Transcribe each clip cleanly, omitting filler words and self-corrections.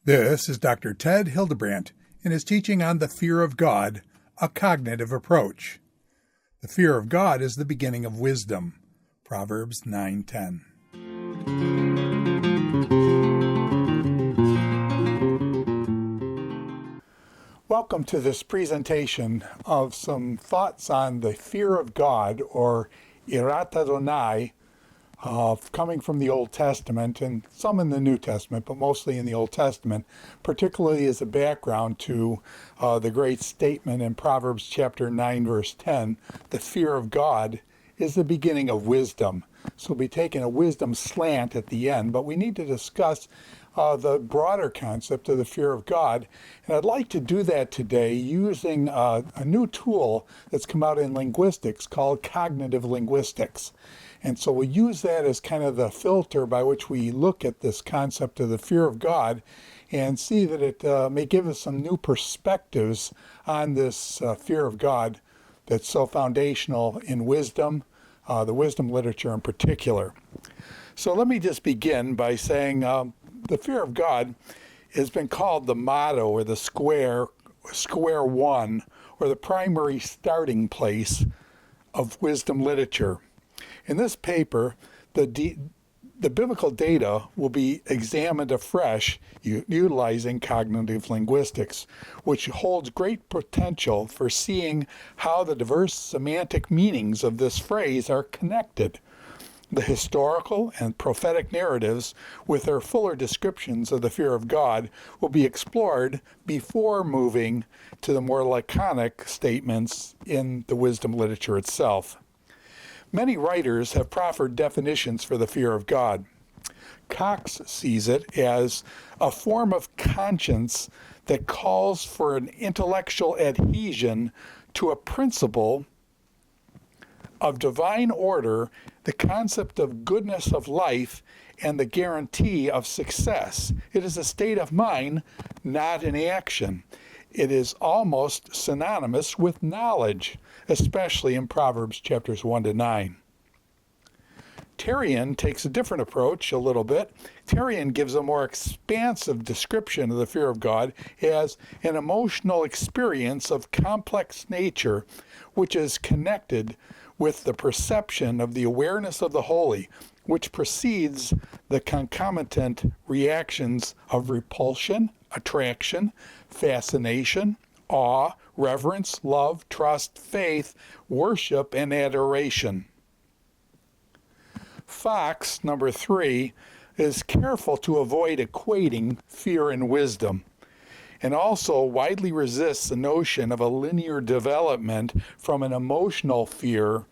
This is Dr. Ted Hildebrandt in his teaching on the fear of God, a cognitive approach. The fear of God is the beginning of wisdom. Proverbs 9:10. Welcome to this presentation of some thoughts on the fear of God, or Yirat Adonai, coming from the Old Testament and some in the New Testament, but mostly in the Old Testament, particularly as a background to the great statement in Proverbs chapter 9, verse 10, the fear of God is the beginning of wisdom. So we'll be taking a wisdom slant at the end, but we need to discuss the broader concept of the fear of God. And I'd like to do that today using a new tool that's come out in linguistics called cognitive linguistics. And so we'll use that as kind of the filter by which we look at this concept of the fear of God and see that it may give us some new perspectives on this fear of God that's so foundational in wisdom, the wisdom literature in particular. So let me just begin by saying the fear of God has been called the motto or the square one, or the primary starting place of wisdom literature. In this paper, the biblical data will be examined afresh utilizing cognitive linguistics, which holds great potential for seeing how the diverse semantic meanings of this phrase are connected. The historical and prophetic narratives, with their fuller descriptions of the fear of God, will be explored before moving to the more laconic statements in the wisdom literature itself. Many writers have proffered definitions for the fear of God. Cox sees it as a form of conscience that calls for an intellectual adhesion to a principle of divine order, the concept of goodness of life, and the guarantee of success. It is a state of mind, not an action. It is almost synonymous with knowledge, especially in Proverbs chapters 1 to 9. Terrian takes a different approach a little bit. Terrian gives a more expansive description of the fear of God as an emotional experience of complex nature, which is connected with the perception of the awareness of the holy, which precedes the concomitant reactions of repulsion, attraction, fascination, awe, reverence, love, trust, faith, worship, and adoration. Fox, number 3, is careful to avoid equating fear and wisdom, and also widely resists the notion of a linear development from an emotional fear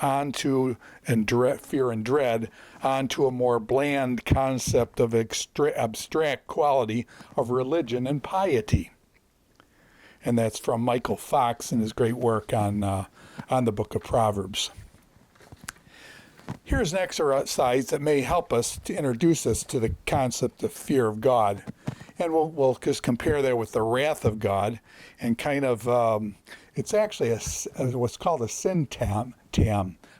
onto fear and dread onto a more bland concept of abstract quality of religion and piety. And that's from Michael Fox in his great work on the book of Proverbs. Here's an exercise that may help us to introduce us to the concept of fear of God. And we'll just compare that with the wrath of God, and kind of, it's actually what's called a syntam.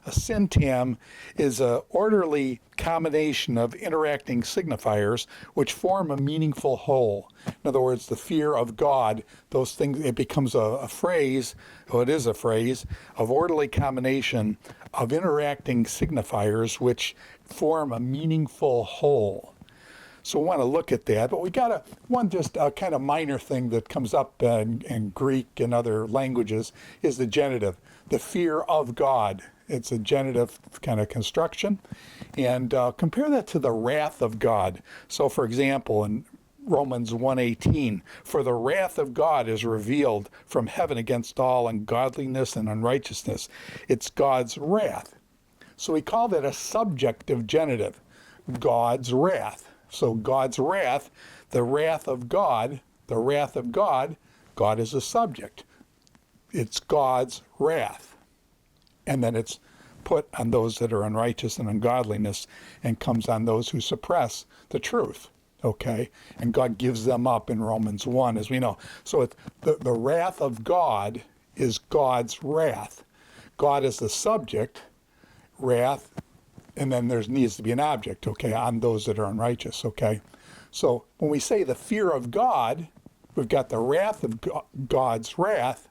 A syntam is an orderly combination of interacting signifiers which form a meaningful whole. In other words, the fear of God, those things, it becomes a phrase, it is a phrase, of orderly combination of interacting signifiers which form a meaningful whole. So we want to look at that, but we got one kind of minor thing that comes up in Greek and other languages is the genitive, the fear of God. It's a genitive kind of construction. And compare that to the wrath of God. So for example, in Romans 1:18, for the wrath of God is revealed from heaven against all ungodliness and unrighteousness. It's God's wrath. So we call that a subjective genitive, God's wrath. So God's wrath, the wrath of God, God is a subject. It's God's wrath. And then it's put on those that are unrighteous and ungodliness, and comes on those who suppress the truth. Okay? And God gives them up in Romans 1, as we know. So the wrath of God is God's wrath. God is the subject, wrath, and then there needs to be an object, okay, on those that are unrighteous, okay? So when we say the fear of God, we've got the wrath of God's wrath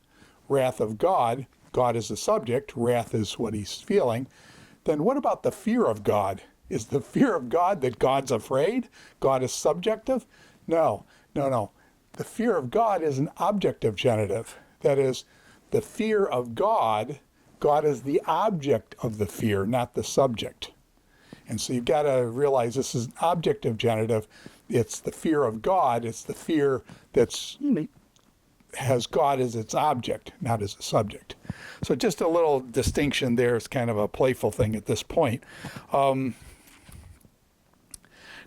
of God. God is the subject, wrath is what he's feeling. Then what about the fear of God? Is the fear of God that God's afraid? God is subjective? No. The fear of God is an objective genitive. That is, the fear of God, God is the object of the fear, not the subject. And so you've got to realize this is an objective genitive. It's the fear of God. It's the fear that's has God as its object, not as a subject. So just a little distinction there is kind of a playful thing at this point.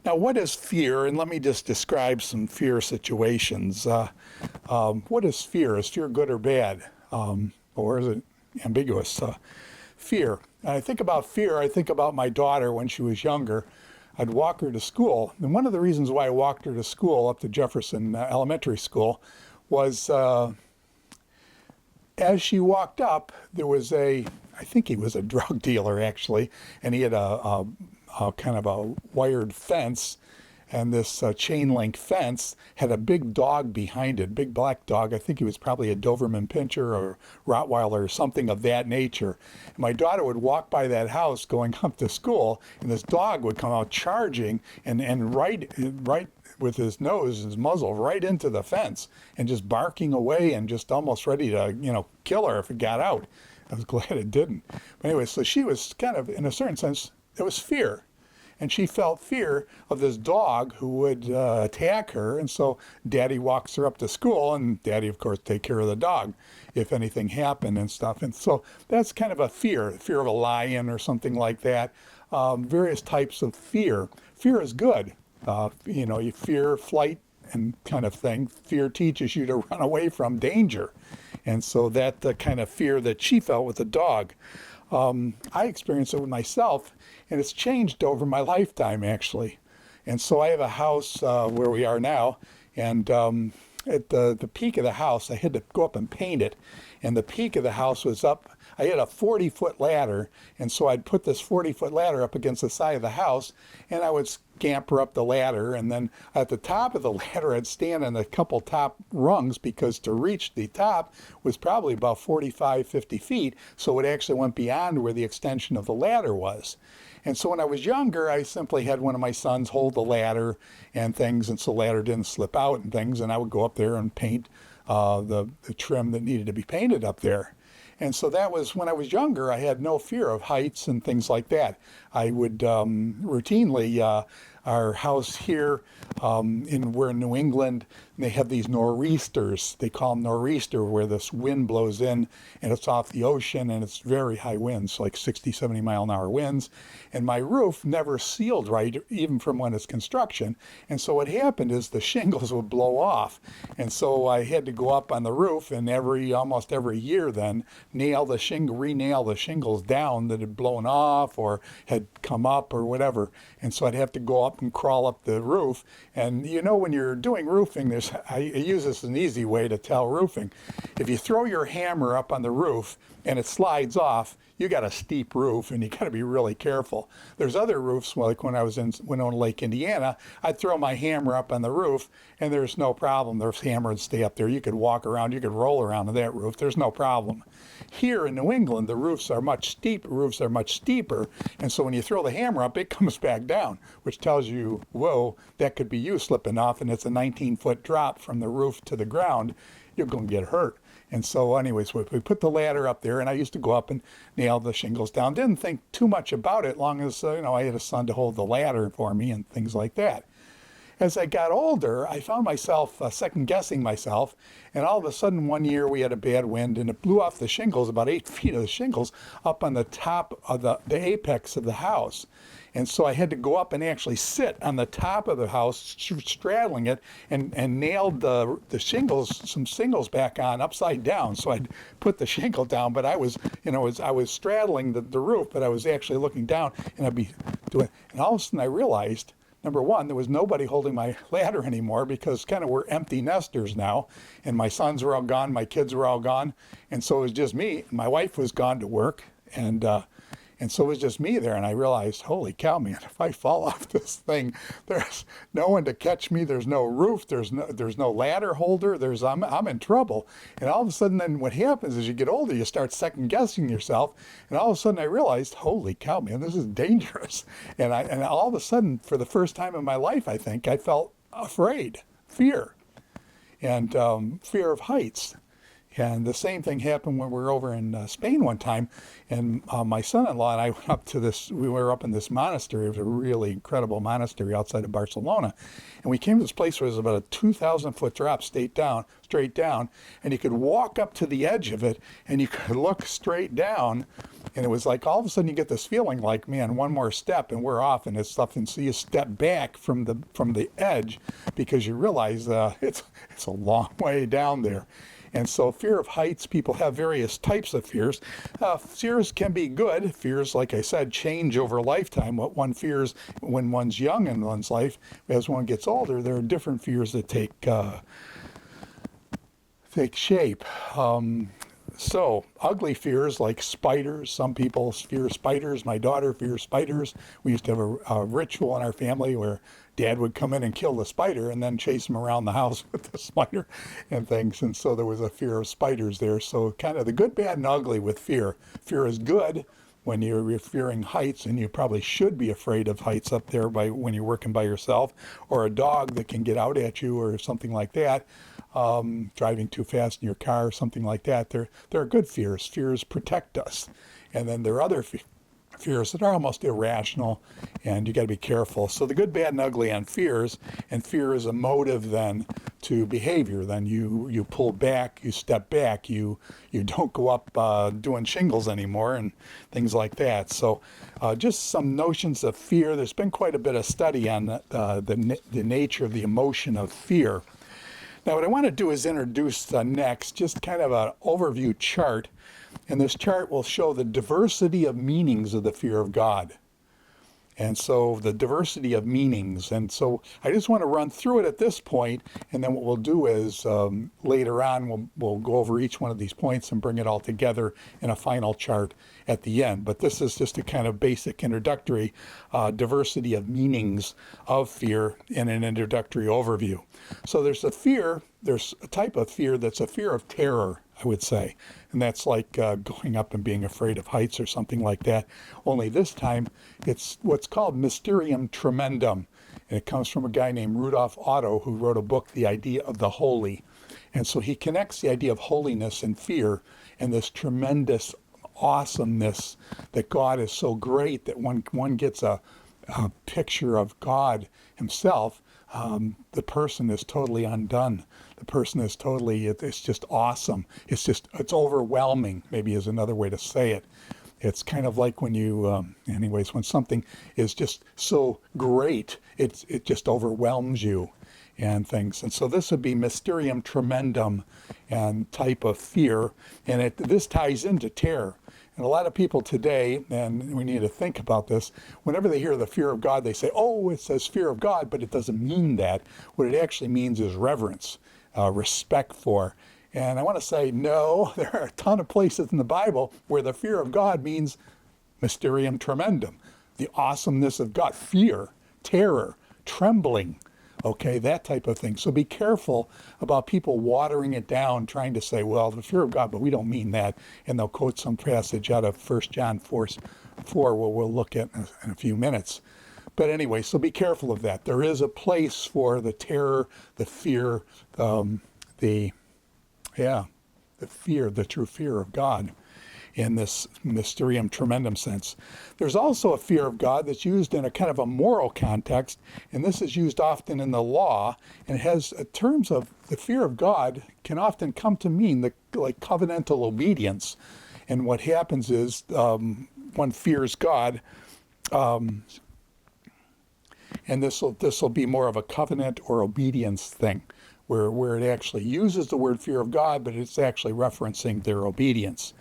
Now, what is fear? And let me just describe some fear situations. What is fear? Is fear good or bad? Or is it ambiguous? Fear. And I think about fear, I think about my daughter when she was younger. I'd walk her to school. And one of the reasons why I walked her to school, up to Jefferson Elementary School, was as she walked up, there was I think he was a drug dealer actually, and he had a kind of a wired fence, and this chain link fence had a big dog behind it, big black dog. I think he was probably a Doberman Pinscher or Rottweiler or something of that nature. And my daughter would walk by that house going up to school, and this dog would come out charging and right with his nose, his muzzle, right into the fence, and just barking away and just almost ready to, kill her if it got out. I was glad it didn't. But anyway, so she was kind of, in a certain sense, it was fear. And she felt fear of this dog who would attack her. And so Daddy walks her up to school, and Daddy, of course, take care of the dog if anything happened and stuff. And so that's kind of a fear of a lion or something like that. Various types of fear. Fear is good. You fear flight and kind of thing. Fear teaches you to run away from danger. And so that the kind of fear that she felt with the dog. I experienced it with myself, and it's changed over my lifetime, actually. And so I have a house where we are now, and at the peak of the house, I had to go up and paint it, and the peak of the house was up. I had a 40-foot ladder, and so I'd put this 40-foot ladder up against the side of the house, and I would scamper up the ladder, and then at the top of the ladder, I'd stand on a couple top rungs, because to reach the top was probably about 45, 50 feet, so it actually went beyond where the extension of the ladder was. And so when I was younger, I simply had one of my sons hold the ladder and things, and so the ladder didn't slip out and things, and I would go up there and paint the trim that needed to be painted up there. And so that was, when I was younger, I had no fear of heights and things like that. I would routinely, our house here, we're in New England, and they have these nor'easters. They call them nor'easter, where this wind blows in, and it's off the ocean, and it's very high winds, like 60, 70 mile an hour winds. And my roof never sealed right, even from when it's construction. And so what happened is the shingles would blow off. And so I had to go up on the roof, and almost every year then, re-nail the shingles down that had blown off or had come up or whatever. And so I'd have to go up and crawl up the roof. And when you're doing roofing, I use this as an easy way to tell roofing. If you throw your hammer up on the roof and it slides off, you got a steep roof, and you got to be really careful. There's other roofs, like when I was in Winona Lake, Indiana, I'd throw my hammer up on the roof, and there's no problem. The hammer would stay up there. You could walk around, you could roll around on that roof. There's no problem. Here in New England, the roofs are much steeper, and so when you throw the hammer up, it comes back down, which tells you, whoa, that could be you slipping off, and it's a 19-foot drop from the roof to the ground. You're going to get hurt. And so anyways, we put the ladder up there, and I used to go up and nail the shingles down. Didn't think too much about it, long as I had a son to hold the ladder for me and things like that. As I got older, I found myself second-guessing myself, and all of a sudden one year we had a bad wind, and it blew off the shingles, about 8 feet of the shingles, up on the top of the apex of the house. And so I had to go up and actually sit on the top of the house, straddling it, and nailed the shingles, some shingles back on upside down. So I'd put the shingle down, but I was straddling the roof, but I was actually looking down, and I'd be doing. And all of a sudden I realized, number one, there was nobody holding my ladder anymore, because kind of we're empty nesters now, and my sons were all gone, my kids were all gone, and so it was just me. My wife was gone to work, and And so it was just me there, and I realized, holy cow, man, if I fall off this thing, there's no one to catch me. There's no roof. There's no ladder holder. I'm in trouble. And all of a sudden, then what happens is you get older, you start second guessing yourself, and all of a sudden I realized, holy cow, man, this is dangerous. And all of a sudden, for the first time in my life, I think I felt afraid, fear, and fear of heights. And the same thing happened when we were over in Spain one time, and my son-in-law and I went up to this, we were up in this monastery. It was a really incredible monastery outside of Barcelona. And we came to this place where it was about a 2,000-foot drop straight down, and you could walk up to the edge of it, and you could look straight down, and it was like all of a sudden you get this feeling like, man, one more step and we're off, and it's stuff, and so you step back from the edge because you realize it's a long way down there. And so fear of heights, people have various types of fears. Fears can be good. Fears, like I said, change over a lifetime. What one fears when one's young in one's life, as one gets older, there are different fears that take shape. So ugly fears like spiders. Some people fear spiders. My daughter fears spiders. We used to have a ritual in our family where Dad would come in and kill the spider and then chase him around the house with the spider and things. And so there was a fear of spiders there. So kind of the good, bad, and ugly with fear. Fear is good when you're fearing heights, and you probably should be afraid of heights up there when you're working by yourself, or a dog that can get out at you or something like that. Driving too fast in your car or something like that. There are good fears. Fears protect us. And then there are other fears that are almost irrational, and you got to be careful. So the good, bad, and ugly on fears, and fear is a motive then to behavior. Then you pull back, you step back, you don't go up doing shingles anymore and things like that. So just some notions of fear. There's been quite a bit of study on the nature of the emotion of fear. Now what I want to do is introduce next just kind of an overview chart. And this chart will show the diversity of meanings of the fear of God. And so the diversity of meanings. And so I just want to run through it at this point, and then what we'll do is later on we'll go over each one of these points and bring it all together in a final chart at the end. But this is just a kind of basic introductory diversity of meanings of fear in an introductory overview. So there's a type of fear that's a fear of terror, I would say. And that's like going up and being afraid of heights or something like that. Only this time, it's what's called mysterium tremendum. And it comes from a guy named Rudolf Otto, who wrote a book, The Idea of the Holy. And so he connects the idea of holiness and fear and this tremendous awesomeness that God is so great that one gets a picture of God himself. The person is totally undone. The person is totally, it's just awesome. It's overwhelming, maybe is another way to say it. It's kind of like when when something is just so great, it just overwhelms you and things. And so this would be mysterium tremendum and type of fear. And this ties into terror. And a lot of people today, and we need to think about this, whenever they hear the fear of God, they say, oh, it says fear of God, but it doesn't mean that. What it actually means is reverence, respect for. And I want to say, no, there are a ton of places in the Bible where the fear of God means mysterium tremendum, the awesomeness of God, fear, terror, trembling. Okay, that type of thing. So be careful about people watering it down, trying to say, well, the fear of God, but we don't mean that. And they'll quote some passage out of 1 John 4, what we'll look at in a few minutes. But anyway, so be careful of that. There is a place for the terror, the fear, the true fear of God in this mysterium tremendum sense. There's also a fear of God that's used in a kind of a moral context, and this is used often in the law, and it has terms of the fear of God can often come to mean like covenantal obedience. And what happens is one fears God, and this will be more of a covenant or obedience thing, where it actually uses the word fear of God, but it's actually referencing their obedience.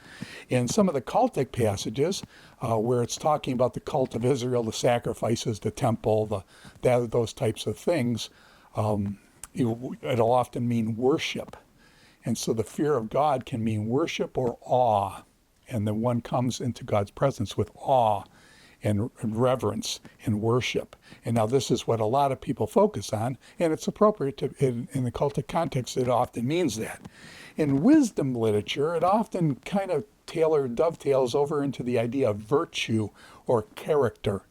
In some of the cultic passages, where it's talking about the cult of Israel, the sacrifices, the temple, those types of things, it'll often mean worship. And so the fear of God can mean worship or awe. and then one comes into God's presence with awe and reverence and worship. And now this is what a lot of people focus on, and it's appropriate to, in the cultic context, it often means that. In wisdom literature, it often kind of dovetails over into the idea of virtue or character.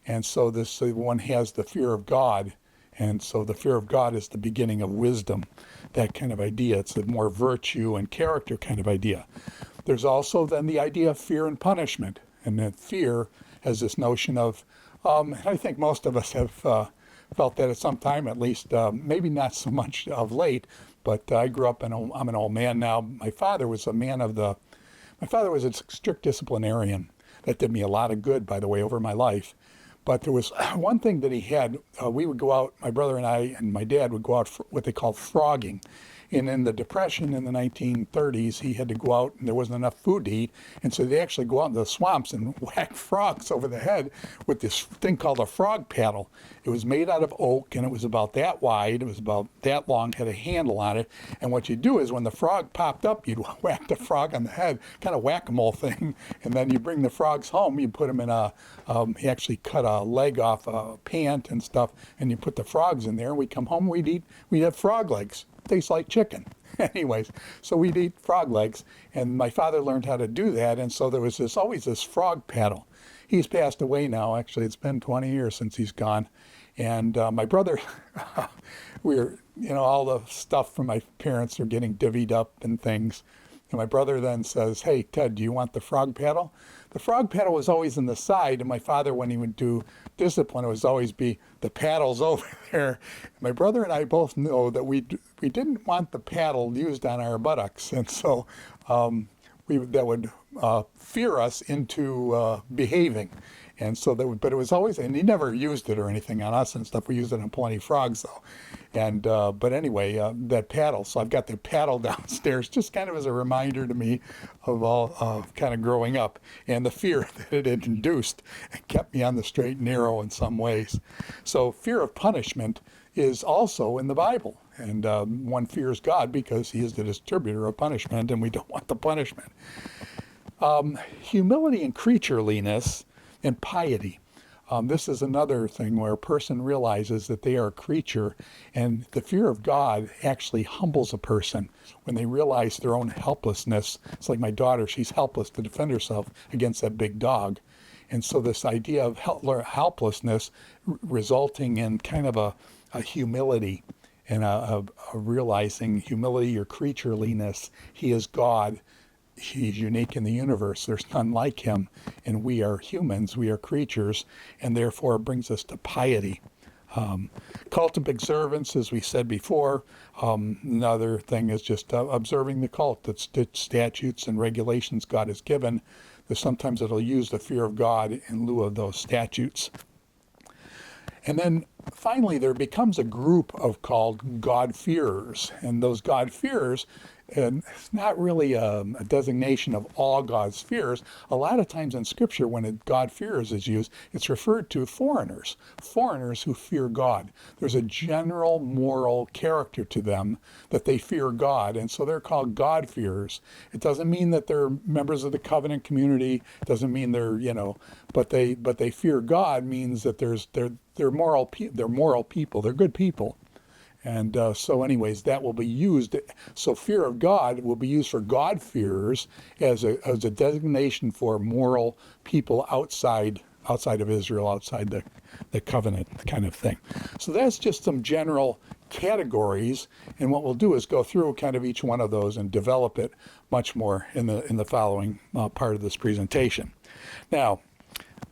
And so this one has the fear of God, and so the fear of God is the beginning of wisdom, that kind of idea. It's a more virtue and character kind of idea. There's also then the idea of fear and punishment, and that fear has this notion of, I think most of us have felt that at some time at least, maybe not so much of late, but I grew up, I'm an old man now. My father was a strict disciplinarian. That did me a lot of good, by the way, over my life. But there was one thing that he had, we would go out, my brother and I and my dad would go out for what they called frogging. And in the Depression in the 1930s, he had to go out and there wasn't enough food to eat. And so they actually go out into the swamps and whack frogs over the head with this thing called a frog paddle. It was made out of oak and it was about that wide. It was about that long, had a handle on it. And what you do is when the frog popped up, you'd whack the frog on the head, kind of whack-a-mole thing. And then you bring the frogs home, you put them in he actually cut a leg off a pant and stuff, and you put the frogs in there. And we'd come home, we'd have frog legs. Tastes like chicken. Anyways, so we'd eat frog legs, and my father learned how to do that, and so there was always this frog paddle. He's passed away now. Actually, it's been 20 years since he's gone. And my brother, all the stuff from my parents are getting divvied up and things. And my brother then says, "Hey, Ted, do you want the frog paddle?" The frog paddle was always in the side, and my father, when he would do discipline, it was always be the paddle's over there. My brother and I both know that we didn't want the paddle used on our buttocks, and so that would fear us into behaving. And so but it was always, and he never used it or anything on us and stuff. We used it on plenty of frogs though. And, but anyway, that paddle. So I've got the paddle downstairs just kind of as a reminder to me of all kind of growing up and the fear that it had induced and kept me on the straight and narrow in some ways. So fear of punishment is also in the Bible. And one fears God because he is the distributor of punishment and we don't want the punishment. Humility and creatureliness and piety. This is another thing where a person realizes that they are a creature, and the fear of God actually humbles a person when they realize their own helplessness. It's like my daughter, she's helpless to defend herself against that big dog. And so this idea of helplessness resulting in kind of a humility and a realizing humility or creatureliness. He is God. He's unique in the universe. There's none like him. And we are humans. We are creatures. And therefore it brings us to piety. Cult of observance, as we said before. Another thing is just observing the cult. That's statutes and regulations God has given. That sometimes it'll use the fear of God in lieu of those statutes. And then finally there becomes a group called God-fearers. And those God-fearers, and it's not really a designation of all God's fears. A lot of times in Scripture, when God-fearers is used, it's referred to foreigners who fear God. There's a general moral character to them that they fear God, and so they're called God-fearers. It doesn't mean that they're members of the covenant community. It doesn't mean they're, but they fear God means that they're moral people. They're good people. And so anyways, that will be used. So fear of God will be used for God-fearers as a designation for moral people outside of Israel, outside the covenant kind of thing. So that's just some general categories. And what we'll do is go through kind of each one of those and develop it much more in the following part of this presentation. Now,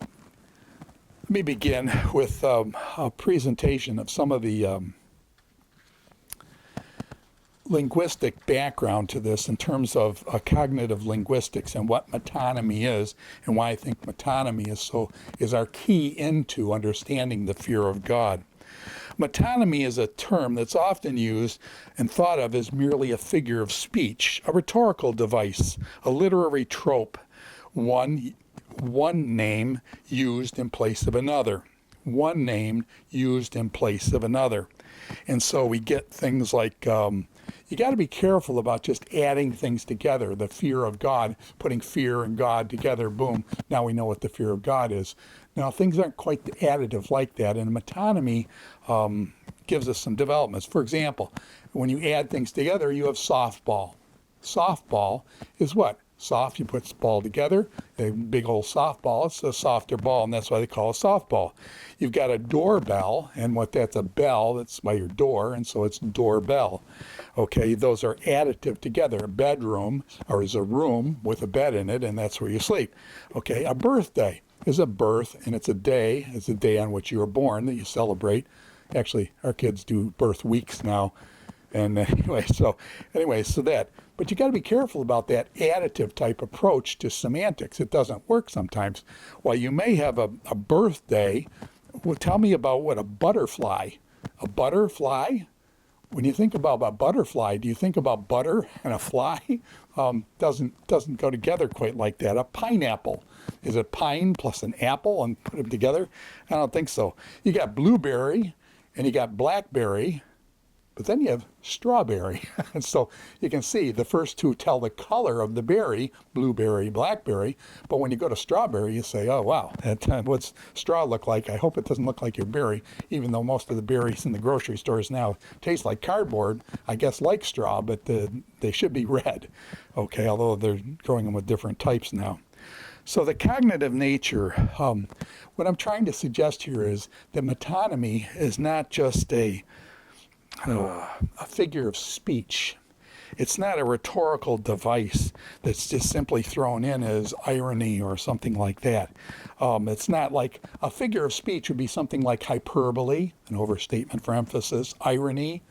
let me begin with a presentation of some of the linguistic background to this in terms of cognitive linguistics and what metonymy is and why I think metonymy is our key into understanding the fear of God. Metonymy is a term that's often used and thought of as merely a figure of speech, a rhetorical device, a literary trope, one name used in place of another. one name used in place of another. And so we get things like, you got to be careful about just adding things together. The fear of God, putting fear and God together, boom, now we know what the fear of God is. Now, things aren't quite additive like that, and metonymy gives us some developments. For example, when you add things together, you have softball. Softball is what? Soft, you put ball together, a big old softball, it's a softer ball, and that's why they call it softball. You've got a doorbell, and that's a bell, that's by your door, and so it's doorbell. Okay, those are additive together. A bedroom, or is a room with a bed in it, and that's where you sleep. Okay, a birthday is a birth, and it's a day on which you were born that you celebrate. Actually, our kids do birth weeks now. And anyway, so that. But you got to be careful about that additive type approach to semantics. It doesn't work sometimes. While you may have a birthday, well, tell me about what a butterfly. A butterfly? When you think about a butterfly, do you think about butter and a fly? Doesn't go together quite like that. A pineapple. Is it pine plus an apple and put them together? I don't think so. You got blueberry and you got blackberry. But then you have strawberry. And so you can see the first two tell the color of the berry, blueberry, blackberry. But when you go to strawberry, you say, oh, wow, what's straw look like? I hope it doesn't look like your berry, even though most of the berries in the grocery stores now taste like cardboard, I guess like straw, but they should be red, okay, although they're growing them with different types now. So the cognitive nature, what I'm trying to suggest here is that metonymy is not just a figure of speech. It's not a rhetorical device that's just simply thrown in as irony or something like that. It's not like a figure of speech would be something like hyperbole, an overstatement for emphasis, irony,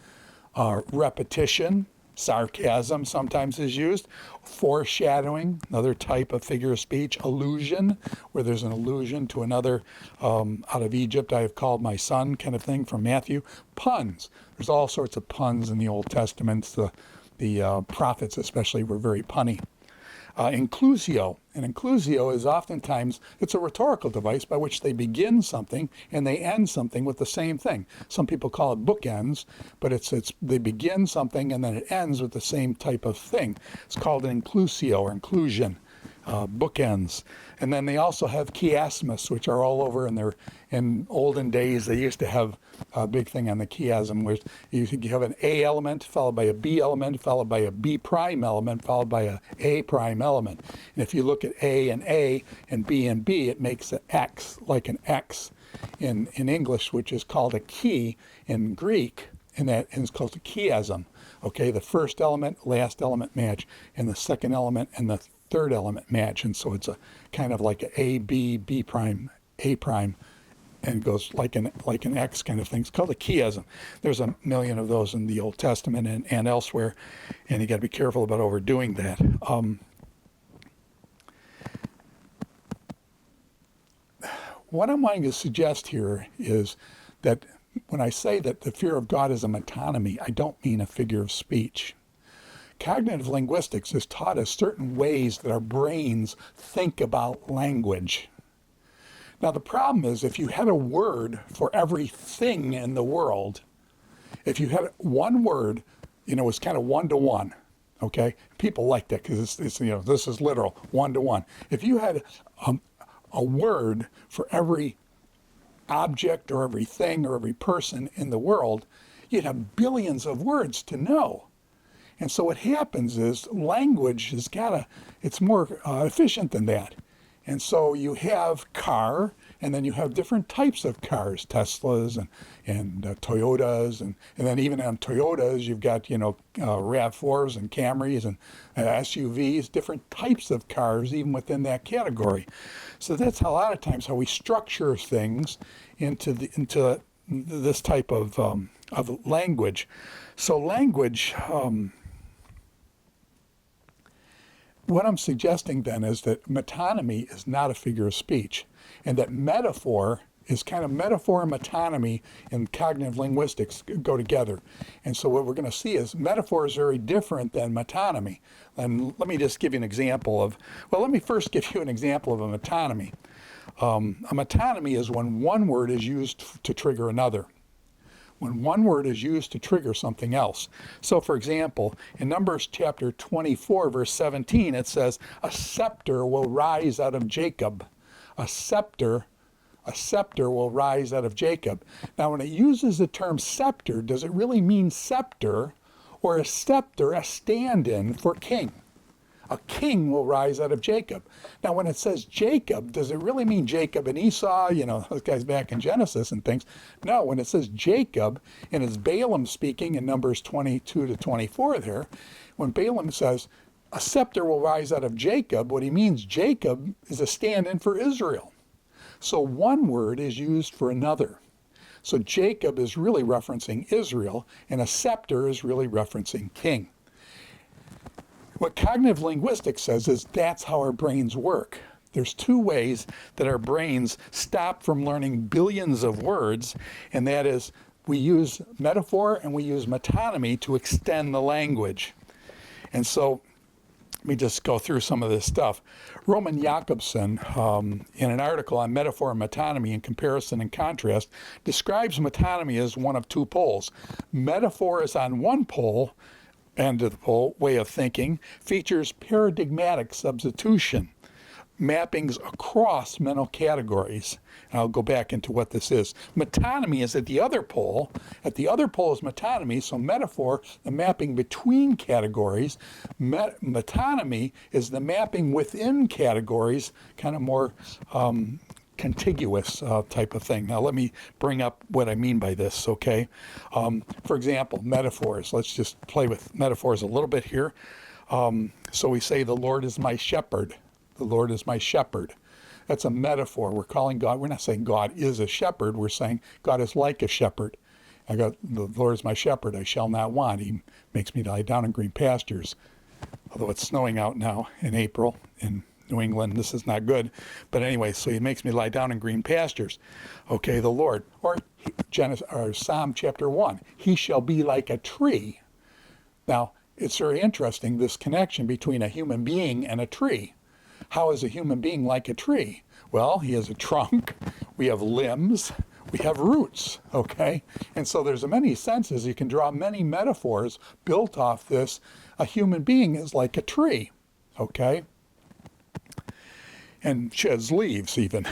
repetition, sarcasm sometimes is used, foreshadowing, another type of figure of speech, allusion, where there's an allusion to another, out of Egypt I have called my son kind of thing from Matthew, puns. There's all sorts of puns in the Old Testament. The prophets especially were very punny. Inclusio. And inclusio is oftentimes, it's a rhetorical device by which they begin something and they end something with the same thing. Some people call it bookends, but they begin something and then it ends with the same type of thing. It's called an inclusio or inclusion, bookends. And then they also have chiasmus, which are all over in olden days. They used to have a big thing on the chiasm, where you have an A element followed by a B element, followed by a B prime element, followed by a A prime element. And if you look at A and B, it makes an X, like an X in English, which is called a chi in Greek, and it's called a chiasm. Okay, the first element, last element match, and the second element and the third element match. And so it's a kind of like a B, B prime, A prime, and it goes like an X kind of thing. It's called a chiasm. There's a million of those in the Old Testament and elsewhere, and you got to be careful about overdoing that. What I'm wanting to suggest here is that when I say that the fear of God is a metonymy, I don't mean a figure of speech. Cognitive linguistics has taught us certain ways that our brains think about language. Now, the problem is if you had a word for everything in the world, if you had one word, it's kind of one-to-one, okay? People like that because it's this is literal, one-to-one. If you had a word for every object or every thing or every person in the world, you'd have billions of words to know. And so what happens is language it's more efficient than that. And so you have car, and then you have different types of cars, Teslas and Toyotas, and then even on Toyotas, you've got, RAV4s and Camrys and SUVs, different types of cars even within that category. So that's a lot of times how we structure things into this type of language. So language, what I'm suggesting then is that metonymy is not a figure of speech, and that metaphor is kind of metaphor and metonymy in cognitive linguistics go together. And so what we're going to see is metaphor is very different than metonymy. And let me just give you an example let me first give you an example of a metonymy. A metonymy is when one word is used to trigger another. When one word is used to trigger something else. So, for example, in Numbers chapter 24, verse 17, it says, a scepter will rise out of Jacob. A scepter will rise out of Jacob. Now, when it uses the term scepter, does it really mean scepter, or is scepter a stand-in for king? A king will rise out of Jacob. Now, when it says Jacob, does it really mean Jacob and Esau? You know, those guys back in Genesis and things. No, when it says Jacob, and it's Balaam speaking in Numbers 22 to 24 there, when Balaam says, a scepter will rise out of Jacob, what he means, Jacob is a stand-in for Israel. So one word is used for another. So Jacob is really referencing Israel, and a scepter is really referencing king. What cognitive linguistics says is that's how our brains work. There's two ways that our brains stop from learning billions of words, and that is we use metaphor and we use metonymy to extend the language. And so let me just go through some of this stuff. Roman Jakobson, in an article on metaphor and metonymy in comparison and contrast, describes metonymy as one of two poles. Metaphor is on one pole, end of the pole, way of thinking, features paradigmatic substitution, mappings across mental categories. And I'll go back into what this is. Metonymy is at the other pole. At the other pole is metonymy, so metaphor, the mapping between categories. Metonymy is the mapping within categories, kind of more contiguous type of thing. Now let me bring up what I mean by this, okay? For example, metaphors. Let's just play with metaphors a little bit here. So we say, the Lord is my shepherd. The Lord is my shepherd. That's a metaphor. We're calling God, we're not saying God is a shepherd, we're saying God is like a shepherd. The Lord is my shepherd, I shall not want. He makes me lie down in green pastures. Although it's snowing out now in April in New England, this is not good. But anyway, so he makes me lie down in green pastures. Okay, the Lord. Or Psalm chapter 1, he shall be like a tree. Now, it's very interesting, this connection between a human being and a tree. How is a human being like a tree? Well, he has a trunk, we have limbs, we have roots, okay? And so there's many senses. You can draw many metaphors built off this. A human being is like a tree, okay? And sheds leaves even.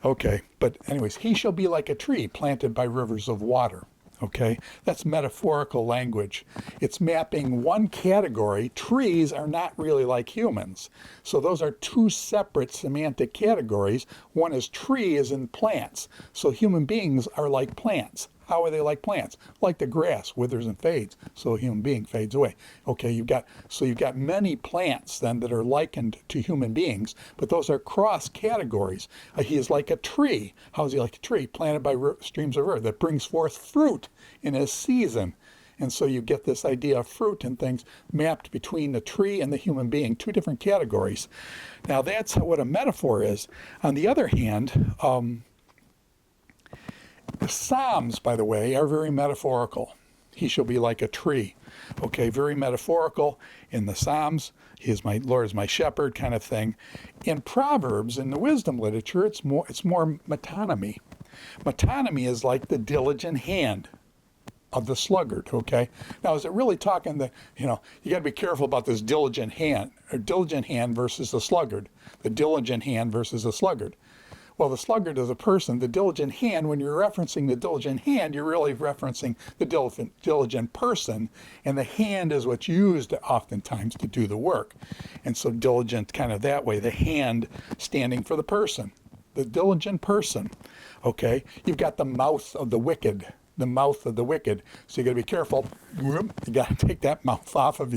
Okay, but anyways, he shall be like a tree planted by rivers of water. Okay, that's metaphorical language. It's mapping one category. Trees are not really like humans. So those are two separate semantic categories. One is tree is in plants. So human beings are like plants. How are they like plants? Like the grass withers and fades, so a human being fades away. Okay, you've got many plants then that are likened to human beings, but those are cross categories. He is like a tree. How is he like a tree? Planted by streams of river that brings forth fruit in his season. And so you get this idea of fruit and things mapped between the tree and the human being, two different categories. Now that's what a metaphor is. On the other hand, the Psalms, by the way, are very metaphorical. He shall be like a tree. Okay, very metaphorical in the Psalms. Lord is my shepherd kind of thing. In Proverbs, in the wisdom literature, it's more metonymy. Metonymy is like the diligent hand of the sluggard, okay? Now, is it really talking you got to be careful about this diligent hand versus the sluggard. The diligent hand versus the sluggard. Well, the sluggard is a person. The diligent hand, when you're referencing the diligent hand, you're really referencing the diligent person, and the hand is what's used oftentimes to do the work. And so diligent kind of that way, the hand standing for the person, the diligent person. Okay, you've got the mouth of the wicked. The mouth of the wicked. So you got to be careful. You got to take that mouth off of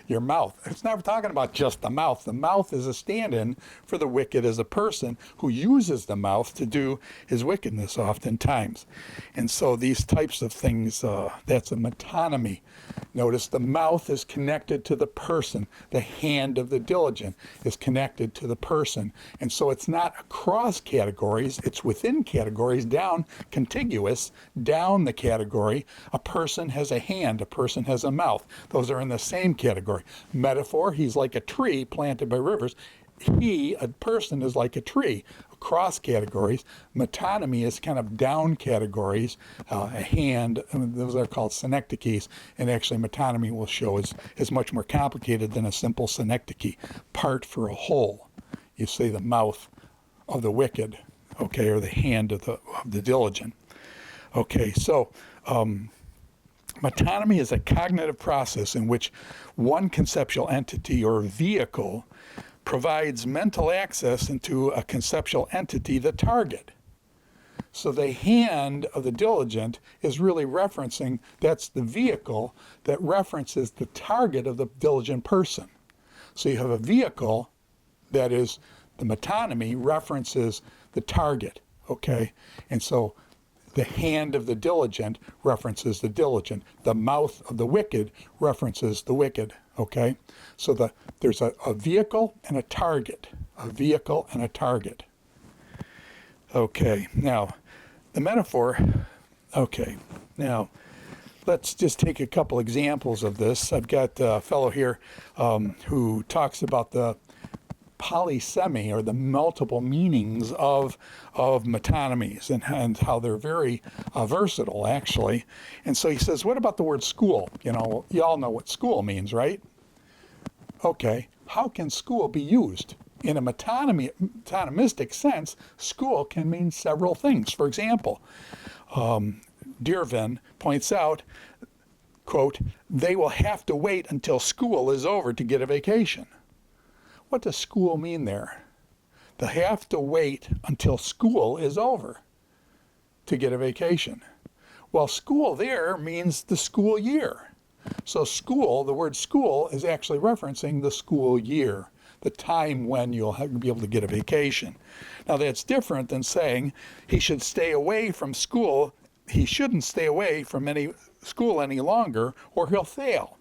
your mouth. It's never talking about just the mouth. The mouth is a stand-in for the wicked as a person who uses the mouth to do his wickedness oftentimes. And so these types of things, that's a metonymy. Notice the mouth is connected to the person. The hand of the diligent is connected to the person. And so it's not across categories. It's within categories, down contiguous, down the category. A person has a hand, a person has a mouth. Those are in the same category. Metaphor, he's like a tree planted by rivers. a person is like a tree, across categories. Metonymy is kind of down categories. A hand, those are called synecdoches, and actually metonymy will show is much more complicated than a simple synecdoche. Part for a whole. You say the mouth of the wicked, okay, or the hand of the diligent. Okay, so metonymy is a cognitive process in which one conceptual entity or vehicle provides mental access into a conceptual entity, the target. So the hand of the diligent is really referencing, that's the vehicle that references the target of the diligent person. So you have a vehicle that is, the metonymy references the target, okay? And so the hand of the diligent references the diligent. The mouth of the wicked references the wicked, okay? So there's a vehicle and a target. A vehicle and a target. Okay, now, the metaphor, okay, now, let's just take a couple examples of this. I've got a fellow here who talks about the polysemy, or the multiple meanings of metonymies, and how they're very versatile, actually. And so he says, what about the word school? You know, you all know what school means, right? Okay, how can school be used? In a metonymistic sense, school can mean several things. For example, Zondervan points out, quote, they will have to wait until school is over to get a vacation. What does school mean there? They have to wait until school is over to get a vacation. Well, school there means the school year. So school, the word school, is actually referencing the school year, the time when you'll be able to get a vacation. Now that's different than saying he should stay away from school. He shouldn't stay away from any school any longer, or he'll fail.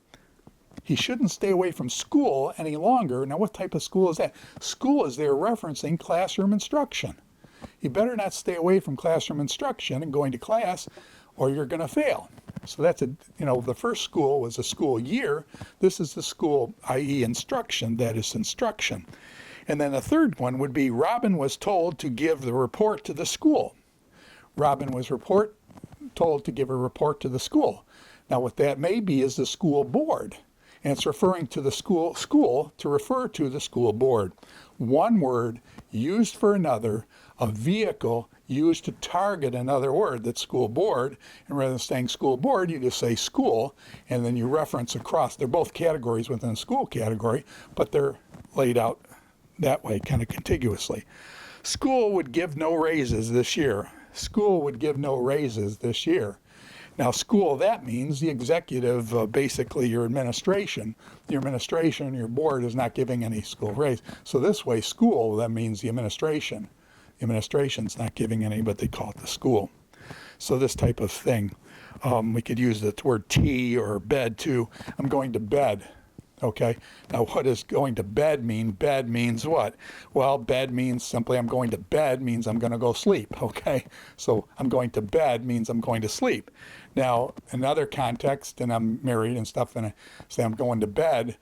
He shouldn't stay away from school any longer. Now, what type of school is that? School is there referencing classroom instruction. You better not stay away from classroom instruction and going to class, or you're going to fail. So that's the first school was a school year. This is the school, i.e. instruction, that is instruction. And then the third one would be Robin was told to give the report to the school. Robin was told to give a report to the school. Now, what that may be is the school board. And it's referring to the school to refer to the school board. One word used for another, a vehicle used to target another word, that's school board. And rather than saying school board, you just say school, and then you reference across. They're both categories within the school category, but they're laid out that way, kind of contiguously. School would give no raises this year. School would give no raises this year. Now, school, that means the executive, basically your administration. Your administration, your board is not giving any school raise. So this way, school, that means the administration. The administration's not giving any, but they call it the school. So this type of thing. We could use the word tea or bed too. I'm going to bed. Okay, now what does going to bed mean? Bed means what? Well, bed means simply I'm going to bed means I'm going to go sleep, okay? So I'm going to bed means I'm going to sleep. Now, in other context, and I'm married and stuff, and I say I'm going to bed,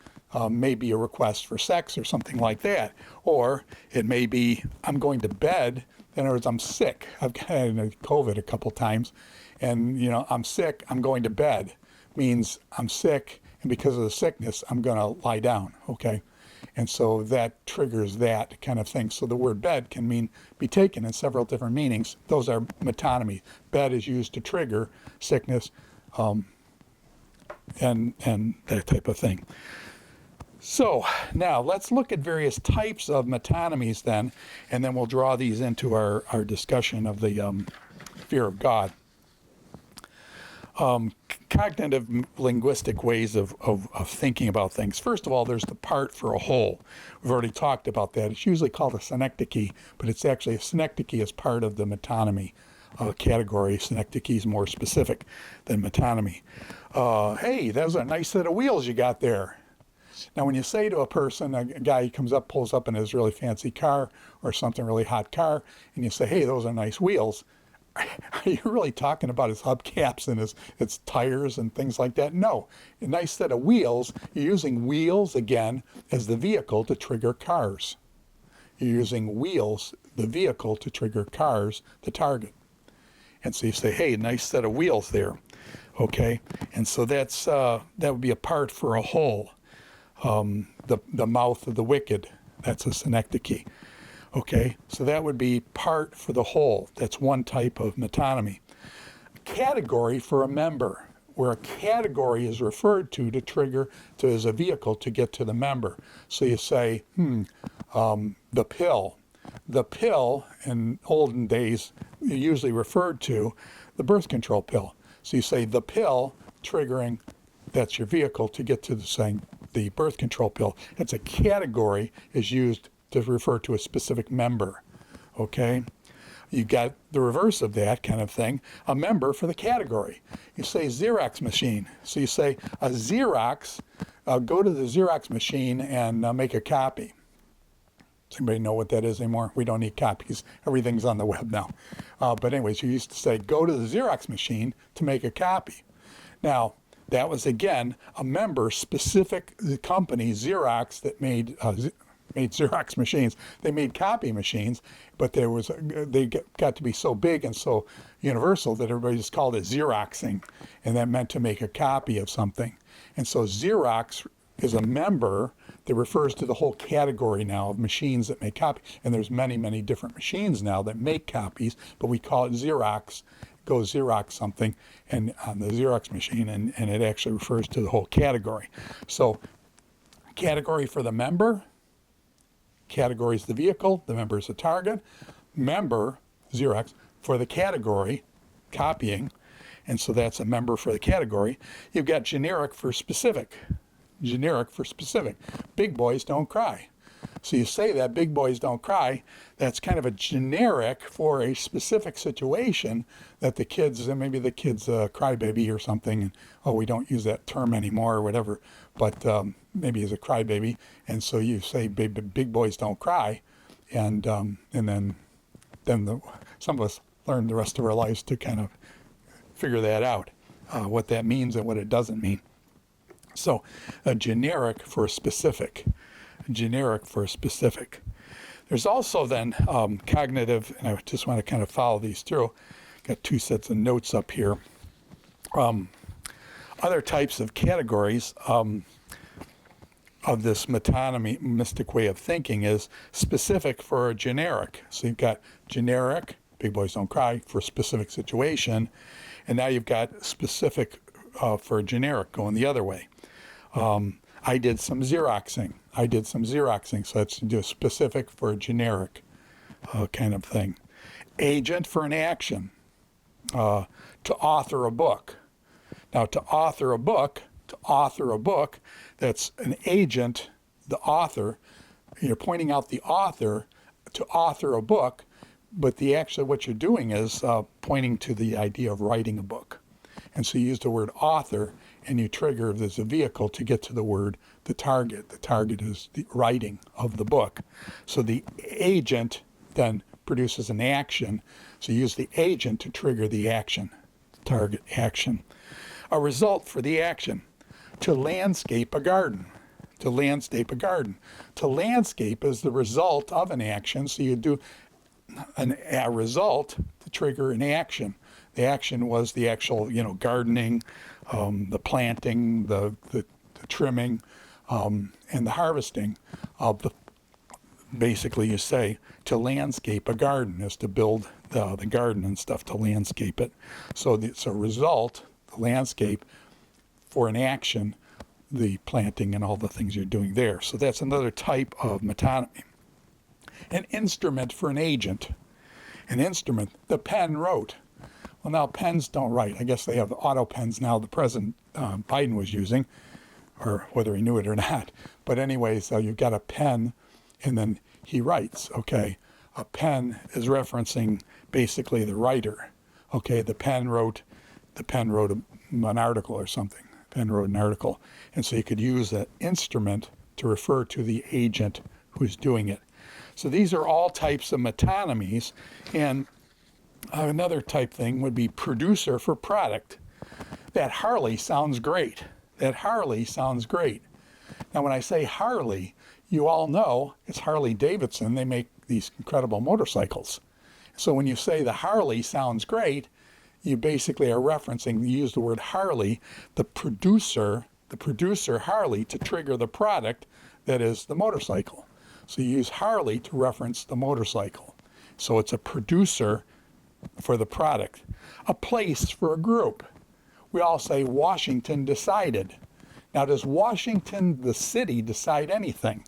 may be a request for sex or something like that. Or it may be I'm going to bed, in other words, I'm sick. I've had COVID a couple times, and I'm sick, I'm going to bed. Means I'm sick, and because of the sickness, I'm going to lie down, okay? And so that triggers that kind of thing. So the word bed can be taken in several different meanings. Those are metonymy. Bed is used to trigger sickness and that type of thing. So now let's look at various types of metonymies then, and then we'll draw these into our discussion of the fear of God. Cognitive linguistic ways of thinking about things. First of all, there's the part for a whole. We've already talked about that. It's usually called a synecdoche, but it's actually a synecdoche is part of the metonymy category. Synecdoche is more specific than metonymy. Hey, those are a nice set of wheels you got there. Now, when you say to a person, a guy comes up, pulls up in his really fancy car or something really hot car, and you say, hey, those are nice wheels. Are you really talking about his hubcaps and his tires and things like that? No. A nice set of wheels. You're using wheels, again, as the vehicle to trigger cars. you're using wheels, the vehicle, to trigger cars, the target. And so you say, hey, nice set of wheels there. Okay, and so that's that would be a part for a whole. The mouth of the wicked, that's a synecdoche. Okay, so that would be part for the whole. That's one type of metonymy. Category for a member, where a category is referred to trigger to as a vehicle to get to the member. So you say, the pill. The pill in olden days usually referred to the birth control pill. So you say the pill triggering, that's your vehicle to get to the birth control pill. It's a category is used to refer to a specific member. Okay? You got the reverse of that kind of thing, a member for the category. You say Xerox machine. So you say a Xerox, go to the Xerox machine and make a copy. Does anybody know what that is anymore? We don't need copies. Everything's on the web now. But anyways, you used to say, go to the Xerox machine to make a copy. Now, that was, again, a member specific, the company, Xerox, that made Xerox machines. They made copy machines, but they got to be so big and so universal that everybody just called it Xeroxing, and that meant to make a copy of something. And so Xerox is a member that refers to the whole category now of machines that make copies. And there's many, many different machines now that make copies, but we call it Xerox. Go Xerox something and on the Xerox machine, and it actually refers to the whole category. So category for the member, category is the vehicle, the member is the target, member, Xerox, for the category, copying, and so that's a member for the category. You've got generic for specific. Generic for specific. Big boys don't cry. So you say that big boys don't cry, that's kind of a generic for a specific situation that the kids, and maybe the kid's a crybaby or something, and we don't use that term anymore or whatever, but maybe he's a crybaby, and so you say big boys don't cry, and then some of us learn the rest of our lives to kind of figure that out, what that means and what it doesn't mean. So a generic for a specific. Generic for a specific. There's also then cognitive, and I just want to kind of follow these through. Got two sets of notes up here. Other types of categories of this metonymistic way of thinking is specific for a generic. So you've got generic, big boys don't cry, for a specific situation, and now you've got specific for a generic going the other way. I did some Xeroxing. So that's just specific for a generic kind of thing. Agent for an action. To author a book. Now, to author a book, that's an agent, the author. You're pointing out the author to author a book, but actually what you're doing is pointing to the idea of writing a book. And so you use the word author, and you trigger there's a vehicle to get to the word, the target. The target is the writing of the book. So the agent then produces an action. So you use the agent to trigger the action, target action. A result for the action, to landscape a garden. To landscape a garden. To landscape is the result of an action. So you do a result to trigger an action. The action was the actual, gardening, the planting, the trimming, and the harvesting of the. Basically, you say to landscape a garden is to build the garden and stuff, to landscape it. So it's a result, the landscape, for an action, the planting and all the things you're doing there. So that's another type of metonymy. An instrument for an agent. An instrument, the pen wrote. Well, now pens don't write. I guess they have auto pens now the President Biden was using, or whether he knew it or not. But anyways, you've got a pen, and then he writes. Okay, a pen is referencing basically the writer. Okay, the pen wrote an article or something. The pen wrote an article, and so you could use that instrument to refer to the agent who's doing it. So these are all types of metonymies, and another type thing would be producer for product. That Harley sounds great. Now, when I say Harley, you all know it's Harley Davidson. They make these incredible motorcycles. So when you say the Harley sounds great, you basically are referencing, you use the word Harley, the producer Harley, to trigger the product that is the motorcycle. So you use Harley to reference the motorcycle. So it's a producer for the product. A place for a group. We all say Washington decided. Now, does Washington, the city, decide anything?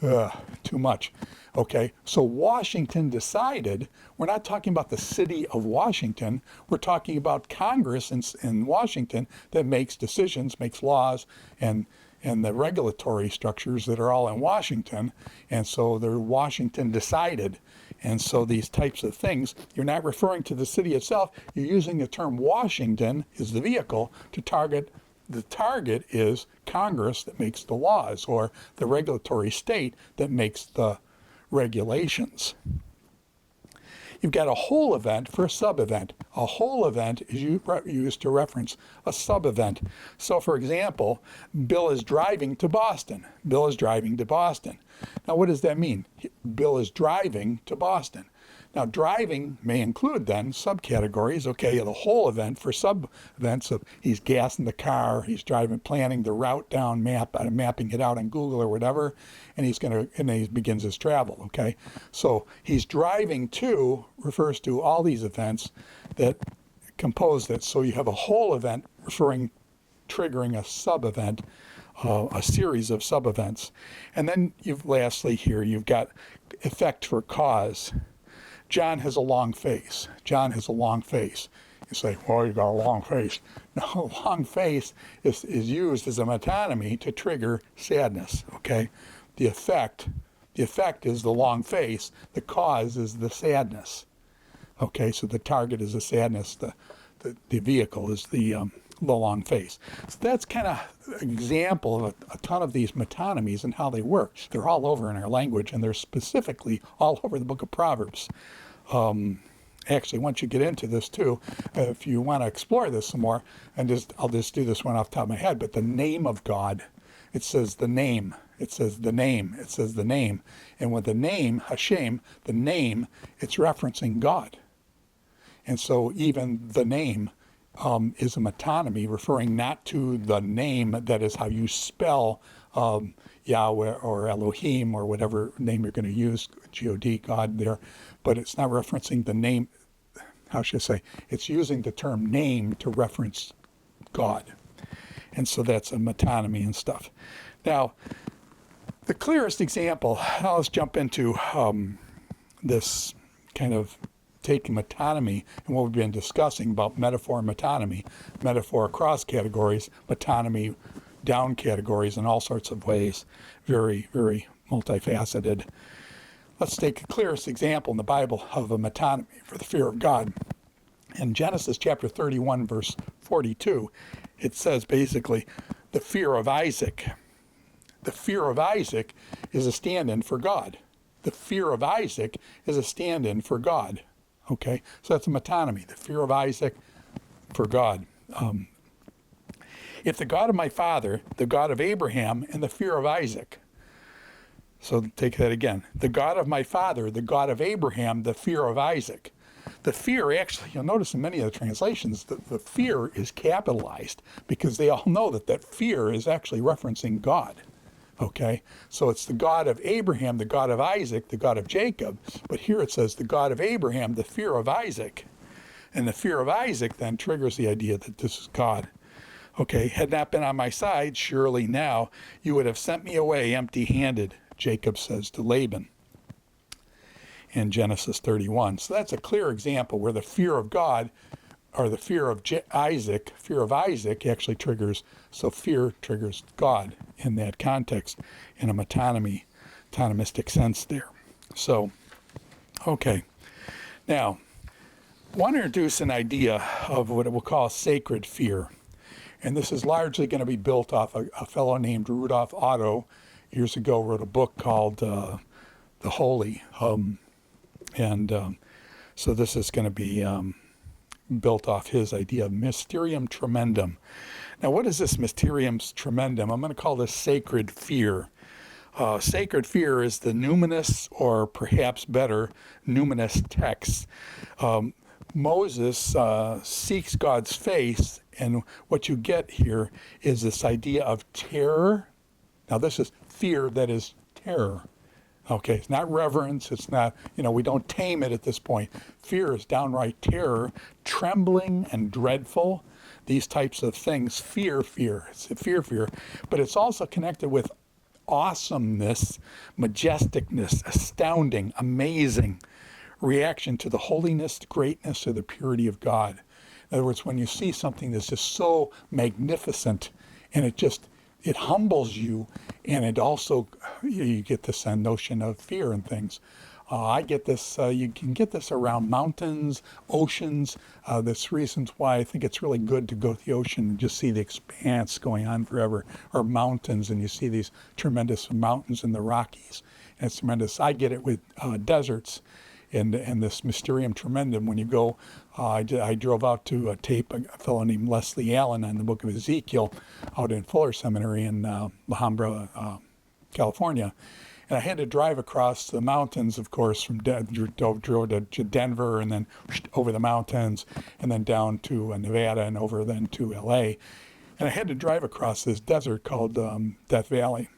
Too much. Okay, so Washington decided, we're not talking about the city of Washington, we're talking about Congress in Washington that makes decisions, makes laws, and the regulatory structures that are all in Washington. And so they're Washington decided. And so these types of things, you're not referring to the city itself, you're using the term Washington as the vehicle to target. The target is Congress that makes the laws, or the regulatory state that makes the regulations. You've got a whole event for a sub-event. A whole event is used to reference a sub-event. So, for example, Bill is driving to Boston. Bill is driving to Boston. Now, what does that mean? Bill is driving to Boston. Now, driving may include then subcategories, okay, the whole event for sub-events of he's gassing the car, he's driving, planning the route down, mapping it out on Google or whatever, and and he begins his travel, okay? So he's driving to refers to all these events that compose this. So you have a whole event triggering a sub-event, a series of sub-events. And then lastly here, you've got effect for cause. John has a long face. John has a long face. You say, well, you got a long face. No, long face is used as a metonymy to trigger sadness, okay? The effect is the long face. The cause is the sadness. Okay, so the target is the sadness. The vehicle is the long face. So that's kind of an example of a ton of these metonymies and how they work. They're all over in our language, and they're specifically all over the book of Proverbs. Actually, once you get into this too, if you want to explore this some more, I'll just do this one off the top of my head, but the name of God, it says the name. It says the name. It says the name. And with the name, Hashem, the name, it's referencing God. And so even the name is a metonymy referring not to the name, that is how you spell Yahweh or Elohim or whatever name you're going to use, G-O-D, God there, but it's not referencing the name, how should I say, it's using the term name to reference God. And so that's a metonymy and stuff. Now, the clearest example, let's jump into this kind of taking metonymy and what we've been discussing about metaphor and metonymy, metaphor across categories, metonymy down categories in all sorts of ways, very, very multifaceted. Let's take the clearest example in the Bible of a metonymy for the fear of God. In Genesis chapter 31, verse 42, it says basically the fear of Isaac. The fear of Isaac is a stand-in for God. The fear of Isaac is a stand-in for God. Okay, so that's a metonymy, the fear of Isaac for God. If the God of my father, the God of Abraham, and the fear of Isaac. So take that again. The God of my father, the God of Abraham, the fear of Isaac. The fear, actually, you'll notice in many of the translations, the fear is capitalized because they all know that fear is actually referencing God. Okay, so it's the God of Abraham, the God of Isaac, the God of Jacob. But here it says the God of Abraham, the fear of Isaac. And the fear of Isaac then triggers the idea that this is God. Okay, had not been on my side, surely now you would have sent me away empty-handed, Jacob says to Laban in Genesis 31. So that's a clear example where the fear of God, or the fear of Isaac actually triggers, so fear triggers God in that context, in a metonymistic sense there. So, okay. Now, I want to introduce an idea of what we'll call sacred fear. And this is largely going to be built off a fellow named Rudolf Otto, years ago, wrote a book called The Holy. So this is going to be built off his idea of mysterium tremendum. Now, what is this mysterium tremendum? I'm going to call this sacred fear. Sacred fear is the numinous, or perhaps better, numinous text. Moses seeks God's face, and what you get here is this idea of terror. Now, this is fear that is terror. Okay, it's not reverence. It's not, we don't tame it at this point. Fear is downright terror, trembling and dreadful. These types of things, fear. It's fear. But it's also connected with awesomeness, majesticness, astounding, amazing reaction to the holiness, greatness, or the purity of God. In other words, when you see something that's just so magnificent, and it humbles you, and it also, you get this notion of fear and things. I get this, you can get this around mountains, oceans. There's reasons why I think it's really good to go to the ocean and just see the expanse going on forever, or mountains, and you see these tremendous mountains in the Rockies. And it's tremendous. I get it with deserts and this mysterium tremendum. When you go, I drove out to tape a fellow named Leslie Allen on the book of Ezekiel out in Fuller Seminary in La Habra, California. And I had to drive across the mountains, of course, from drove to Denver, and then over the mountains, and then down to Nevada, and over then to LA. And I had to drive across this desert called Death Valley.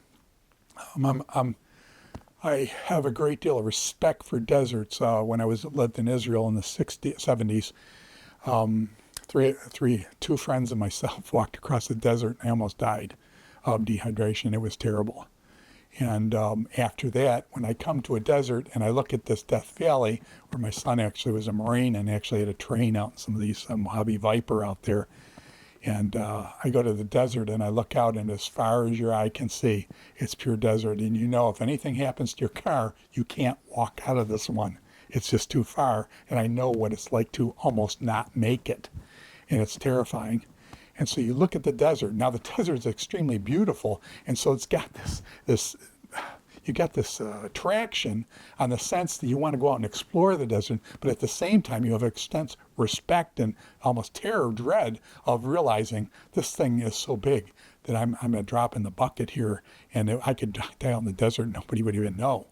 I have a great deal of respect for deserts. When I lived in Israel in the 70s, two friends and myself walked across the desert, and I almost died of dehydration. It was terrible. And after that, when I come to a desert and I look at this Death Valley, where my son actually was a Marine and actually had a train out in some of these Mojave Viper out there, and I go to the desert and I look out, and as far as your eye can see, it's pure desert. And if anything happens to your car, you can't walk out of this one. It's just too far. And I know what it's like to almost not make it. And it's terrifying. And so you look at the desert. Now the desert is extremely beautiful, and so it's got this attraction on the sense that you want to go out and explore the desert, but at the same time you have extensive respect and almost terror, dread of realizing this thing is so big that I'm a drop in the bucket here, and I could die out in the desert and nobody would even know.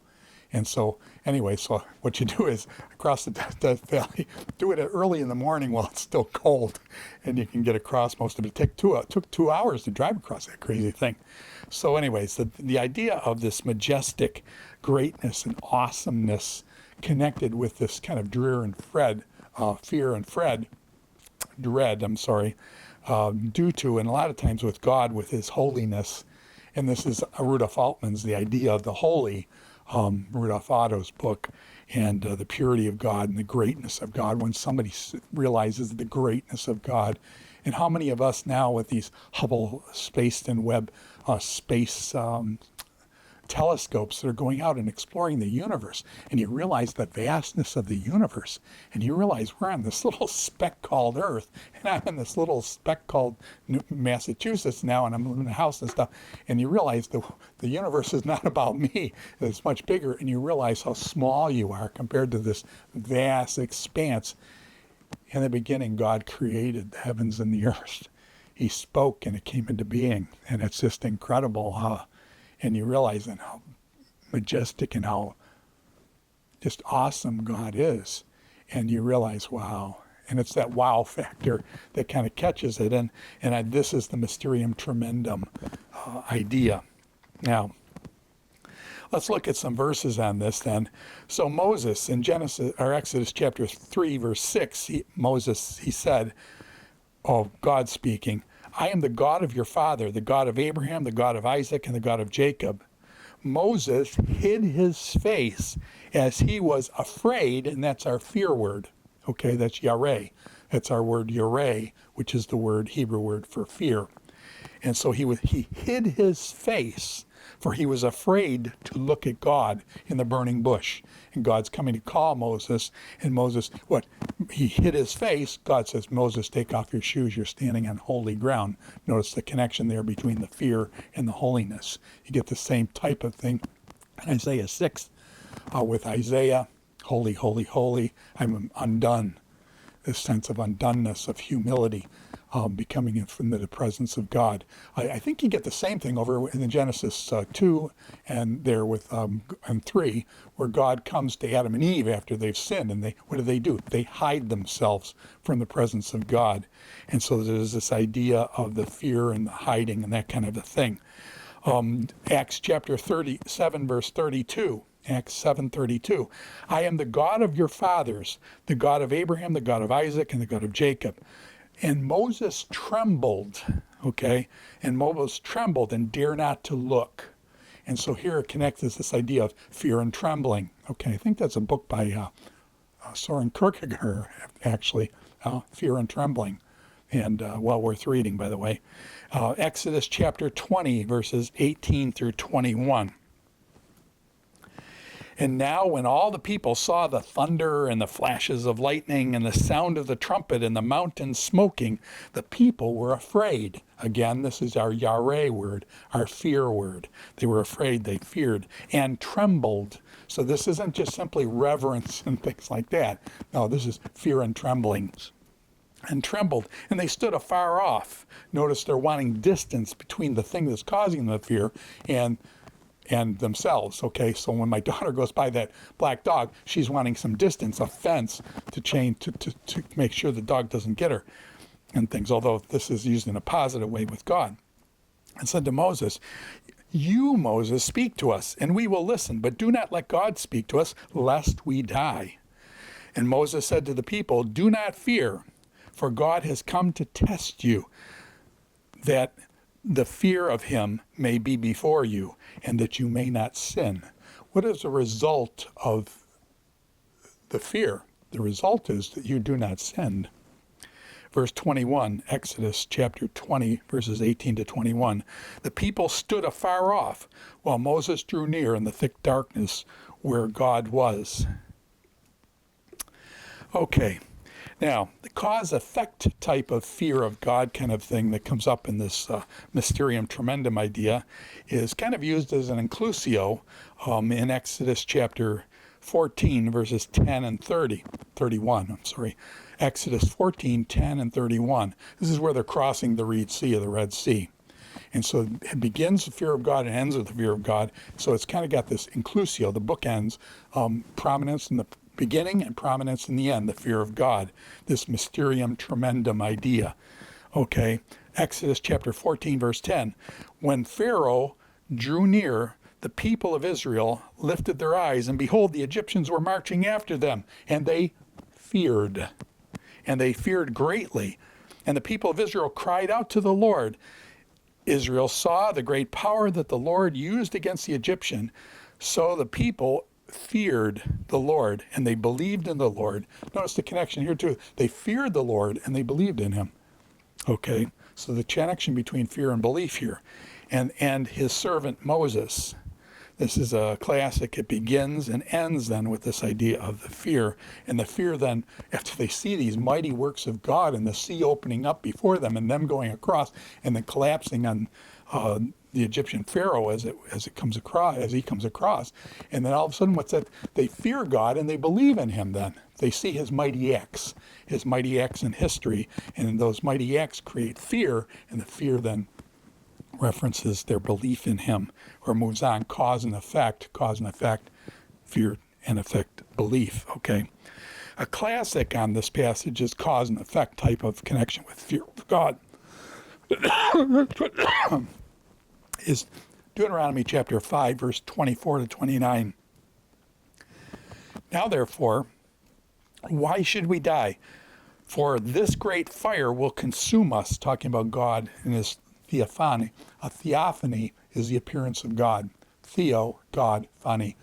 And so anyway, so what you do is across the Death Valley, do it early in the morning while it's still cold, and you can get across most of it. It took 2 hours to drive across that crazy thing. So anyways, the idea of this majestic greatness and awesomeness connected with this kind of dread, due to, and a lot of times with God, with his holiness. And this is Rudolf Altmann's The Idea of the Holy, Rudolf Otto's book, and the purity of God and the greatness of God. When somebody realizes the greatness of God, and how many of us now with these Hubble Space and Webb space telescopes that are going out and exploring the universe, and you realize the vastness of the universe, and you realize we're on this little speck called Earth, and I'm in this little speck called Massachusetts now, and I'm living in a house and stuff, and you realize the universe is not about me, it's much bigger, and you realize how small you are compared to this vast expanse. In the beginning, God created the heavens and the earth. He spoke and it came into being, and it's just incredible. And you realize then how majestic and how just awesome God is. And you realize, wow. And it's that wow factor that kind of catches it. And this is the mysterium tremendum idea. Now, let's look at some verses on this then. So Moses in Exodus chapter 3, verse 6, he said, God speaking, I am the God of your father, the God of Abraham, the God of Isaac, and the God of Jacob. Moses hid his face as he was afraid, and that's our fear word. Okay, that's yareh. That's our word yareh, which is the Hebrew word for fear. And so he hid his face, for he was afraid to look at God in the burning bush. And God's coming to call Moses, and Moses, he hid his face. God says, Moses, take off your shoes. You're standing on holy ground. Notice the connection there between the fear and the holiness. You get the same type of thing in Isaiah 6 with Isaiah, holy, holy, holy. I'm undone. This sense of undoneness, of humility. becoming from the presence of God. I think you get the same thing over in Genesis 2 and there with and 3, where God comes to Adam and Eve after they've sinned, and what do? They hide themselves from the presence of God. And so there's this idea of the fear and the hiding and that kind of a thing. Acts chapter 37, verse 32. Acts 7:32. I am the God of your fathers, the God of Abraham, the God of Isaac, and the God of Jacob. And Moses trembled, okay? And Moses trembled and dare not to look. And so here it connects this idea of fear and trembling. Okay, I think that's a book by Soren Kierkegaard, actually, Fear and Trembling. And well worth reading, by the way. Exodus chapter 20, verses 18 through 21. And now when all the people saw the thunder and the flashes of lightning and the sound of the trumpet and the mountain smoking, the people were afraid. Again, this is our yareh word, our fear word. They were afraid, they feared, and trembled. So this isn't just simply reverence and things like that. No, this is fear and trembling. And trembled, and they stood afar off. Notice they're wanting distance between the thing that's causing the fear and themselves. Okay, so when my daughter goes by that black dog, she's wanting some distance, a fence to make sure the dog doesn't get her and things, although this is used in a positive way with God. And said to Moses, you, Moses, speak to us, and we will listen, but do not let God speak to us, lest we die. And Moses said to the people, do not fear, for God has come to test you, that the fear of him may be before you, and that you may not sin. What is the result of the fear? The result is that you do not sin. Verse 21, Exodus chapter 20, verses 18 to 21. The people stood afar off, while Moses drew near in the thick darkness where God was. Okay. Now, the cause-effect type of fear of God kind of thing that comes up in this mysterium tremendum idea is kind of used as an inclusio in Exodus chapter 14, verses 10 and 31. Exodus 14, 10 and 31. This is where they're crossing the Red Sea. And so it begins with fear of God and ends with the fear of God. So it's kind of got this inclusio, the bookends, prominence in the beginning and prominence in the end, the fear of God, this mysterium tremendum idea. Okay, Exodus chapter 14, verse 10. When Pharaoh drew near, the people of Israel lifted their eyes, and behold, the Egyptians were marching after them, and they feared. And they feared greatly. And the people of Israel cried out to the Lord. Israel saw the great power that the Lord used against the Egyptian, so the people feared the Lord, and they believed in the Lord. Notice the connection here too. They feared the Lord, and they believed in him. Okay, so the connection between fear and belief here. And his servant Moses. This is a classic. It begins and ends then with this idea of the fear. And the fear then, after they see these mighty works of God and the sea opening up before them and them going across and then collapsing on the Egyptian Pharaoh as he comes across. And then all of a sudden, what's that? They fear God and they believe in him then. They see his mighty acts in history. And those mighty acts create fear, and the fear then references their belief in him, or moves on, cause and effect, fear and effect, belief, okay? A classic on this passage is cause and effect type of connection with fear of God. Is Deuteronomy chapter 5, verse 24 to 29. Now therefore, why should we die? For this great fire will consume us, talking about God in his theophany. A theophany is the appearance of God. Theo, God, phany,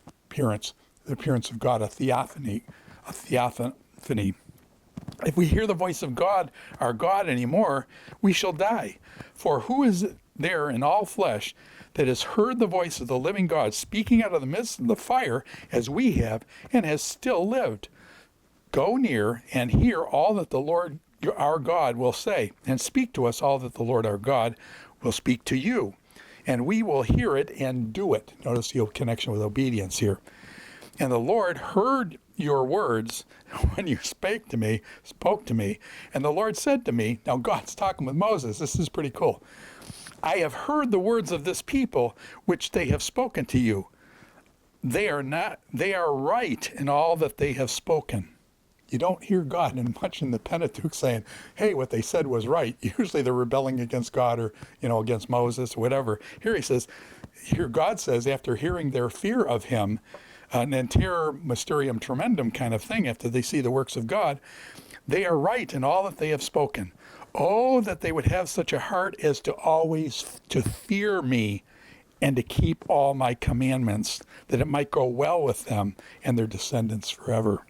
appearance. The appearance of God, a theophany. If we hear the voice of God, our God, anymore, we shall die. For who is there in all flesh that has heard the voice of the living God speaking out of the midst of the fire as we have, and has still lived? Go near and hear all that the Lord our God will say, and speak to us all that the Lord our God will speak to you, and we will hear it and do it. Notice the connection with obedience here. And the Lord heard your words when you spoke to me. And the Lord said to me," now God's talking with Moses. This is pretty cool. "I have heard the words of this people which they have spoken to you. They are right in all that they have spoken." You don't hear God much in the Pentateuch saying, hey, what they said was right. Usually they're rebelling against God or, against Moses or whatever. Here God says, after hearing their fear of him, an terror mysterium tremendum kind of thing, after they see the works of God, they are right in all that they have spoken. Oh, that they would have such a heart as to always to fear me and to keep all my commandments, that it might go well with them and their descendants forever.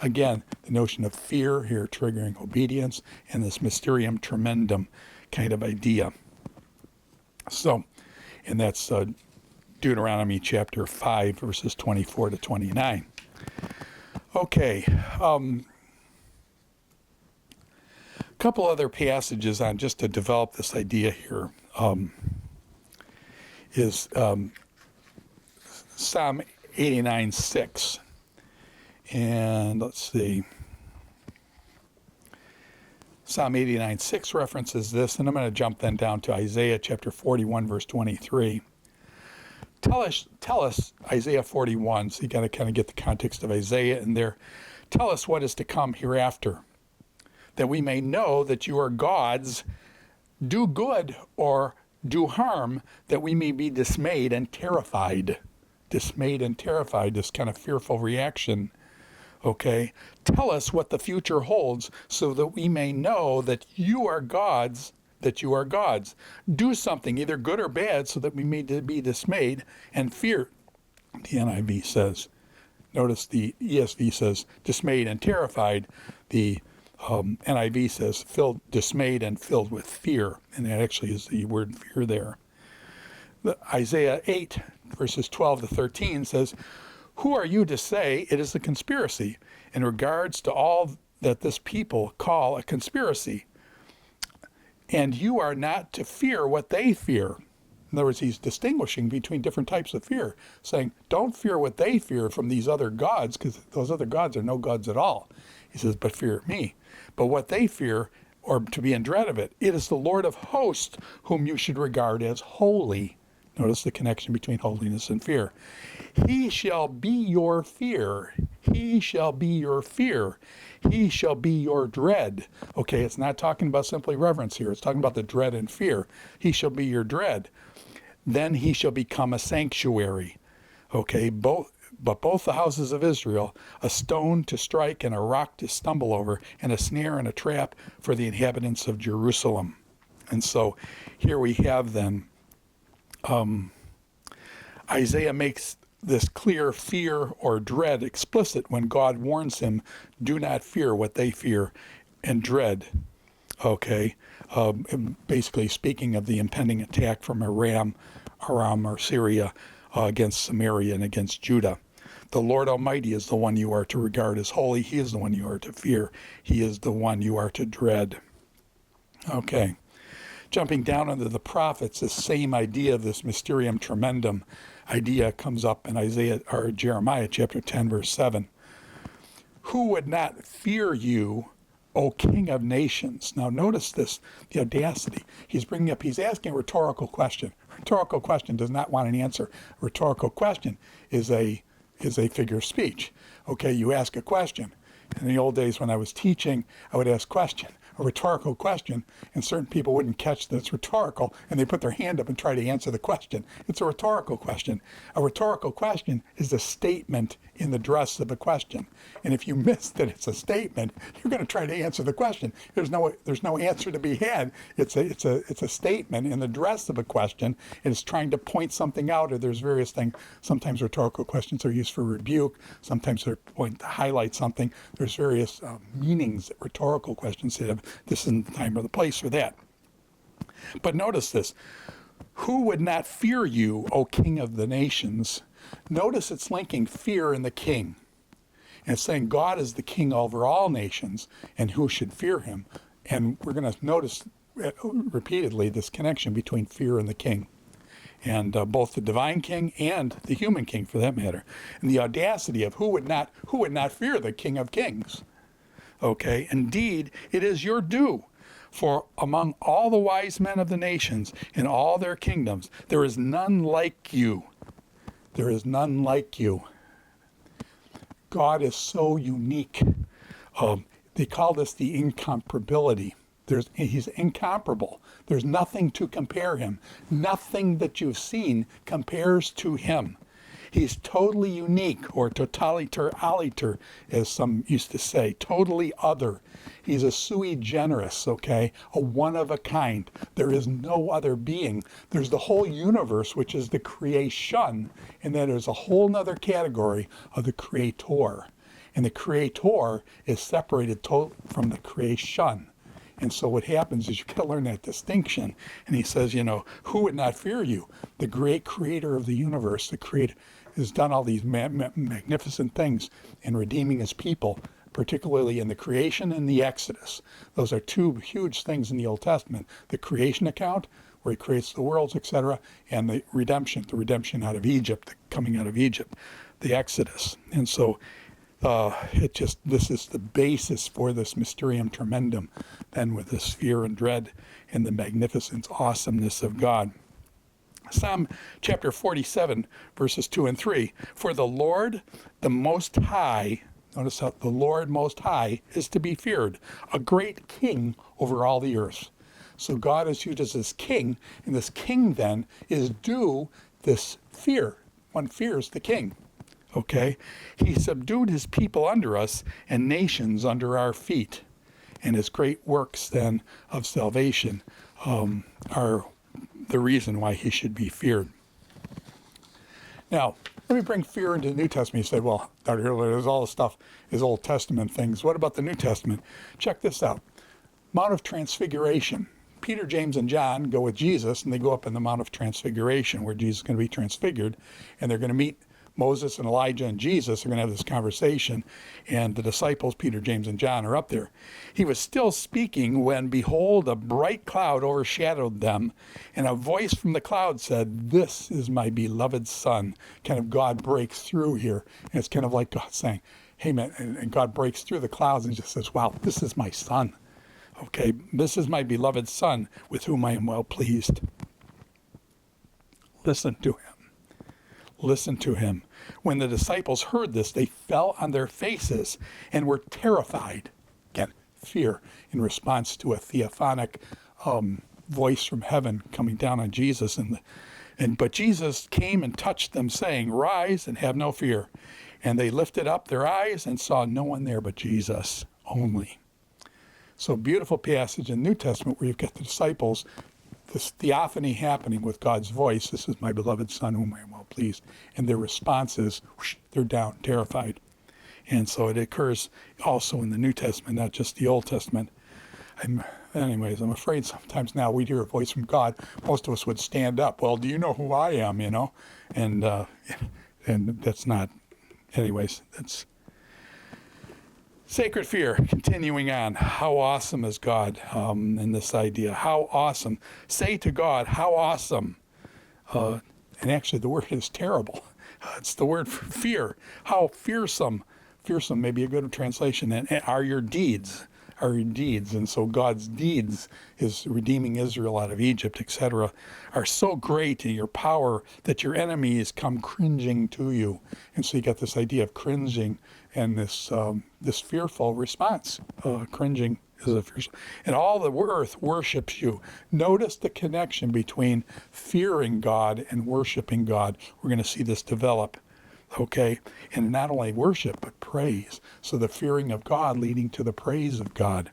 Again, the notion of fear here triggering obedience and this mysterium tremendum kind of idea. So, and that's Deuteronomy chapter 5, verses 24 to 29. Okay. A couple other passages on just to develop this idea here is Psalm 89:6. And let's see. Psalm 89:6 references this, and I'm going to jump then down to Isaiah chapter 41, verse 23. Tell us, Isaiah 41, so you got to kind of get the context of Isaiah in there. Tell us what is to come hereafter, that we may know that you are gods. Do good or do harm, that we may be dismayed and terrified. Dismayed and terrified, this kind of fearful reaction. Okay, tell us what the future holds so that we may know that you are gods, Do something, either good or bad, so that we may be dismayed and fear, the NIV says. Notice the ESV says dismayed and terrified. The NIV says dismayed and filled with fear. And that actually is the word fear there. Isaiah 8, verses 12 to 13 says, "Who are you to say it is a conspiracy in regards to all that this people call a conspiracy? And you are not to fear what they fear." In other words, he's distinguishing between different types of fear, saying, don't fear what they fear from these other gods, because those other gods are no gods at all. He says, but fear me. But what they fear, or to be in dread of it, it is the Lord of hosts whom you should regard as holy. Notice the connection between holiness and fear. He shall be your fear. He shall be your fear. He shall be your dread. Okay, it's not talking about simply reverence here. It's talking about the dread and fear. He shall be your dread. Then he shall become a sanctuary. Okay, but both the houses of Israel, a stone to strike and a rock to stumble over, and a snare and a trap for the inhabitants of Jerusalem. And so here we have then Isaiah makes this clear fear or dread explicit when God warns him, do not fear what they fear and dread. Okay, basically speaking of the impending attack from Aram or Syria against Samaria and against Judah. The Lord Almighty is the one you are to regard as holy. He is the one you are to fear. He is the one you are to dread. Okay. Jumping down into the prophets, the same idea of this mysterium tremendum idea comes up in Jeremiah chapter 10, verse 7. Who would not fear you, O King of nations? Now notice this, the audacity. He's asking a rhetorical question. A rhetorical question does not want an answer. A rhetorical question is a figure of speech. Okay, you ask a question. In the old days when I was teaching, I would ask a rhetorical question, and certain people wouldn't catch that it's rhetorical, and they put their hand up and try to answer the question. It's a rhetorical question. A rhetorical question is a statement in the dress of a question. And if you miss that it's a statement, you're going to try to answer the question. There's no answer to be had. It's a statement in the dress of a question, and it's trying to point something out, or there's various things. Sometimes rhetorical questions are used for rebuke. Sometimes they're point to highlight something. There's various meanings that rhetorical questions have. This isn't the time or the place for that. But notice this. Who would not fear you, O King of the nations? Notice it's linking fear and the king. And it's saying God is the king over all nations, and who should fear him. And we're going to notice repeatedly this connection between fear and the king. and both the divine king and the human king, for that matter. And the audacity of who would not fear the King of Kings? Okay, indeed, it is your due. For among all the wise men of the nations in all their kingdoms, there is none like you. There is none like you. God is so unique. They call this the incomparability. He's incomparable. There's nothing to compare him. Nothing that you've seen compares to him. He's totally unique, or totaliter aliter, as some used to say, totally other. He's a sui generis, okay, a one of a kind. There is no other being. There's the whole universe, which is the creation, and then there's a whole nother category of the creator. And the creator is separated from the creation. And so what happens is you got to learn that distinction. And he says, who would not fear you? The great creator of the universe, the creator, has done all these magnificent things in redeeming his people, particularly in the creation and the Exodus. Those are two huge things in the Old Testament. The creation account, where he creates the worlds, etc., and the redemption out of Egypt, the coming out of Egypt, the Exodus. And so this is the basis for this mysterium tremendum, then with this fear and dread and the magnificent awesomeness of God. Psalm chapter 47, verses 2 and 3. For the Lord, the Most High, notice how the Lord Most High is to be feared, a great king over all the earth. So God is used as this king, and this king then is due this fear. One fears the king. Okay? He subdued his people under us and nations under our feet. And his great works then of salvation are the reason why he should be feared. Now, let me bring fear into the New Testament. You said, well, Dr. Hildebrandt, there's all this stuff, is Old Testament things. What about the New Testament? Check this out. Mount of Transfiguration. Peter, James, and John go with Jesus, and they go up in the Mount of Transfiguration, where Jesus is going to be transfigured, and they're going to meet Moses and Elijah and Jesus are going to have this conversation, and the disciples, Peter, James, and John, are up there. He was still speaking when, behold, a bright cloud overshadowed them, and a voice from the cloud said, "This is my beloved Son." Kind of God breaks through here, and it's kind of like God saying, hey, man, and God breaks through the clouds and just says, wow, this is my Son. Okay, this is my beloved Son with whom I am well pleased. Listen to him. Listen to him. When the disciples heard this, they fell on their faces and were terrified. Again, fear in response to a theophanic voice from heaven coming down on Jesus. But Jesus came and touched them, saying, "Rise and have no fear." And they lifted up their eyes and saw no one there but Jesus only. So beautiful passage in the New Testament where you've got the disciples, this theophany happening with God's voice. This is my beloved Son whom I am well pleased. And their response is, whoosh, they're down, terrified. And so it occurs also in the New Testament, not just the Old Testament. I'm afraid sometimes now we'd hear a voice from God. Most of us would stand up. Well, do you know who I am, And that's not, that's sacred fear. Continuing on, how awesome is God in this idea? How awesome. Say to God, how awesome. And actually the word is terrible. It's the word for fear. How fearsome. Fearsome may be a good translation. And are your deeds. Are your deeds. And so God's deeds, his redeeming Israel out of Egypt, etc., are so great in your power that your enemies come cringing to you. And so you got this idea of cringing and this fearful response. Cringing is a fearsome. And all the earth worships you. Notice the connection between fearing God and worshiping God. We're going to see this develop. Okay, and not only worship, but praise. So the fearing of God leading to the praise of God.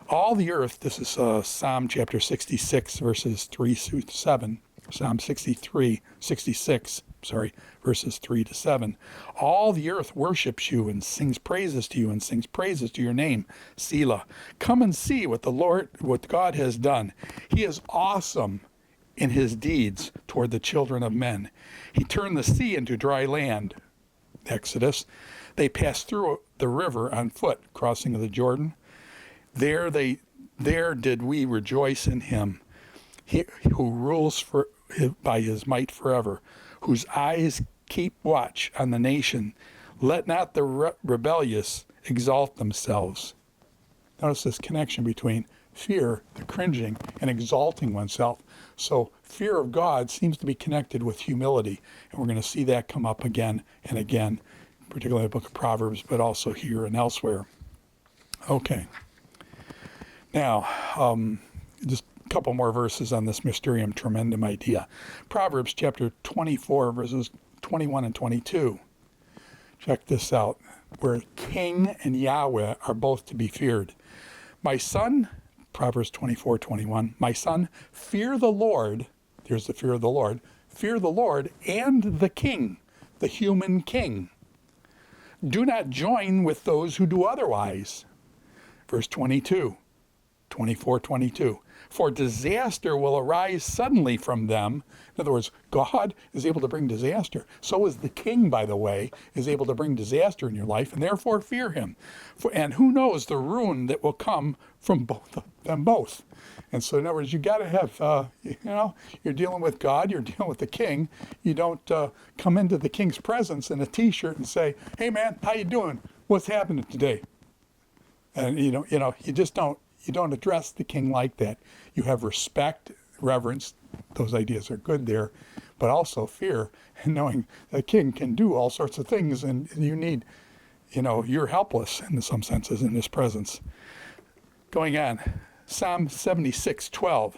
All the earth, this is Psalm chapter 66, verses 3 through 7. Psalm 66, verses 3 to 7. All the earth worships you and sings praises to you and sings praises to your name, Selah. Come and see what God has done. He is awesome in his deeds toward the children of men. He turned the sea into dry land, Exodus. They passed through the river on foot, crossing of the Jordan. There did we rejoice in him. He who rules by his might forever, whose eyes keep watch on the nation. Let not the rebellious exalt themselves. Notice this connection between fear, the cringing, and exalting oneself. So fear of God seems to be connected with humility, and we're going to see that come up again and again, particularly in the book of Proverbs, but also here and elsewhere. Okay. Now, just a couple more verses on this mysterium tremendum idea. Proverbs chapter 24, verses 21 and 22. Check this out, where King and Yahweh are both to be feared. My son, Proverbs 24:21, my son, fear the Lord, there's the fear of the Lord, fear the Lord and the king, the human king. Do not join with those who do otherwise. Verse 22, 24:22, for disaster will arise suddenly from them. In other words, God is able to bring disaster. So is the king, by the way, is able to bring disaster in your life, and therefore fear him. And who knows the ruin that will come from them both. And so in other words, you got to have, you're dealing with God, you're dealing with the king. You don't come into the king's presence in a t-shirt and say, hey man, how you doing? What's happening today? And you don't address the king like that. You have respect, reverence. Those ideas are good there, but also fear, and knowing the king can do all sorts of things, and you need, you're helpless in some senses in his presence. Going on, Psalm 76:12.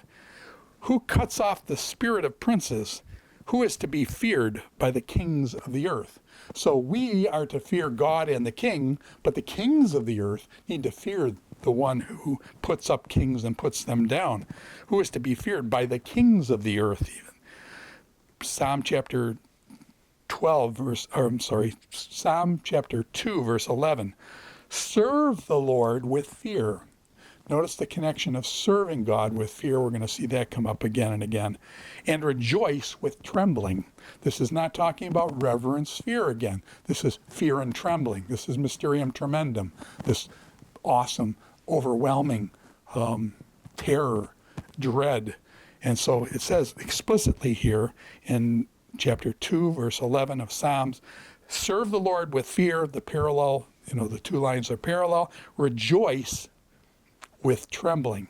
Who cuts off the spirit of princes? Who is to be feared by the kings of the earth? So we are to fear God and the king, but the kings of the earth need to fear the one who puts up kings and puts them down. Who is to be feared by the kings of the earth even. Psalm chapter 2, verse 11. Serve the Lord with fear. Notice the connection of serving God with fear. We're going to see that come up again and again. And rejoice with trembling. This is not talking about reverence, fear again. This is fear and trembling. This is mysterium tremendum. This awesome, overwhelming terror, dread. And so it says explicitly here in chapter 2, verse 11 of Psalms, serve the Lord with fear. The parallel, the two lines are parallel. Rejoice with trembling.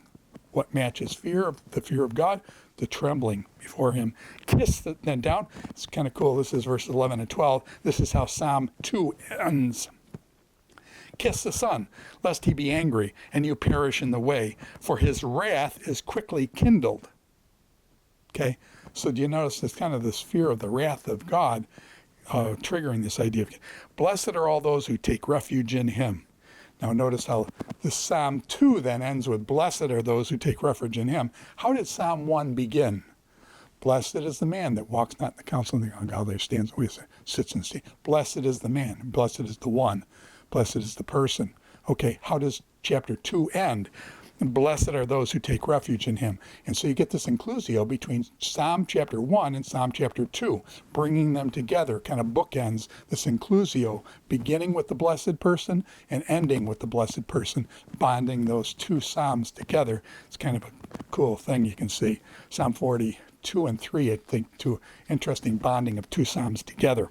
What matches fear? The fear of God, the trembling before him. Then down, it's kind of cool. This is verses 11 and 12. This is how Psalm 2 ends. Kiss the Son, lest he be angry, and you perish in the way, for his wrath is quickly kindled. Okay, so do you notice this kind of this fear of the wrath of God triggering this idea of, blessed are all those who take refuge in him. Now notice how this Psalm 2 then ends with, blessed are those who take refuge in him. How did Psalm 1 begin? Blessed is the man that walks not in the counsel of the ungodly, stands always, sits and stays. Blessed is the man, blessed is the one, blessed is the person. Okay, how does chapter 2 end? Blessed are those who take refuge in him. And so you get this inclusio between Psalm chapter 1 and Psalm chapter 2, bringing them together, kind of bookends this inclusio, beginning with the blessed person and ending with the blessed person, bonding those two Psalms together. It's kind of a cool thing you can see. Psalm 42 and 3, I think, two interesting bonding of two Psalms together.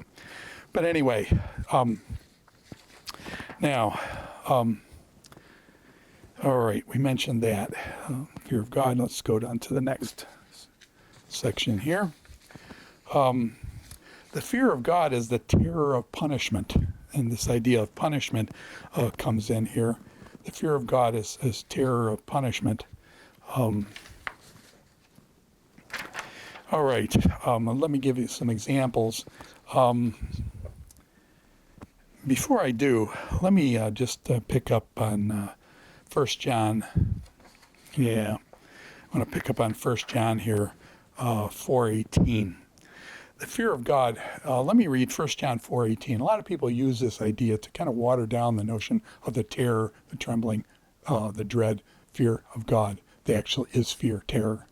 But anyway, all right, we mentioned that. Fear of God. Let's go down to the next section here. The fear of God is the terror of punishment. And this idea of punishment comes in here. The fear of God is terror of punishment. All right, let me give you some examples. Before I do, let me just pick up on 1 John. Yeah, I'm going to pick up on 1 John here, 4:18. The fear of God. Let me read 1 John 4:18. A lot of people use this idea to kind of water down the notion of the terror, the trembling, the dread, fear of God. They actually is fear, terror.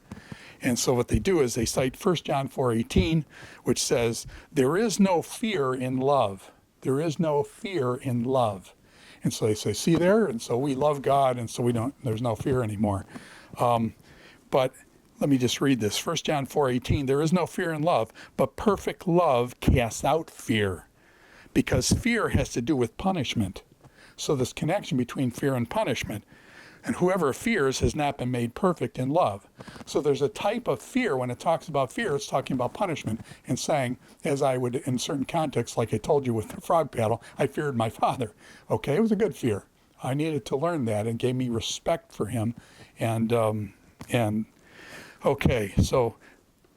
And so what they do is they cite 1 John 4:18, which says, there is no fear in love. There is no fear in love. And so they say, see there? And so we love God, and so there's no fear anymore. But let me just read this. 1 John 4:18, there is no fear in love, but perfect love casts out fear, because fear has to do with punishment. So this connection between fear and punishment. And whoever fears has not been made perfect in love. So there's a type of fear. When it talks about fear, it's talking about punishment and saying, as I would in certain contexts, like I told you with the frog paddle, I feared my father. Okay, it was a good fear. I needed to learn that, and gave me respect for him. And okay, so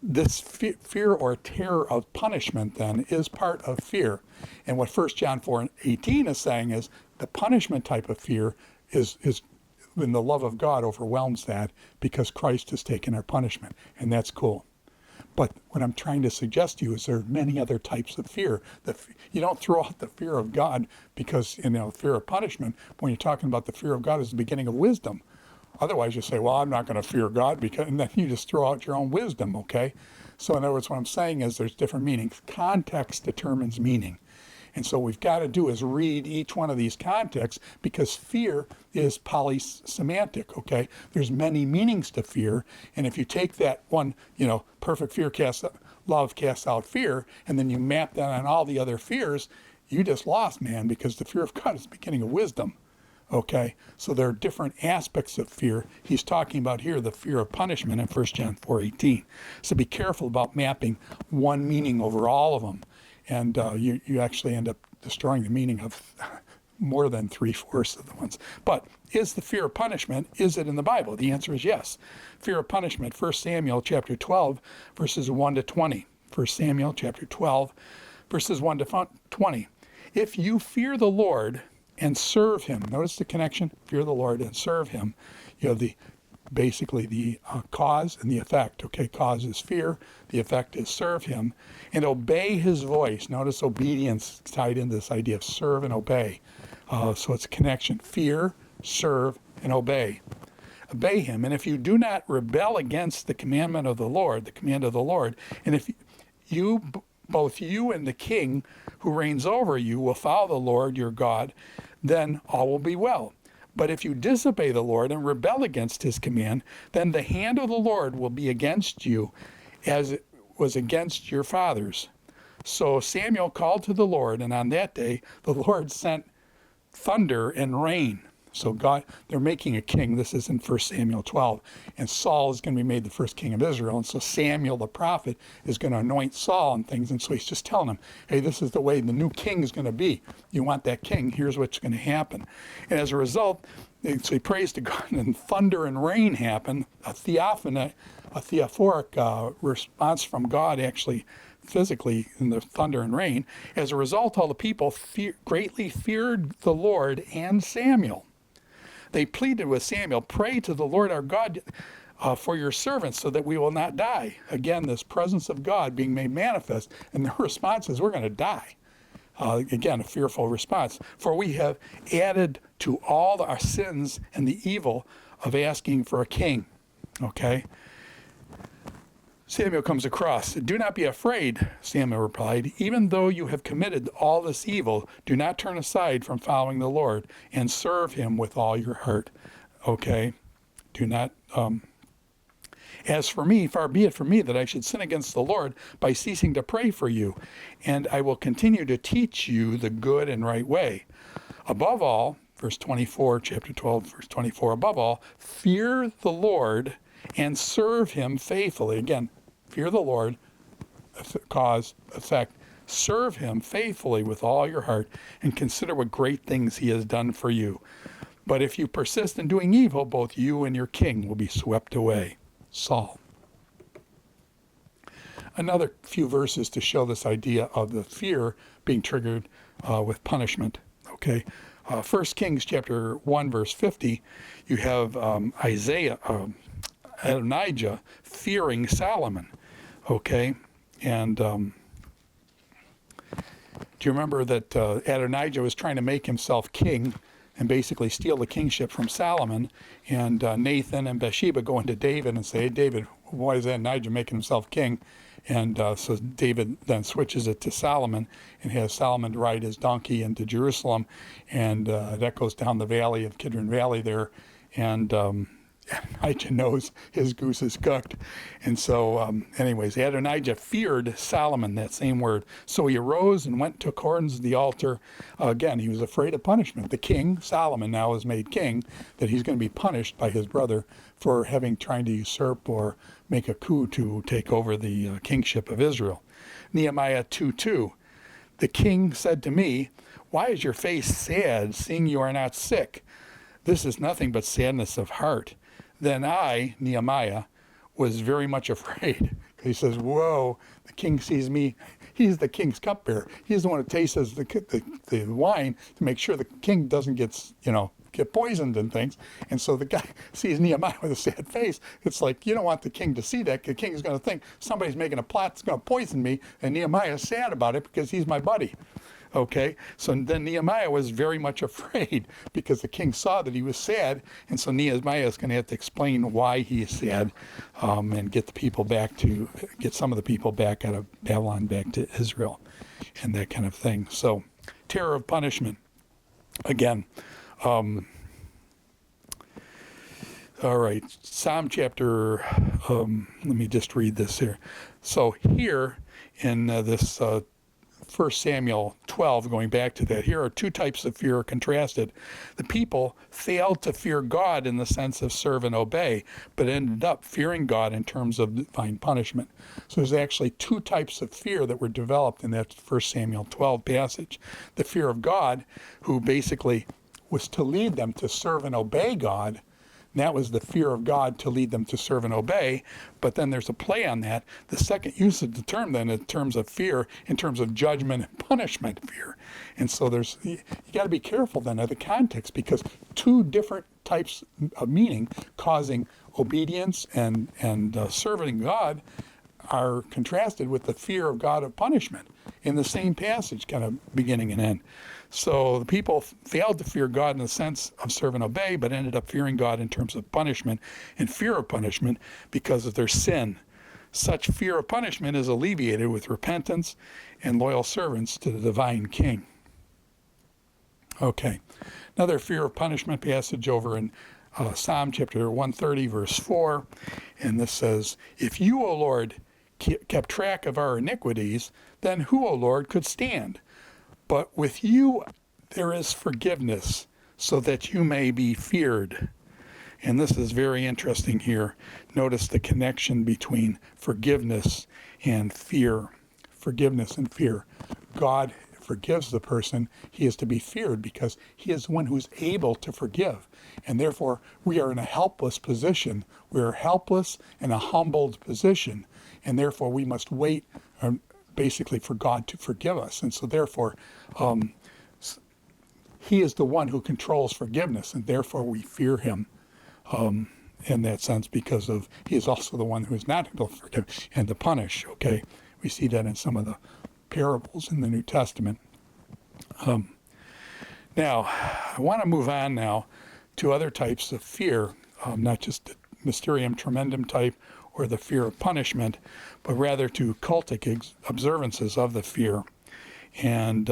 this fear or terror of punishment then is part of fear. And what 1 John 4:18 is saying is the punishment type of fear is when the love of God overwhelms that, because Christ has taken our punishment, and that's cool. But what I'm trying to suggest to you is there are many other types of fear. You don't throw out the fear of God because, fear of punishment. When you're talking about the fear of God is the beginning of wisdom. Otherwise, you say, well, I'm not going to fear God, and then you just throw out your own wisdom, okay? So in other words, what I'm saying is there's different meanings. Context determines meaning. And so what we've got to do is read each one of these contexts, because fear is polysemantic, okay? There's many meanings to fear. And if you take that one, perfect fear love casts out fear, and then you map that on all the other fears, you just lost, man, because the fear of God is the beginning of wisdom, okay? So there are different aspects of fear. He's talking about here the fear of punishment in 1 John 4:18. So be careful about mapping one meaning over all of them. And you actually end up destroying the meaning of more than 3/4 of the ones. But is the fear of punishment, is it in the Bible? The answer is yes. Fear of punishment, 1 Samuel chapter 12, verses 1 to 20. 1 Samuel chapter 12, verses 1 to 20. If you fear the Lord and serve him, notice the connection, fear the Lord and serve him. You have basically the cause and the effect. Okay, cause is fear, the effect is serve him, and obey his voice. Notice obedience tied into this idea of serve and obey. So it's a connection: fear, serve, and obey. Obey him. And if you do not rebel against the commandment of the Lord, the command of the Lord, and if both you and the king who reigns over you will follow the Lord your God, then all will be well. But if you disobey the Lord and rebel against his command, then the hand of the Lord will be against you, as it was against your fathers. So Samuel called to the Lord, and on that day the Lord sent thunder and rain. So God, they're making a king. This is in 1 Samuel 12. And Saul is going to be made the first king of Israel. And so Samuel the prophet is going to anoint Saul and things. And so he's just telling him, hey, this is the way the new king is going to be. You want that king, here's what's going to happen. And as a result, so he prays to God, and thunder and rain happen. A theophoric response from God, actually, physically, in the thunder and rain. As a result, all the people greatly feared the Lord and Samuel. They pleaded with Samuel, pray to the Lord our God for your servants so that we will not die. Again, this presence of God being made manifest, and their response is, we're going to die. Again, a fearful response. For we have added to all our sins and the evil of asking for a king. Okay? Samuel comes across. Do not be afraid, Samuel replied. Even though you have committed all this evil, do not turn aside from following the Lord and serve him with all your heart. Okay? Do not... As for me, far be it from me that I should sin against the Lord by ceasing to pray for you, and I will continue to teach you the good and right way. Above all, verse 24, chapter 12, verse 24, above all, fear the Lord and serve him faithfully. Again, fear the Lord, cause, effect. Serve him faithfully with all your heart, and consider what great things he has done for you. But if you persist in doing evil, both you and your king will be swept away. Saul. Another few verses to show this idea of the fear being triggered with punishment. Okay, 1 Kings chapter 1 verse 50, you have Adonijah fearing Solomon. Okay, and do you remember that Adonijah was trying to make himself king and basically steal the kingship from Solomon, and Nathan and Bathsheba go into David and say, hey, David, why is Adonijah making himself king? And so David then switches it to Solomon and has Solomon ride his donkey into Jerusalem, and that goes down the valley of Kidron Valley there, and Adonijah knows his goose is cooked. And so, anyways, Adonijah feared Solomon, that same word. So he arose and went and took horns of the altar. Again, he was afraid of punishment. The king, Solomon, now is made king, that he's going to be punished by his brother for trying to usurp or make a coup to take over the kingship of Israel. Nehemiah 2:2. The king said to me, "Why is your face sad, seeing you are not sick? This is nothing but sadness of heart." Then I, Nehemiah, was very much afraid. He says, whoa, the king sees me. He's the king's cupbearer. He's the one who tastes the wine to make sure the king doesn't get poisoned and things. And so the guy sees Nehemiah with a sad face. It's like, you don't want the king to see that. The king is going to think somebody's making a plot that's going to poison me. And Nehemiah is sad about it because he's my buddy. Okay, so then Nehemiah was very much afraid because the king saw that he was sad, and so Nehemiah is going to have to explain why he is sad, and get some of the people back out of Babylon back to Israel, and that kind of thing. So, terror of punishment. Again, all right, Psalm chapter. Let me just read this here. So here in this. 1 Samuel 12, going back to that, here are two types of fear contrasted. The people failed to fear God in the sense of serve and obey, but ended up fearing God in terms of divine punishment. So there's actually two types of fear that were developed in that 1 Samuel 12 passage. The fear of God, who basically was to lead them to serve and obey God. And that was the fear of God to lead them to serve and obey. But then there's a play on that. The second use of the term then in terms of fear, in terms of judgment and punishment fear. And so you got to be careful then of the context, because two different types of meaning causing obedience and serving God are contrasted with the fear of God of punishment in the same passage, kind of beginning and end. So the people failed to fear God in the sense of serve and obey, but ended up fearing God in terms of punishment and fear of punishment because of their sin. Such fear of punishment is alleviated with repentance and loyal servants to the divine king. Okay, another fear of punishment passage over in Psalm chapter 130, verse 4. And this says, "If you, O Lord, kept track of our iniquities, then who, O Lord, could stand? But with you there is forgiveness, so that you may be feared." And this is very interesting here. Notice the connection between forgiveness and fear. Forgiveness and fear. God forgives the person. He is to be feared because he is the one who is able to forgive. And therefore, we are in a helpless position. We are helpless in a humbled position. And therefore, we must wait basically for God to forgive us. And so therefore, he is the one who controls forgiveness, and therefore we fear him in that sense, because he is also the one who is not able to forgive and to punish. Okay, we see that in some of the parables in the New Testament. Now, I want to move on now to other types of fear, not just the mysterium tremendum type or the fear of punishment, but rather to cultic observances of the fear. And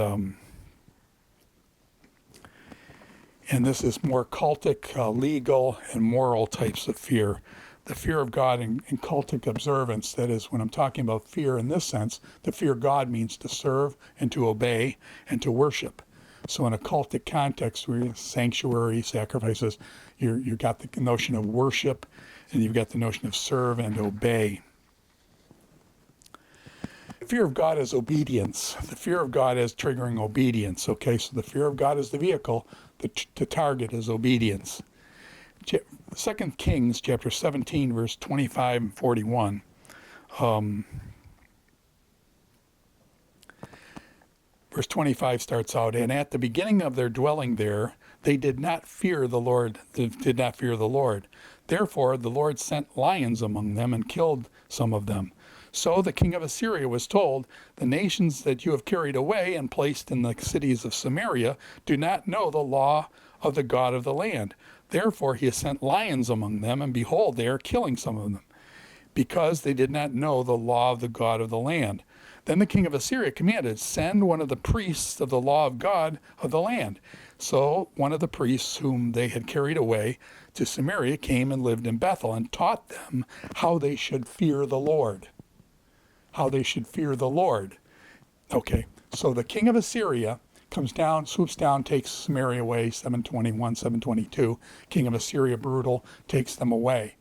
this is more cultic, legal, and moral types of fear. The fear of God and cultic observance, that is, when I'm talking about fear in this sense, to fear God means to serve and to obey and to worship. So in a cultic context, where you sanctuary, sacrifices, you've got the notion of worship, and you've got the notion of serve and obey. The fear of God is obedience. The fear of God is triggering obedience. Okay, so the fear of God is the vehicle. The target is obedience. 2 Kings chapter 17, verse 25 and 41. Verse 25 starts out, "And at the beginning of their dwelling there, they did not fear the Lord. Therefore the Lord sent lions among them and killed some of them. So the king of Assyria was told, 'The nations that you have carried away and placed in the cities of Samaria do not know the law of the God of the land. Therefore he has sent lions among them, and behold, they are killing some of them, because they did not know the law of the God of the land. Then the king of Assyria commanded, send one of the priests of the law of God of the land. So one of the priests whom they had carried away to Samaria came and lived in Bethel and taught them how they should fear the Lord. How they should fear the Lord. Okay, so the king of Assyria comes down, swoops down, takes Samaria away, 721, 722. King of Assyria, brutal, takes them away.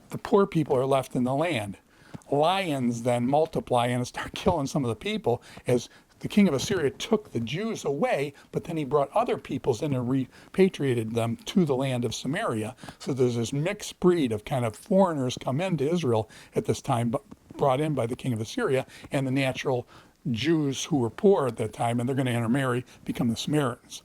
The poor people are left in the land. Lions then multiply and start killing some of the people as the king of Assyria took the Jews away, but then he brought other peoples in and repatriated them to the land of Samaria. So there's this mixed breed of kind of foreigners come into Israel at this time, brought in by the king of Assyria, and the natural Jews who were poor at that time, and they're going to intermarry, become the Samaritans.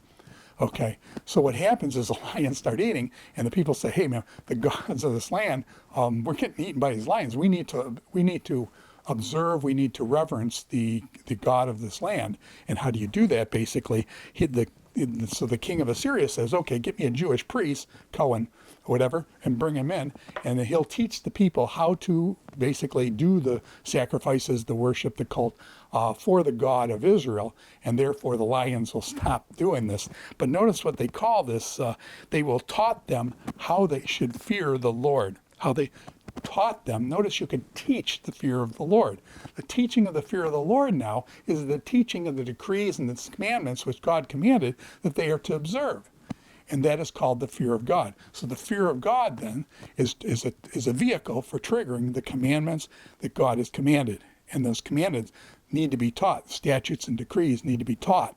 Okay, so what happens is the lions start eating, and the people say, hey man, the gods of this land, we're getting eaten by these lions. We need to observe, we need to reverence the God of this land. And how do you do that? Basically, so the king of Assyria says, okay, get me a Jewish priest, Cohen, or whatever, and bring him in, and he'll teach the people how to basically do the sacrifices, the worship, the cult for the God of Israel, and therefore the lions will stop doing this. But notice what they call this. They will taught them how they should fear the Lord, how they taught them. Notice you could teach the fear of the Lord. The teaching of the fear of the Lord now is the teaching of the decrees and the commandments which God commanded that they are to observe. And that is called the fear of God. So the fear of God then is a vehicle for triggering the commandments that God has commanded. And those commandments need to be taught. Statutes and decrees need to be taught.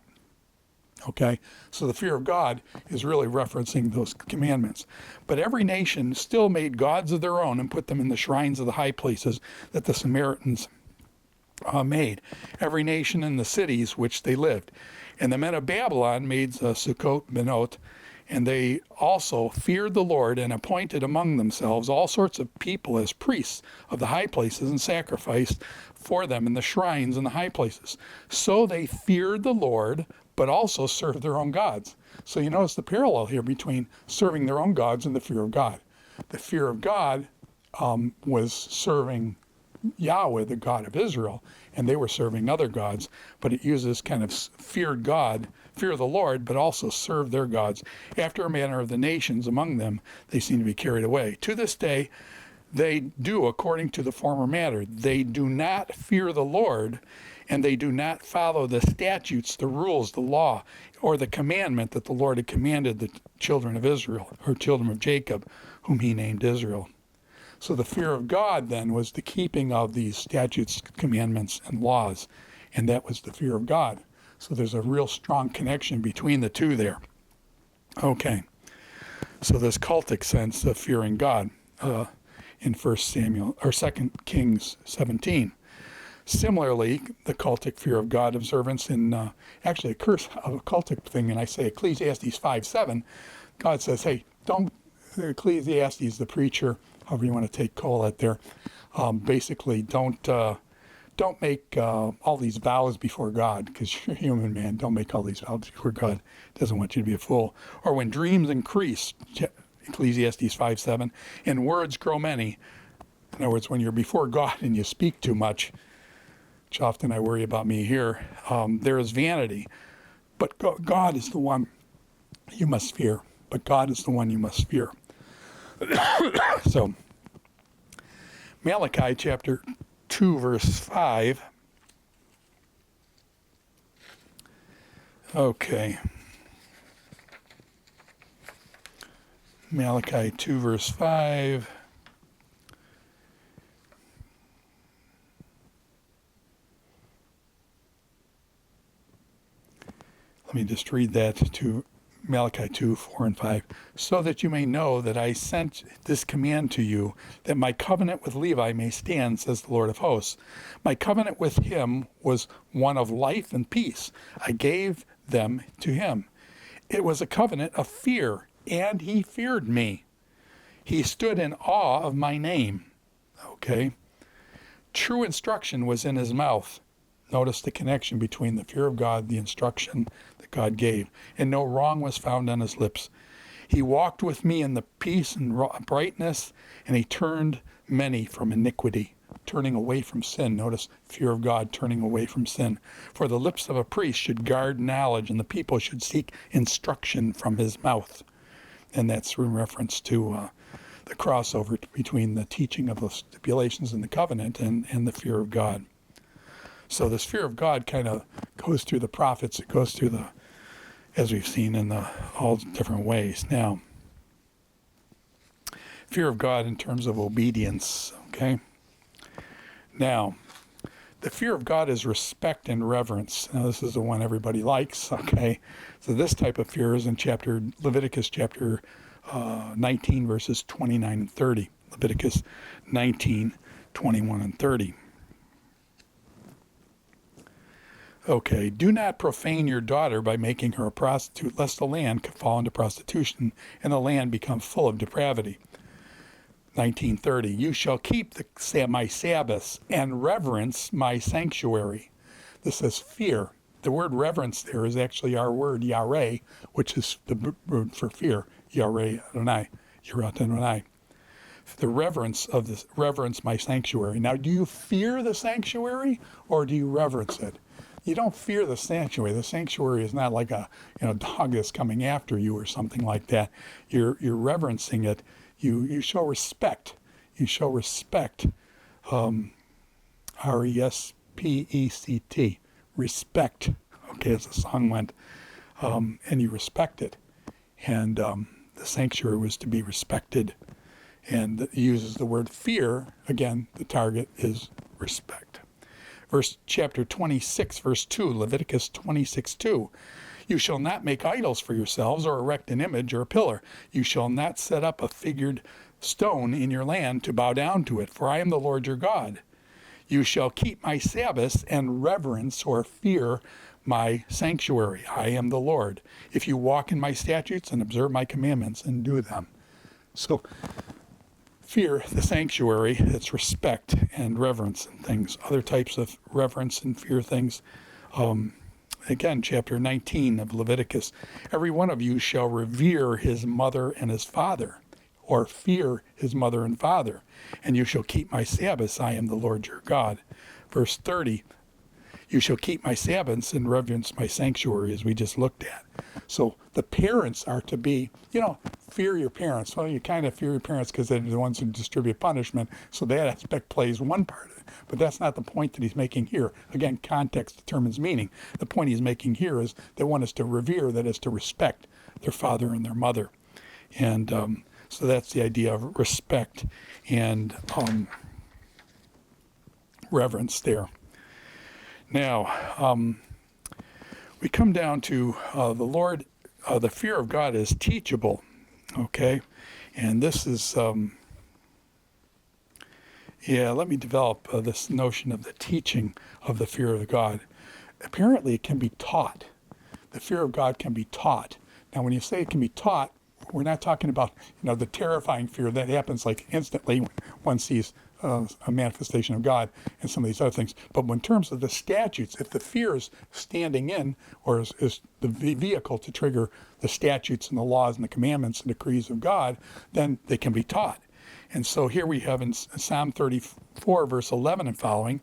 Okay, so the fear of God is really referencing those commandments. But every nation still made gods of their own and put them in the shrines of the high places that the Samaritans made. Every nation in the cities which they lived. And the men of Babylon made Sukkot, Benot, and they also feared the Lord and appointed among themselves all sorts of people as priests of the high places and sacrificed for them in the shrines and the high places. So they feared the Lord, but also served their own gods. So you notice the parallel here between serving their own gods and the fear of God. The fear of God was serving Yahweh, the God of Israel, and they were serving other gods, but it uses kind of fear the Lord, but also serve their gods. After a manner of the nations among them, they seem to be carried away. To this day, they do according to the former matter. They do not fear the Lord, and they do not follow the statutes, the rules, the law, or the commandment that the Lord had commanded the children of Israel, or children of Jacob, whom he named Israel. So the fear of God then was the keeping of these statutes, commandments, and laws, and that was the fear of God. So there's a real strong connection between the two there. Okay, so this cultic sense of fearing God in 1 Samuel or 2 Kings 17. Similarly, the cultic fear of God observance in actually a curse of a cultic thing, and I say Ecclesiastes 5:7. God says, hey, don't, Ecclesiastes, the preacher, however you want to take Colette there, basically don't make all these vows before God, because you're a human, man. Don't make all these vows before God. Doesn't want you to be a fool. Or when dreams increase, Ecclesiastes 5:7, and words grow many. In other words, when you're before God and you speak too much, which often I worry about me here, there is vanity. But God is the one you must fear. But God is the one you must fear. So, Malachi chapter 2, verse 5. Okay. Malachi 2, verse 5. Let me just read that to Malachi 2, 4 and 5. So that you may know that I sent this command to you, that my covenant with Levi may stand, says the Lord of hosts. My covenant with him was one of life and peace. I gave them to him. It was a covenant of fear, and he feared me. He stood in awe of my name. Okay. True instruction was in his mouth. Notice the connection between the fear of God, the instruction that God gave, and no wrong was found on his lips. He walked with me in the peace and brightness, and he turned many from iniquity. turning away from sin. Notice fear of God, turning away from sin. For the lips of a priest should guard knowledge, and the people should seek instruction from his mouth. And that's in reference to the crossover between the teaching of the stipulations in the covenant and the fear of God. So this fear of God kind of goes through the prophets. It goes through the, as we've seen, in all different ways. Now, fear of God in terms of obedience, okay? Now, the fear of God is respect and reverence. Now, this is the one everybody likes, okay? So this type of fear is in Leviticus chapter 19, verses 29 and 30. Leviticus 19, 21 and 30. Okay, do not profane your daughter by making her a prostitute, lest the land fall into prostitution and the land become full of depravity. 19:30, you shall keep my Sabbaths and reverence my sanctuary. This is fear. The word reverence there is actually our word yareh, which is the word for fear. Yareh Adonai, Yirat Adonai. The reverence my sanctuary. Now, do you fear the sanctuary or do you reverence it? You don't fear the sanctuary. The sanctuary is not like a dog that's coming after you or something like that. You're reverencing it. You show respect. You show respect. R-E-S-P-E-C-T. Respect. Okay, as the song went. And you respect it. And the sanctuary was to be respected. And it uses the word fear. Again, the target is respect. Chapter 26, verse 2, Leviticus 26:2. You shall not make idols for yourselves or erect an image or a pillar. You shall not set up a figured stone in your land to bow down to it, for I am the Lord your God. You shall keep my Sabbaths and reverence or fear my sanctuary. I am the Lord. If you walk in my statutes and observe my commandments and do them. So, fear the sanctuary, it's respect and reverence and things. Other types of reverence and fear things. Again, chapter 19 of Leviticus. Every one of you shall revere his mother and his father, or fear his mother and father. And you shall keep my Sabbaths. I am the Lord your God. Verse 30. You shall keep my Sabbaths and reverence my sanctuary, as we just looked at. So the parents are to be, fear your parents. Well, you kind of fear your parents because they're the ones who distribute punishment. So that aspect plays one part of it. But that's not the point that he's making here. Again, context determines meaning. The point he's making here is that one is to revere, that is to respect their father and their mother. And so that's the idea of respect and reverence there. Now, we come down to the Lord. The fear of God is teachable, okay? And this is, let me develop this notion of the teaching of the fear of God. Apparently, it can be taught. The fear of God can be taught. Now, when you say it can be taught, we're not talking about, the terrifying fear that happens like instantly when one sees a manifestation of God and some of these other things. But in terms of the statutes, if the fear is standing in or is the vehicle to trigger the statutes and the laws and the commandments and decrees of God, then they can be taught. And so here we have in Psalm 34, verse 11 and following,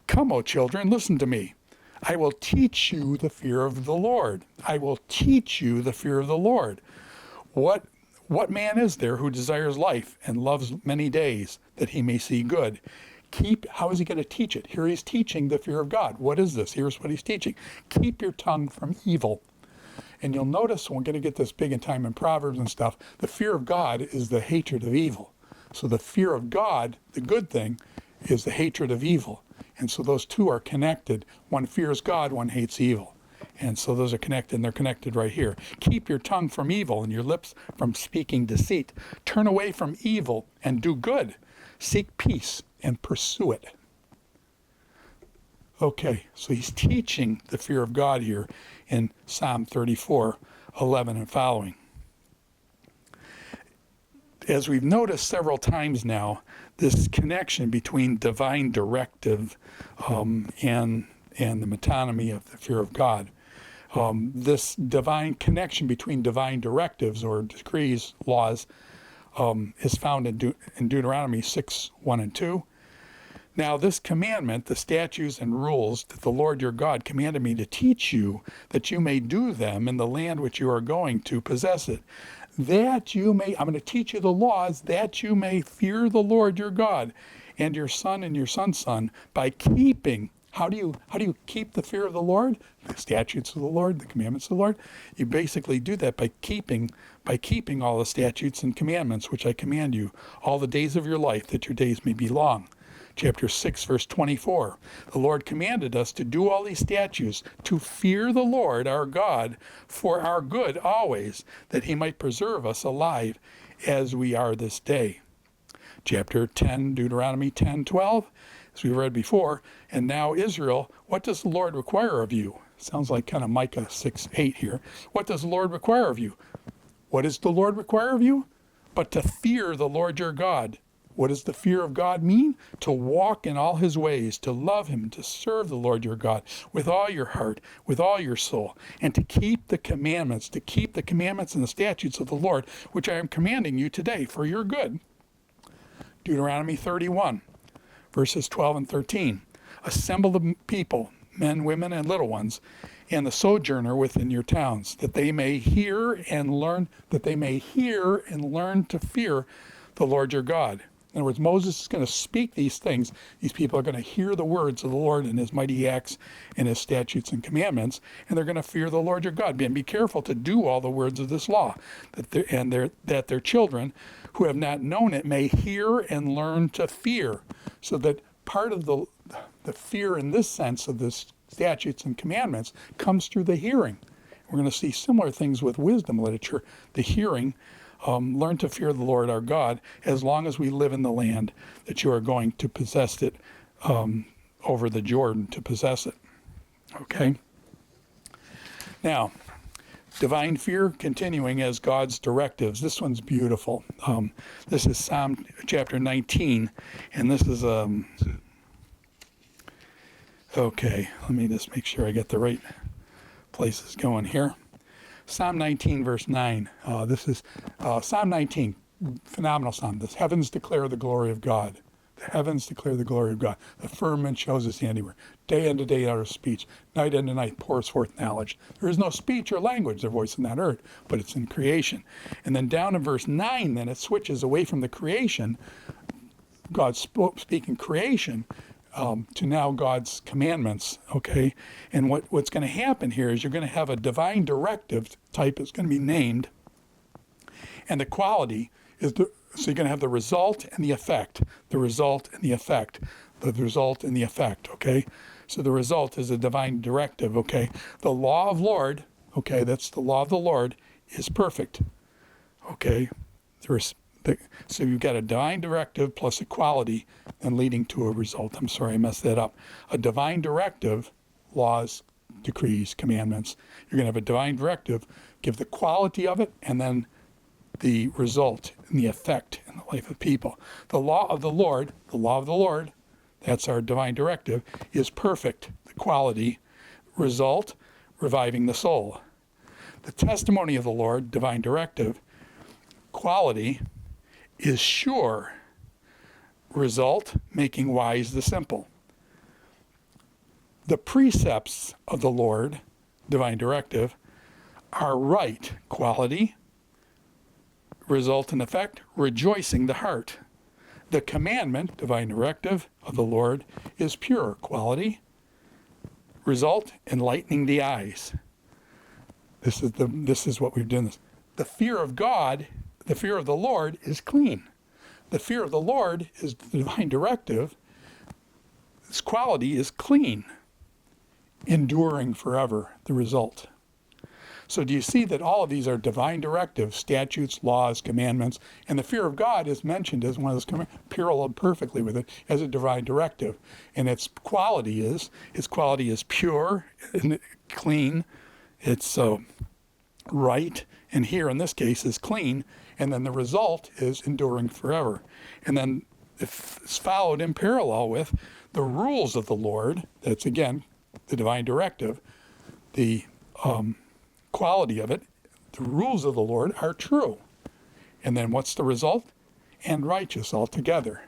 come, O children, listen to me. I will teach you the fear of the Lord. I will teach you the fear of the Lord. What man is there who desires life and loves many days that he may see good? How is he going to teach it? Here he's teaching the fear of God. What is this? Here's what he's teaching. Keep your tongue from evil. And you'll notice, we're going to get this big in time in Proverbs and stuff, the fear of God is the hatred of evil. So the fear of God, the good thing, is the hatred of evil. And so those two are connected. One fears God, one hates evil. And so those are connected, and they're connected right here. Keep your tongue from evil and your lips from speaking deceit. Turn away from evil and do good. Seek peace and pursue it. Okay, so he's teaching the fear of God here in Psalm 34, 11 and following. As we've noticed several times now, this connection between divine directive and the metonymy of the fear of God. This divine connection between divine directives or decrees, laws, is found in Deuteronomy 6, 1 and 2. Now this commandment, the statutes and rules that the Lord your God commanded me to teach you, that you may do them in the land which you are going to possess it, that you may, I'm going to teach you the laws, that you may fear the Lord your God and your son and your son's son by keeping. How do you keep the fear of the Lord? The statutes of the Lord, the commandments of the Lord. You basically do that by keeping all the statutes and commandments which I command you all the days of your life, that your days may be long. Chapter 6, verse 24. The Lord commanded us to do all these statutes, to fear the Lord our God for our good always, that he might preserve us alive as we are this day. Chapter 10, Deuteronomy 10, 12, as we read before. And now Israel, what does the Lord require of you? Sounds like kind of Micah 6, 8 here. What does the Lord require of you? What does the Lord require of you? But to fear the Lord your God. What does the fear of God mean? To walk in all his ways, to love him, to serve the Lord your God with all your heart, with all your soul, and to keep the commandments and the statutes of the Lord, which I am commanding you today for your good. Deuteronomy 31, verses 12 and 13. Assemble the people, men, women, and little ones, and the sojourner within your towns, that they may hear and learn to fear the Lord your God. In other words, Moses is going to speak these things. These people are going to hear the words of the Lord and his mighty acts and his statutes and commandments, and they're going to fear the Lord your God. And be careful to do all the words of this law, that their children who have not known it may hear and learn to fear. So that part of the fear in this sense of the statutes and commandments comes through the hearing. We're going to see similar things with wisdom literature, the hearing. Learn to fear the Lord our God as long as we live in the land that you are going to possess it, over the Jordan to possess it. Okay? Now, divine fear continuing as God's directives. This one's beautiful. This is Psalm chapter 19, and this is, okay, let me just make sure I get the right places going here. Psalm 19, verse 9. This is Psalm 19, phenomenal psalm. The heavens declare the glory of God. The heavens declare the glory of God. The firmament shows his handiwork. Day unto day out of speech. Night unto night pours forth knowledge. There is no speech or language, their voice is not heard, but it's in creation. And then down in verse 9, then it switches away from the creation, God speaking creation, to now God's commandments, okay? And what's going to happen here is you're going to have a divine directive type that's going to be named, and the quality is, so you're going to have the result and the effect, the result and the effect, the result and the effect, okay? So the result is a divine directive, okay? The law of Lord, okay, that's the law of the Lord, is perfect, okay? So you've got a divine directive plus a quality and leading to a result. I'm sorry, I messed that up. A divine directive, laws, decrees, commandments. You're going to have a divine directive, give the quality of it, and then the result and the effect in the life of people. The law of the Lord, that's our divine directive, is perfect. The quality, result, reviving the soul. The testimony of the Lord, divine directive, quality, is sure, result, making wise the simple. The precepts of the Lord, divine directive, are right, quality, result and effect, rejoicing the heart. The commandment, divine directive, of the Lord is pure, quality, result, enlightening the eyes. This is what we've done. The fear of God, the fear of the Lord is clean. The fear of the Lord is the divine directive. Its quality is clean, enduring forever, the result. So do you see that all of these are divine directives, statutes, laws, commandments, and the fear of God is mentioned as one of those, paralleled perfectly with it as a divine directive. And its quality is pure and clean. It's right, and here in this case is clean, and then the result is enduring forever. And then it's followed in parallel with the rules of the Lord. That's again the divine directive. The quality of it, the rules of the Lord are true. And then what's the result? And righteous altogether.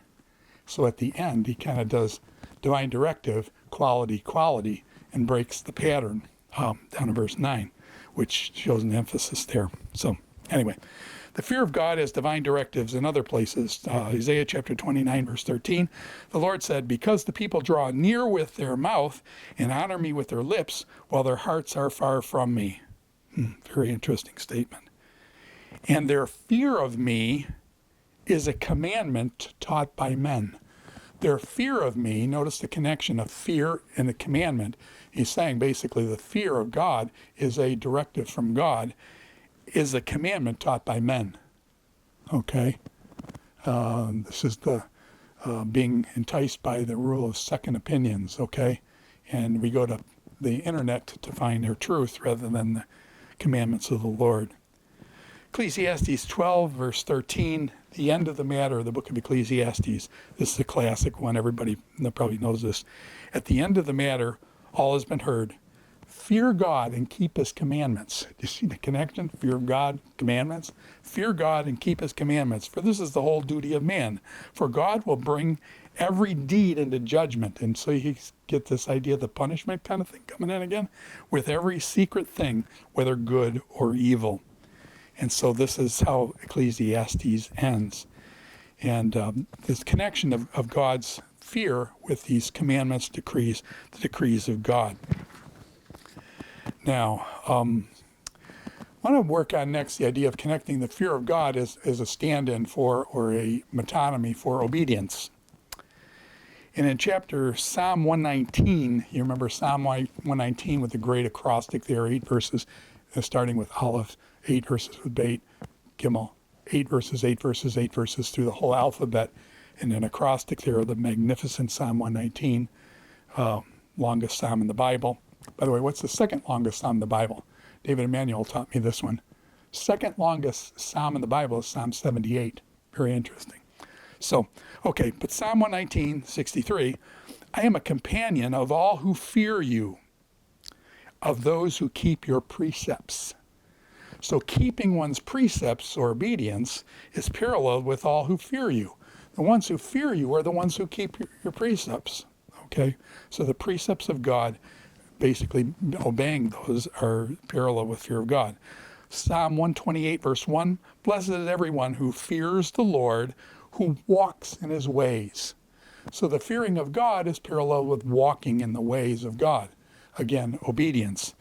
So at the end, he kind of does divine directive, quality, quality, and breaks the pattern down in verse 9, which shows an emphasis there. So anyway, the fear of God has divine directives in other places. Isaiah chapter 29, verse 13, the Lord said, because the people draw near with their mouth and honor me with their lips, while their hearts are far from me. Very interesting statement. And their fear of me is a commandment taught by men. Their fear of me, notice the connection of fear and the commandment. He's saying basically the fear of God is a directive from God, is a commandment taught by men. Okay? This is the being enticed by the rule of second opinions, okay? And we go to the internet to find their truth rather than the commandments of the Lord. Ecclesiastes 12, verse 13, the end of the matter of the book of Ecclesiastes. This is a classic one. Everybody probably knows this. At the end of the matter, all has been heard. Fear God and keep his commandments. Do you see the connection? Fear of God, commandments. Fear God and keep his commandments, for this is the whole duty of man. For God will bring every deed into judgment. And so you get this idea of the punishment kind of thing coming in again, with every secret thing, whether good or evil. And so this is how Ecclesiastes ends. And this connection of God's fear with these commandments, decrees, the decrees of God. Now, I want to work on next the idea of connecting the fear of God as a stand-in for, or a metonymy for, obedience. And in chapter Psalm 119, you remember Psalm 119 with the great acrostic there, 8 verses, starting with Aleph, 8 verses with Beit, Gimel, 8 verses, 8 verses, 8 verses through the whole alphabet, and an acrostic there of the magnificent Psalm 119, longest psalm in the Bible. By the way, what's the second longest psalm in the Bible? David Emanuel taught me this one. Second longest psalm in the Bible is Psalm 78. Very interesting. So, okay, but Psalm 119, 63, I am a companion of all who fear you, of those who keep your precepts. So keeping one's precepts or obedience is paralleled with all who fear you. The ones who fear you are the ones who keep your precepts. Okay? So the precepts of God, basically obeying those, are parallel with fear of God. Psalm 128, verse 1, blessed is everyone who fears the Lord, who walks in his ways. So the fearing of God is parallel with walking in the ways of God. Again, obedience.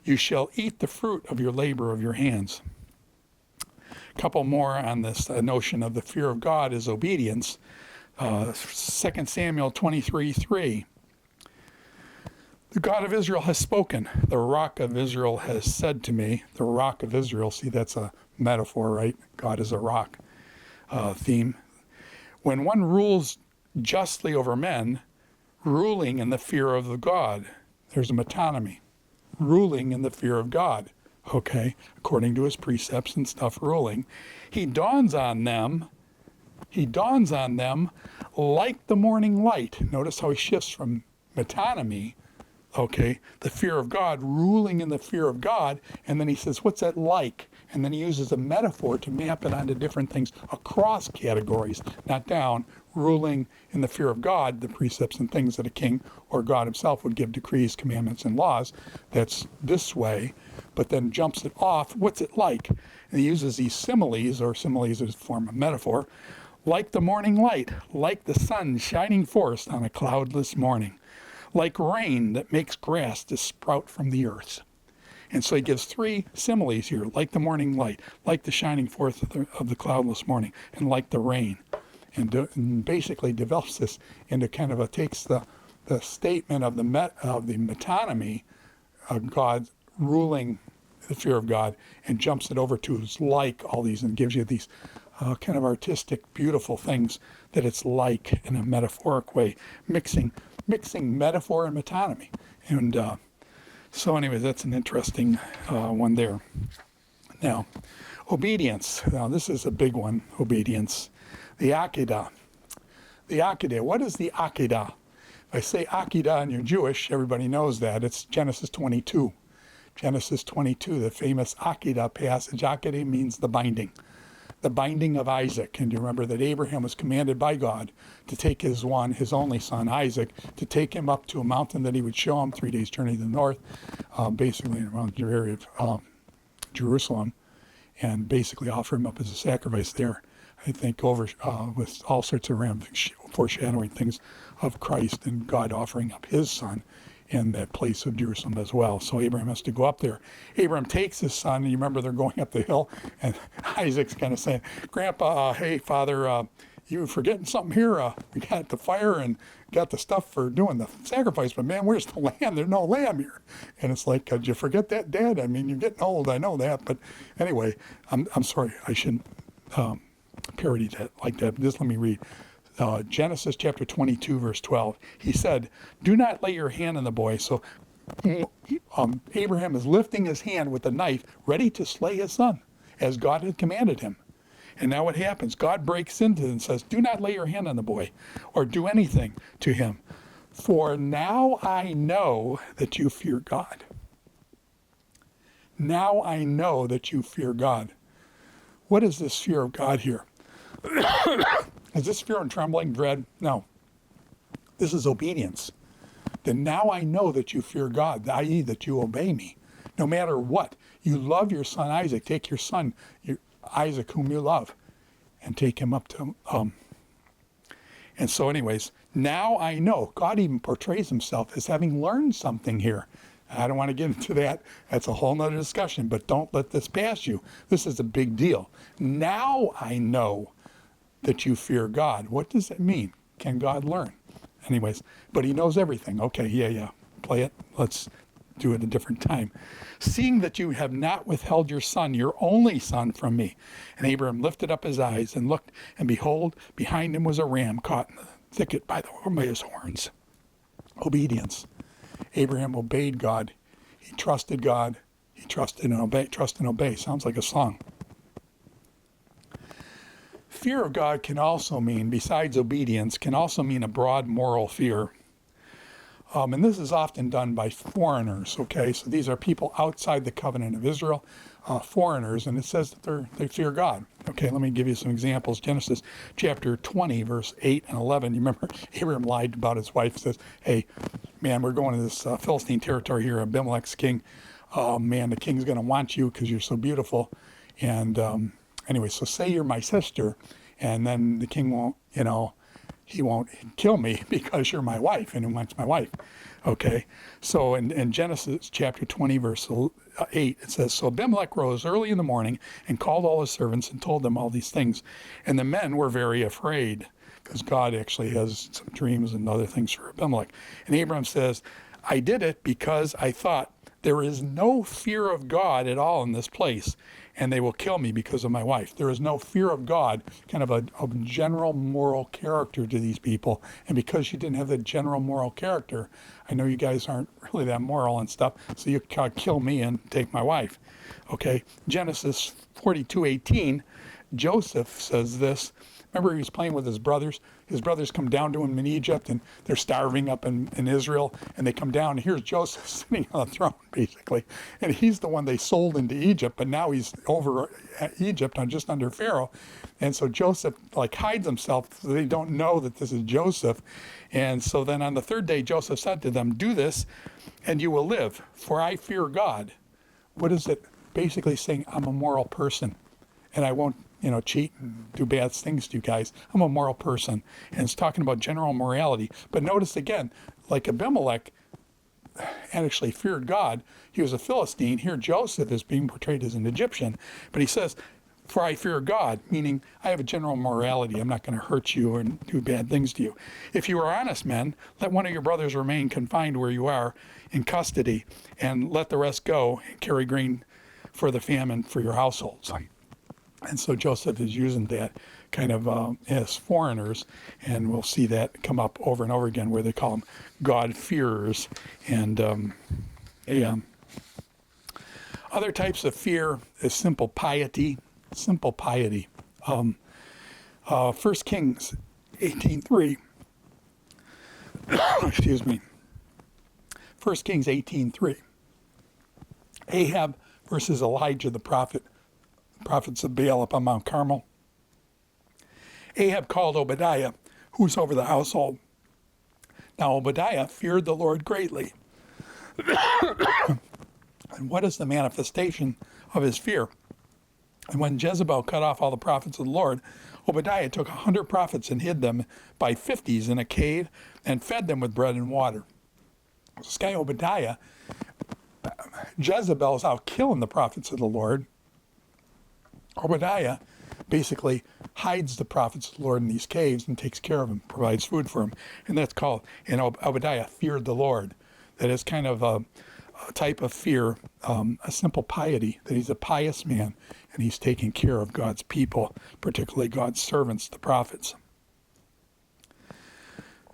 You shall eat the fruit of your labor of your hands. A couple more on this notion of the fear of God is obedience. 2 Samuel 23:3. The God of Israel has spoken. The rock of Israel has said to me. The rock of Israel, see, that's a metaphor, right? God is a rock theme. When one rules justly over men, ruling in the fear of the God, there's a metonymy. Ruling in the fear of God, okay, according to his precepts and stuff, ruling. He dawns on them like the morning light. Notice how he shifts from metonymy, okay, the fear of God, ruling in the fear of God, and then he says, what's that like? And then he uses a metaphor to map it onto different things across categories, not down, ruling in the fear of God, the precepts and things that a king or God himself would give decrees, commandments, and laws. That's this way, but then jumps it off. What's it like? And he uses these similes, or similes as a form of metaphor, like the morning light, like the sun shining forth on a cloudless morning, like rain that makes grass to sprout from the earth. And so he gives 3 similes here, like the morning light, like the shining forth of the cloudless morning, and like the rain. And basically develops this into kind of takes the statement of the metonymy, God ruling the fear of God, and jumps it over to his like all these, and gives you these kind of artistic, beautiful things that it's like in a metaphoric way, mixing metaphor and metonymy. And so anyway, that's an interesting one there. Now, obedience. Now, this is a big one, obedience. The Akedah. The Akedah. What is the Akedah? If I say Akedah and you're Jewish, everybody knows that. It's Genesis 22. Genesis 22, the famous Akedah passage. Akedah means the binding. the binding of Isaac. And you remember that Abraham was commanded by God to take his only son, Isaac, to take him up to a mountain that he would show him, 3 days journey to the north, basically around the area of Jerusalem, and basically offer him up as a sacrifice there. I think with all sorts of foreshadowing things of Christ and God offering up his son in that place of Jerusalem as well. So Abraham has to go up there. Abraham takes his son, and you remember they're going up the hill, and Isaac's kind of saying, Grandpa, hey, Father, you forgetting something here? We got the fire and got the stuff for doing the sacrifice, but man, where's the lamb? There's no lamb here. And it's like, did you forget that, Dad? I mean, you're getting old, I know that, but anyway, I'm sorry, I shouldn't parody that like that. Just let me read. Genesis chapter 22, verse 12. He said, do not lay your hand on the boy. So Abraham is lifting his hand with the knife, ready to slay his son, as God had commanded him. And now what happens? God breaks into it and says, do not lay your hand on the boy or do anything to him. For now I know that you fear God. Now I know that you fear God. What is this fear of God here? Is this fear and trembling, dread? No. This is obedience. Then now I know that you fear God, i.e. that you obey me. No matter what. You love your son Isaac. Take your son, Isaac, whom you love, and take him up to And so anyways, now I know. God even portrays himself as having learned something here. I don't want to get into that. That's a whole nother discussion, but don't let this pass you. This is a big deal. Now I know that you fear God. What does it mean? Can God learn? Anyways, but he knows everything. Okay, yeah, play it. Let's do it a different time. Seeing that you have not withheld your son, your only son, from me. And Abraham lifted up his eyes and looked, and behold, behind him was a ram caught in the thicket by his horns. Obedience. Abraham obeyed God. He trusted God. He trusted and obey. Trust and obey. Sounds like a song. Fear of God can also mean, besides obedience, can also mean a broad moral fear. And this is often done by foreigners, okay? So these are people outside the covenant of Israel, foreigners, and it says that they fear God. Okay, let me give you some examples. Genesis chapter 20, verse 8 and 11. You remember Abraham lied about his wife. He says, hey, man, we're going to this Philistine territory here, Abimelech's king. Oh, man, the king's going to want you because you're so beautiful. And anyway, so say you're my sister, and then the king won't, he won't kill me because you're my wife and he wants my wife. Okay, so in Genesis chapter 20, verse 8, it says, so Abimelech rose early in the morning and called all his servants and told them all these things. And the men were very afraid because God actually has some dreams and other things for Abimelech. And Abraham says, I did it because I thought there is no fear of God at all in this place, and they will kill me because of my wife. There is no fear of God, kind of a general moral character to these people. And because you didn't have that general moral character, I know you guys aren't really that moral and stuff, so you can't kill me and take my wife. Okay, Genesis 42:18, Joseph says this. Remember, he was playing with his brothers. His brothers come down to him in Egypt, and they're starving up in Israel. And they come down, and here's Joseph sitting on the throne, basically. And he's the one they sold into Egypt, but now he's over at Egypt, just under Pharaoh. And so Joseph hides himself, so they don't know that this is Joseph. And so then on the third day, Joseph said to them, do this, and you will live, for I fear God. What is it? Basically saying, I'm a moral person, and I won't cheat and do bad things to you guys. I'm a moral person. And it's talking about general morality. But notice again, like Abimelech actually feared God. He was a Philistine. Here Joseph is being portrayed as an Egyptian. But he says, for I fear God, meaning I have a general morality. I'm not going to hurt you or do bad things to you. If you are honest men, let one of your brothers remain confined where you are in custody, and let the rest go and carry grain for the famine for your households. And so Joseph is using that kind of as foreigners, and we'll see that come up over and over again where they call them God-fearers. And other types of fear is simple piety. Simple piety. 1 Kings 18:3. Excuse me. 1 Kings 18:3. Ahab versus Elijah the prophet. Prophets of Baal up on Mount Carmel. Ahab called Obadiah, who's over the household. Now Obadiah feared the Lord greatly. And what is the manifestation of his fear? And when Jezebel cut off all the prophets of the Lord, Obadiah took 100 prophets and hid them by 50s in a cave and fed them with bread and water. This guy Obadiah, Jezebel's out killing the prophets of the Lord. Obadiah basically hides the prophets of the Lord in these caves and takes care of them, provides food for them. And that's called, and Obadiah feared the Lord. That is kind of a type of fear, a simple piety, that he's a pious man and he's taking care of God's people, particularly God's servants, the prophets.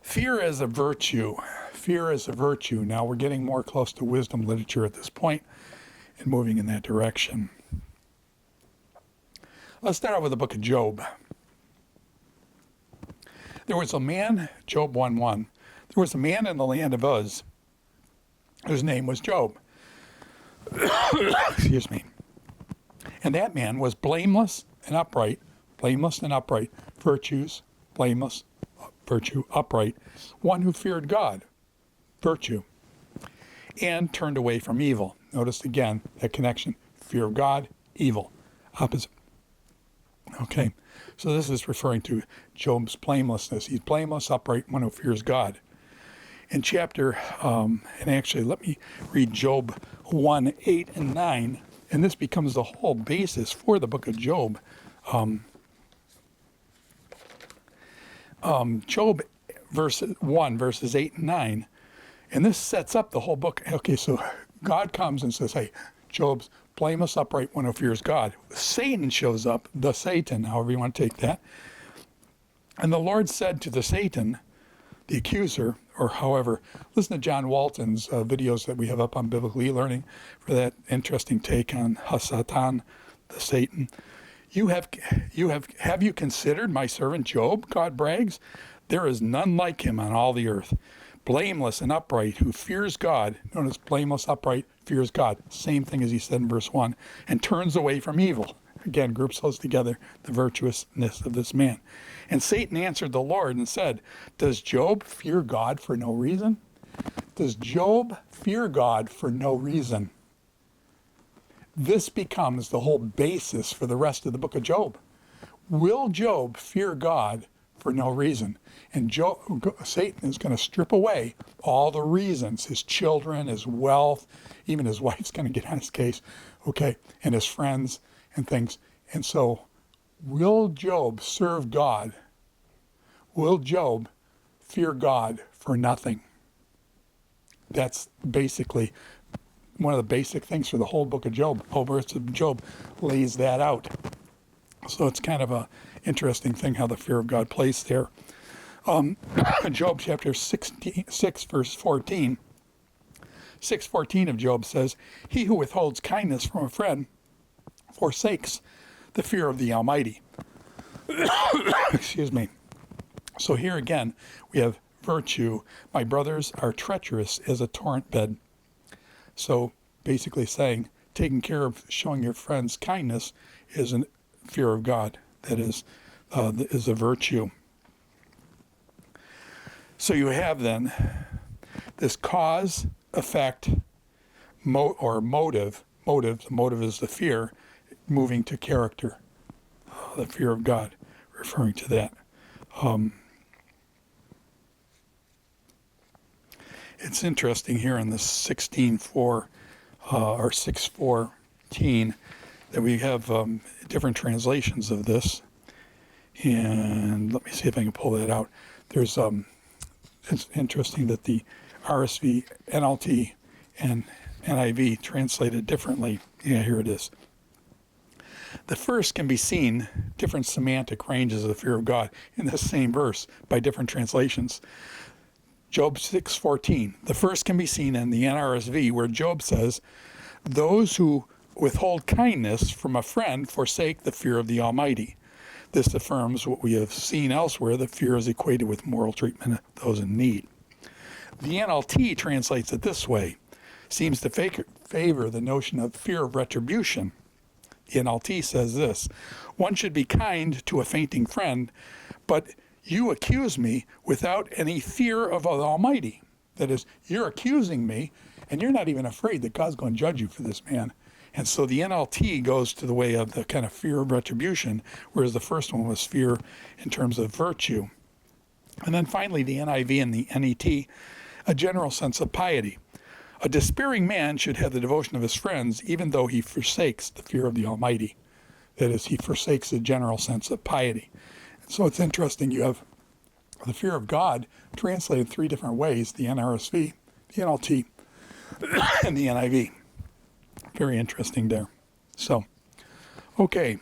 Fear as a virtue. Fear as a virtue. Now we're getting more close to wisdom literature at this point and moving in that direction. Let's start out with the book of Job. There was a man, Job 1:1. There was a man in the land of Uz whose name was Job. Excuse me. And that man was blameless and upright, virtues, blameless, virtue, upright, one who feared God, virtue, and turned away from evil. Notice again that connection, fear of God, evil, opposite. Okay, so this is referring to Job's blamelessness. He's blameless, upright, one who fears God. In chapter, and actually let me read Job 1:8 and 9, and this becomes the whole basis for the book of Job. Job verses 8 and 9, and this sets up the whole book. Okay, so God comes and says, hey, Job's blameless, upright, one who fears God. Satan shows up, the Satan, however you want to take that. And the Lord said to the Satan, the accuser, or however, listen to John Walton's videos that we have up on Biblical e-learning for that interesting take on Hasatan, the Satan. Have you considered my servant Job? God brags. There is none like him on all the earth. Blameless and upright, who fears God. Notice blameless, upright, fears God. Same thing as he said in verse 1. And turns away from evil. Again, groups those together, the virtuousness of this man. And Satan answered the Lord and said, does Job fear God for no reason? Does Job fear God for no reason? This becomes the whole basis for the rest of the book of Job. Will Job fear God for no reason? And Satan is going to strip away all the reasons, his children, his wealth, even his wife's going to get on his case, okay, and his friends and things. And so, will Job serve God? Will Job fear God for nothing? That's basically one of the basic things for the whole book of Job. Whole verse of Job lays that out. So it's kind of a interesting thing how the fear of God plays there. Job chapter 6 verse 14. 6:14 of Job says, he who withholds kindness from a friend forsakes the fear of the Almighty. Excuse me. So here again, we have virtue. My brothers are treacherous as a torrent bed. So basically saying, taking care of showing your friends kindness is a fear of God. That is a virtue. So you have then this cause, effect, motive. The motive is the fear, moving to character. The fear of God, referring to that. It's interesting here in the 16:4 or 6:14 that we have different translations of this. And let me see if I can pull that out. There's it's interesting that the RSV, NLT, and NIV translated differently. Yeah, here it is. The first can be seen, different semantic ranges of the fear of God in the same verse by different translations. Job 6:14. The first can be seen in the NRSV where Job says, those who withhold kindness from a friend forsake the fear of the Almighty. This affirms what we have seen elsewhere, that fear is equated with moral treatment of those in need. The NLT translates it this way, seems to favor the notion of fear of retribution. NLT says this: one should be kind to a fainting friend, but you accuse me without any fear of the Almighty. That is, you're accusing me, and you're not even afraid that God's going to judge you for this, man. And so the NLT goes to the way of the kind of fear of retribution, whereas the first one was fear in terms of virtue. And then finally, the NIV and the NET, a general sense of piety. A despairing man should have the devotion of his friends, even though he forsakes the fear of the Almighty. That is, he forsakes the general sense of piety. And so it's interesting, you have the fear of God translated 3 different ways: the NRSV, the NLT, and the NIV. Very interesting there. So, okay.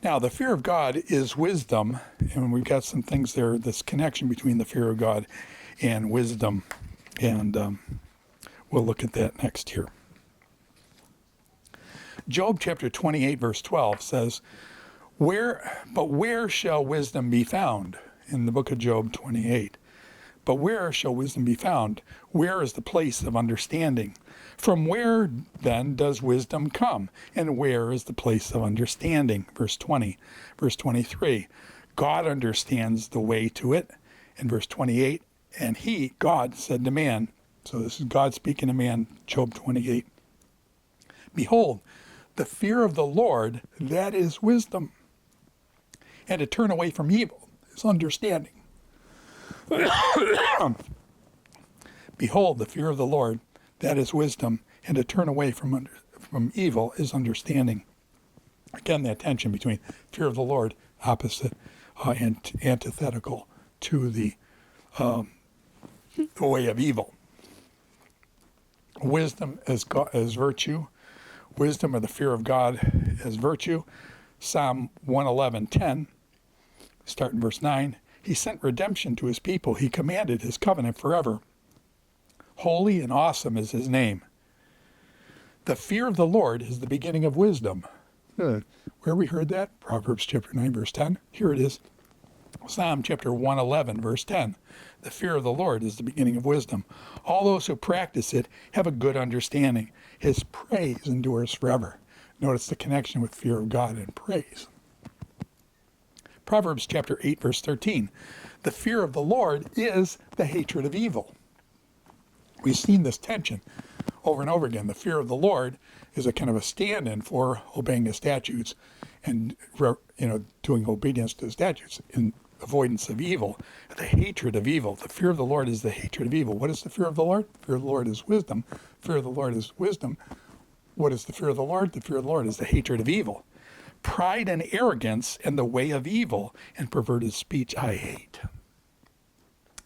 Now, the fear of God is wisdom, and we've got some things there, this connection between the fear of God and wisdom, and we'll look at that next here. Job chapter 28, verse 12 says, where shall wisdom be found? In the book of Job 28. But where shall wisdom be found? Where is the place of understanding? From where, then, does wisdom come? And where is the place of understanding? Verse 20. Verse 23. God understands the way to it. In verse 28, and he, God, said to man, so this is God speaking to man, Job 28. Behold, the fear of the Lord, that is wisdom. And to turn away from evil is understanding. Behold, the fear of the Lord, that is wisdom, and to turn away from evil is understanding. Again, that tension between fear of the Lord, opposite and antithetical to the way of evil. Wisdom as virtue, wisdom or the fear of God as virtue. Psalm 111:10, start in verse 9. He sent redemption to his people. He commanded his covenant forever. Holy and awesome is his name. The fear of the Lord is the beginning of wisdom. Where we heard that? Proverbs chapter 9, verse 10. Here it is. Psalm chapter 111, verse 10. The fear of the Lord is the beginning of wisdom. All those who practice it have a good understanding. His praise endures forever. Notice the connection with fear of God and praise. Proverbs chapter 8, verse 13. The fear of the Lord is the hatred of evil. We've seen this tension over and over again. The fear of the Lord is a kind of a stand-in for obeying the statutes and doing obedience to the statutes in avoidance of evil. The hatred of evil. The fear of the Lord is the hatred of evil. What is the fear of the Lord? The fear of the Lord is wisdom. The fear of the Lord is wisdom. What is the fear of the Lord? The fear of the Lord is the hatred of evil. Pride and arrogance and the way of evil and perverted speech I hate.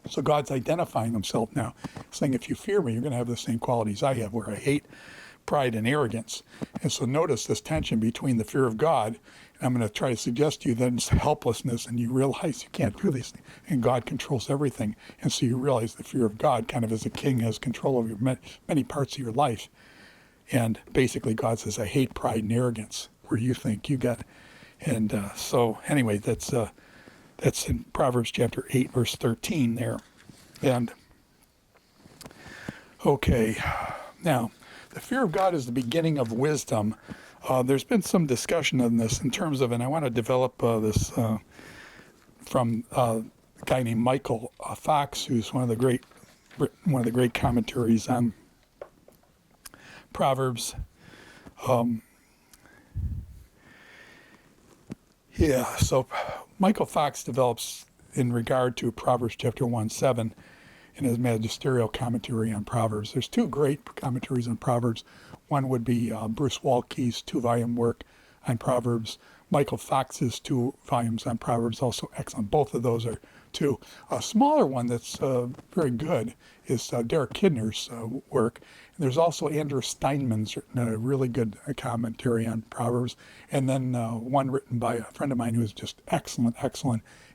So God's identifying himself now, saying, if you fear me, you're going to have the same qualities I have, where I hate pride and arrogance. And so notice this tension between the fear of God, and I'm going to try to suggest to you that it's helplessness, and you realize you can't do these things, and God controls everything. And so you realize the fear of God, kind of as a king, has control over many parts of your life. And basically God says, I hate pride and arrogance, where you think you got. And so anyway, that's in Proverbs chapter 8, verse 13 there. And okay, now the fear of God is the beginning of wisdom. There's been some discussion on this in terms of, and I want to develop this from a guy named Michael Fox, who's one of the great commentaries on Proverbs. So Michael Fox develops in regard to Proverbs chapter 1:7 in his magisterial commentary on Proverbs. There's 2 great commentaries on Proverbs. One would be Bruce Waltke's 2-volume work on Proverbs. Michael Fox's 2 volumes on Proverbs, also excellent. Both of those are 2. A smaller one that's very good is Derek Kidner's work. And there's also Andrew Steinman's written a really good commentary on Proverbs. And then one written by a friend of mine who is just excellent,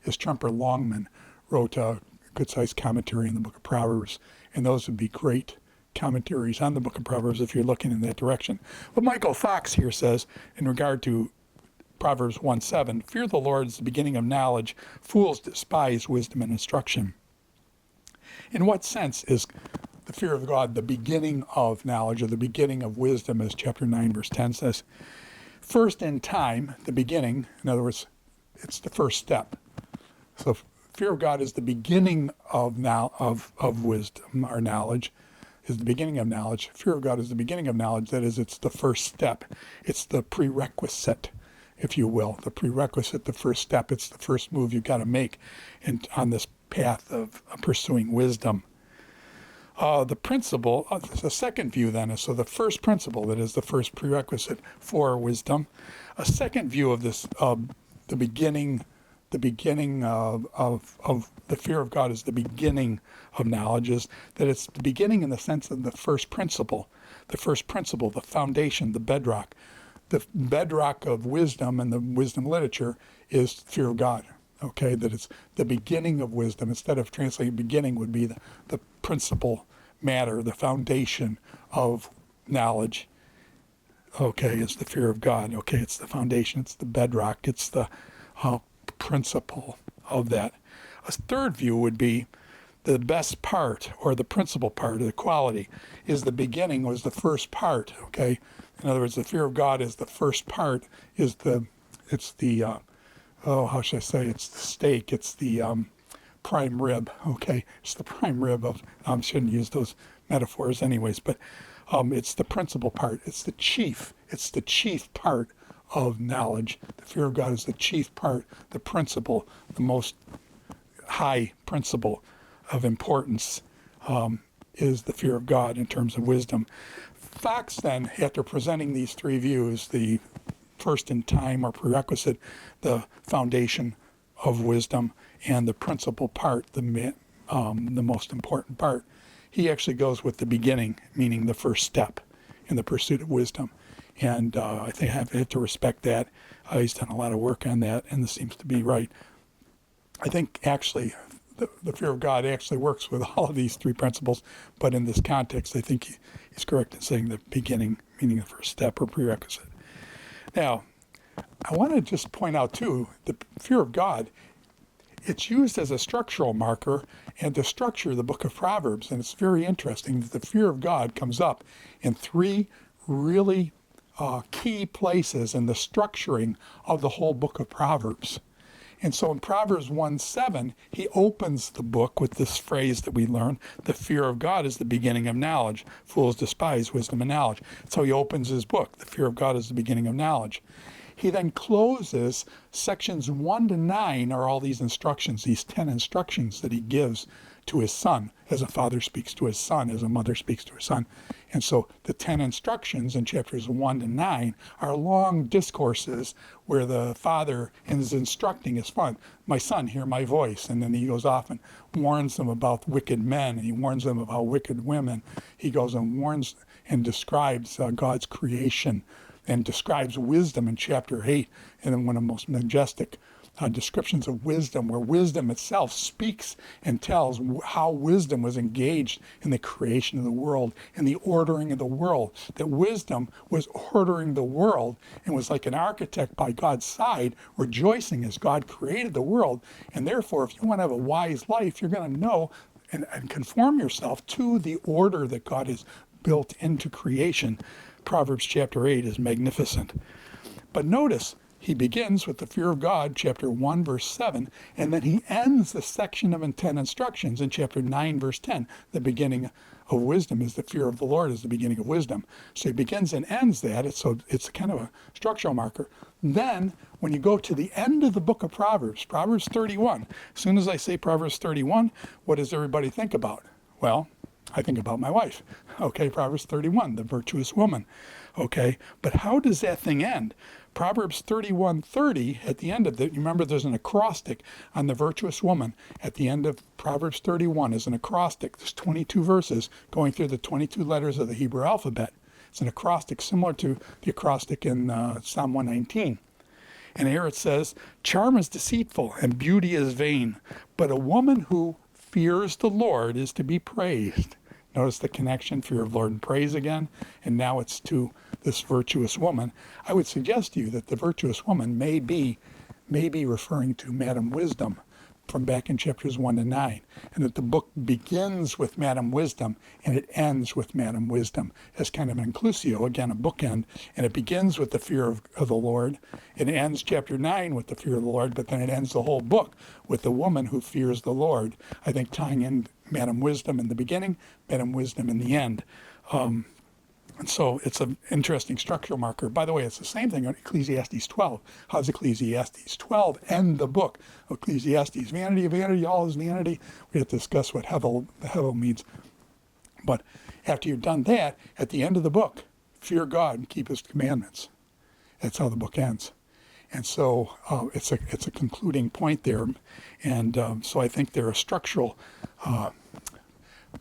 is Tremper Longman, wrote a good-sized commentary in the book of Proverbs. And those would be great commentaries on the book of Proverbs if you're looking in that direction. But Michael Fox here says, in regard to Proverbs 1:7, fear the Lord is the beginning of knowledge. Fools despise wisdom and instruction. In what sense is the fear of God, the beginning of knowledge, or the beginning of wisdom, as chapter 9, verse 10 says. First in time, the beginning, in other words, it's the first step. So fear of God is the beginning of wisdom or knowledge, is the beginning of knowledge. Fear of God is the beginning of knowledge. That is, it's the first step. It's the prerequisite, if you will. The prerequisite, the first step. It's the first move you've got to make on this path of pursuing wisdom. The principle, the second view then is, so the first principle, that is the first prerequisite for wisdom. A second view of this, the beginning of the fear of God is the beginning of knowledge, is that it's the beginning in the sense of the first principle, the foundation, the bedrock. The bedrock of wisdom and the wisdom literature is fear of God. Okay, that it's the beginning of wisdom. Instead of translating beginning would be the principal matter, the foundation of knowledge. Okay, it's the fear of God. Okay, it's the foundation, it's the bedrock, it's the principle of that. A third view would be the best part, or the principal part, or the quality, is the beginning, was the first part. Okay, in other words, the fear of God is the first part, how should I say, it's the steak, it's the prime rib, okay? It's the prime rib of, I shouldn't use those metaphors anyways, but it's the principal part, it's the chief part of knowledge. The fear of God is the chief part, the principle, the most high principle of importance is the fear of God in terms of wisdom. Fox then, after presenting these three views, the first in time or prerequisite, the foundation of wisdom, and the principal part, the most important part, he actually goes with the beginning, meaning the first step in the pursuit of wisdom. And I think I have to respect that. He's done a lot of work on that, and this seems to be right. I think actually the fear of God actually works with all of these three principles, but in this context, I think he's correct in saying the beginning, meaning the first step or prerequisite. Now, I want to just point out, too, the fear of God, it's used as a structural marker and to structure the book of Proverbs. And it's very interesting that the fear of God comes up in three really key places in the structuring of the whole book of Proverbs. And so in Proverbs 1:7, he opens the book with this phrase that we learn, the fear of God is the beginning of knowledge. Fools despise wisdom and knowledge. So he opens his book, the fear of God is the beginning of knowledge. He then closes sections 1 to 9 are all these instructions, these 10 instructions that he gives to his son, as a father speaks to his son, as a mother speaks to her son. And so the 10 instructions in chapters 1 to 9 are long discourses where the father is instructing his son, my son, hear my voice. And then he goes off and warns them about wicked men, and he warns them about wicked women. He goes and warns and describes God's creation and describes wisdom in chapter 8, and then one of the most majestic descriptions of wisdom, where wisdom itself speaks and tells how wisdom was engaged in the creation of the world and the ordering of the world, that wisdom was ordering the world and was like an architect by God's side, rejoicing as God created the world. And therefore, if you want to have a wise life, you're going to know and conform yourself to the order that God has built into creation. Proverbs chapter 8 is magnificent. But notice, he begins with the fear of God, chapter 1, verse 7, and then he ends the section of 10 instructions in chapter 9, verse 10. The beginning of wisdom is the fear of the Lord is the beginning of wisdom. So he begins and ends that. It's kind of a structural marker. Then, when you go to the end of the book of Proverbs, Proverbs 31, as soon as I say Proverbs 31, what does everybody think about? Well, I think about my wife. Okay, Proverbs 31, the virtuous woman. Okay, but how does that thing end? Proverbs 31:30, at the end of it, you remember there's an acrostic on the virtuous woman. At the end of Proverbs 31 is an acrostic. There's 22 verses going through the 22 letters of the Hebrew alphabet. It's an acrostic similar to the acrostic in Psalm 119. And here it says, charm is deceitful and beauty is vain, but a woman who fears the Lord is to be praised. Notice the connection, fear of the Lord and praise again, and now it's to this virtuous woman. I would suggest to you that the virtuous woman may be referring to Madam Wisdom, from back in chapters 1 to 9, and that the book begins with Madam Wisdom and it ends with Madam Wisdom as kind of an inclusio, again, a bookend, and it begins with the fear of the Lord. It ends chapter 9 with the fear of the Lord, but then it ends the whole book with the woman who fears the Lord, I think tying in Madam Wisdom in the beginning, Madam Wisdom in the end. And so it's an interesting structural marker. By the way, it's the same thing on Ecclesiastes 12. How does Ecclesiastes 12 end the book of Ecclesiastes? Vanity of vanity, all is vanity. We have to discuss what hevel means. But after you've done that, at the end of the book, fear God and keep his commandments. That's how the book ends. And so it's a concluding point there. And so I think there are structural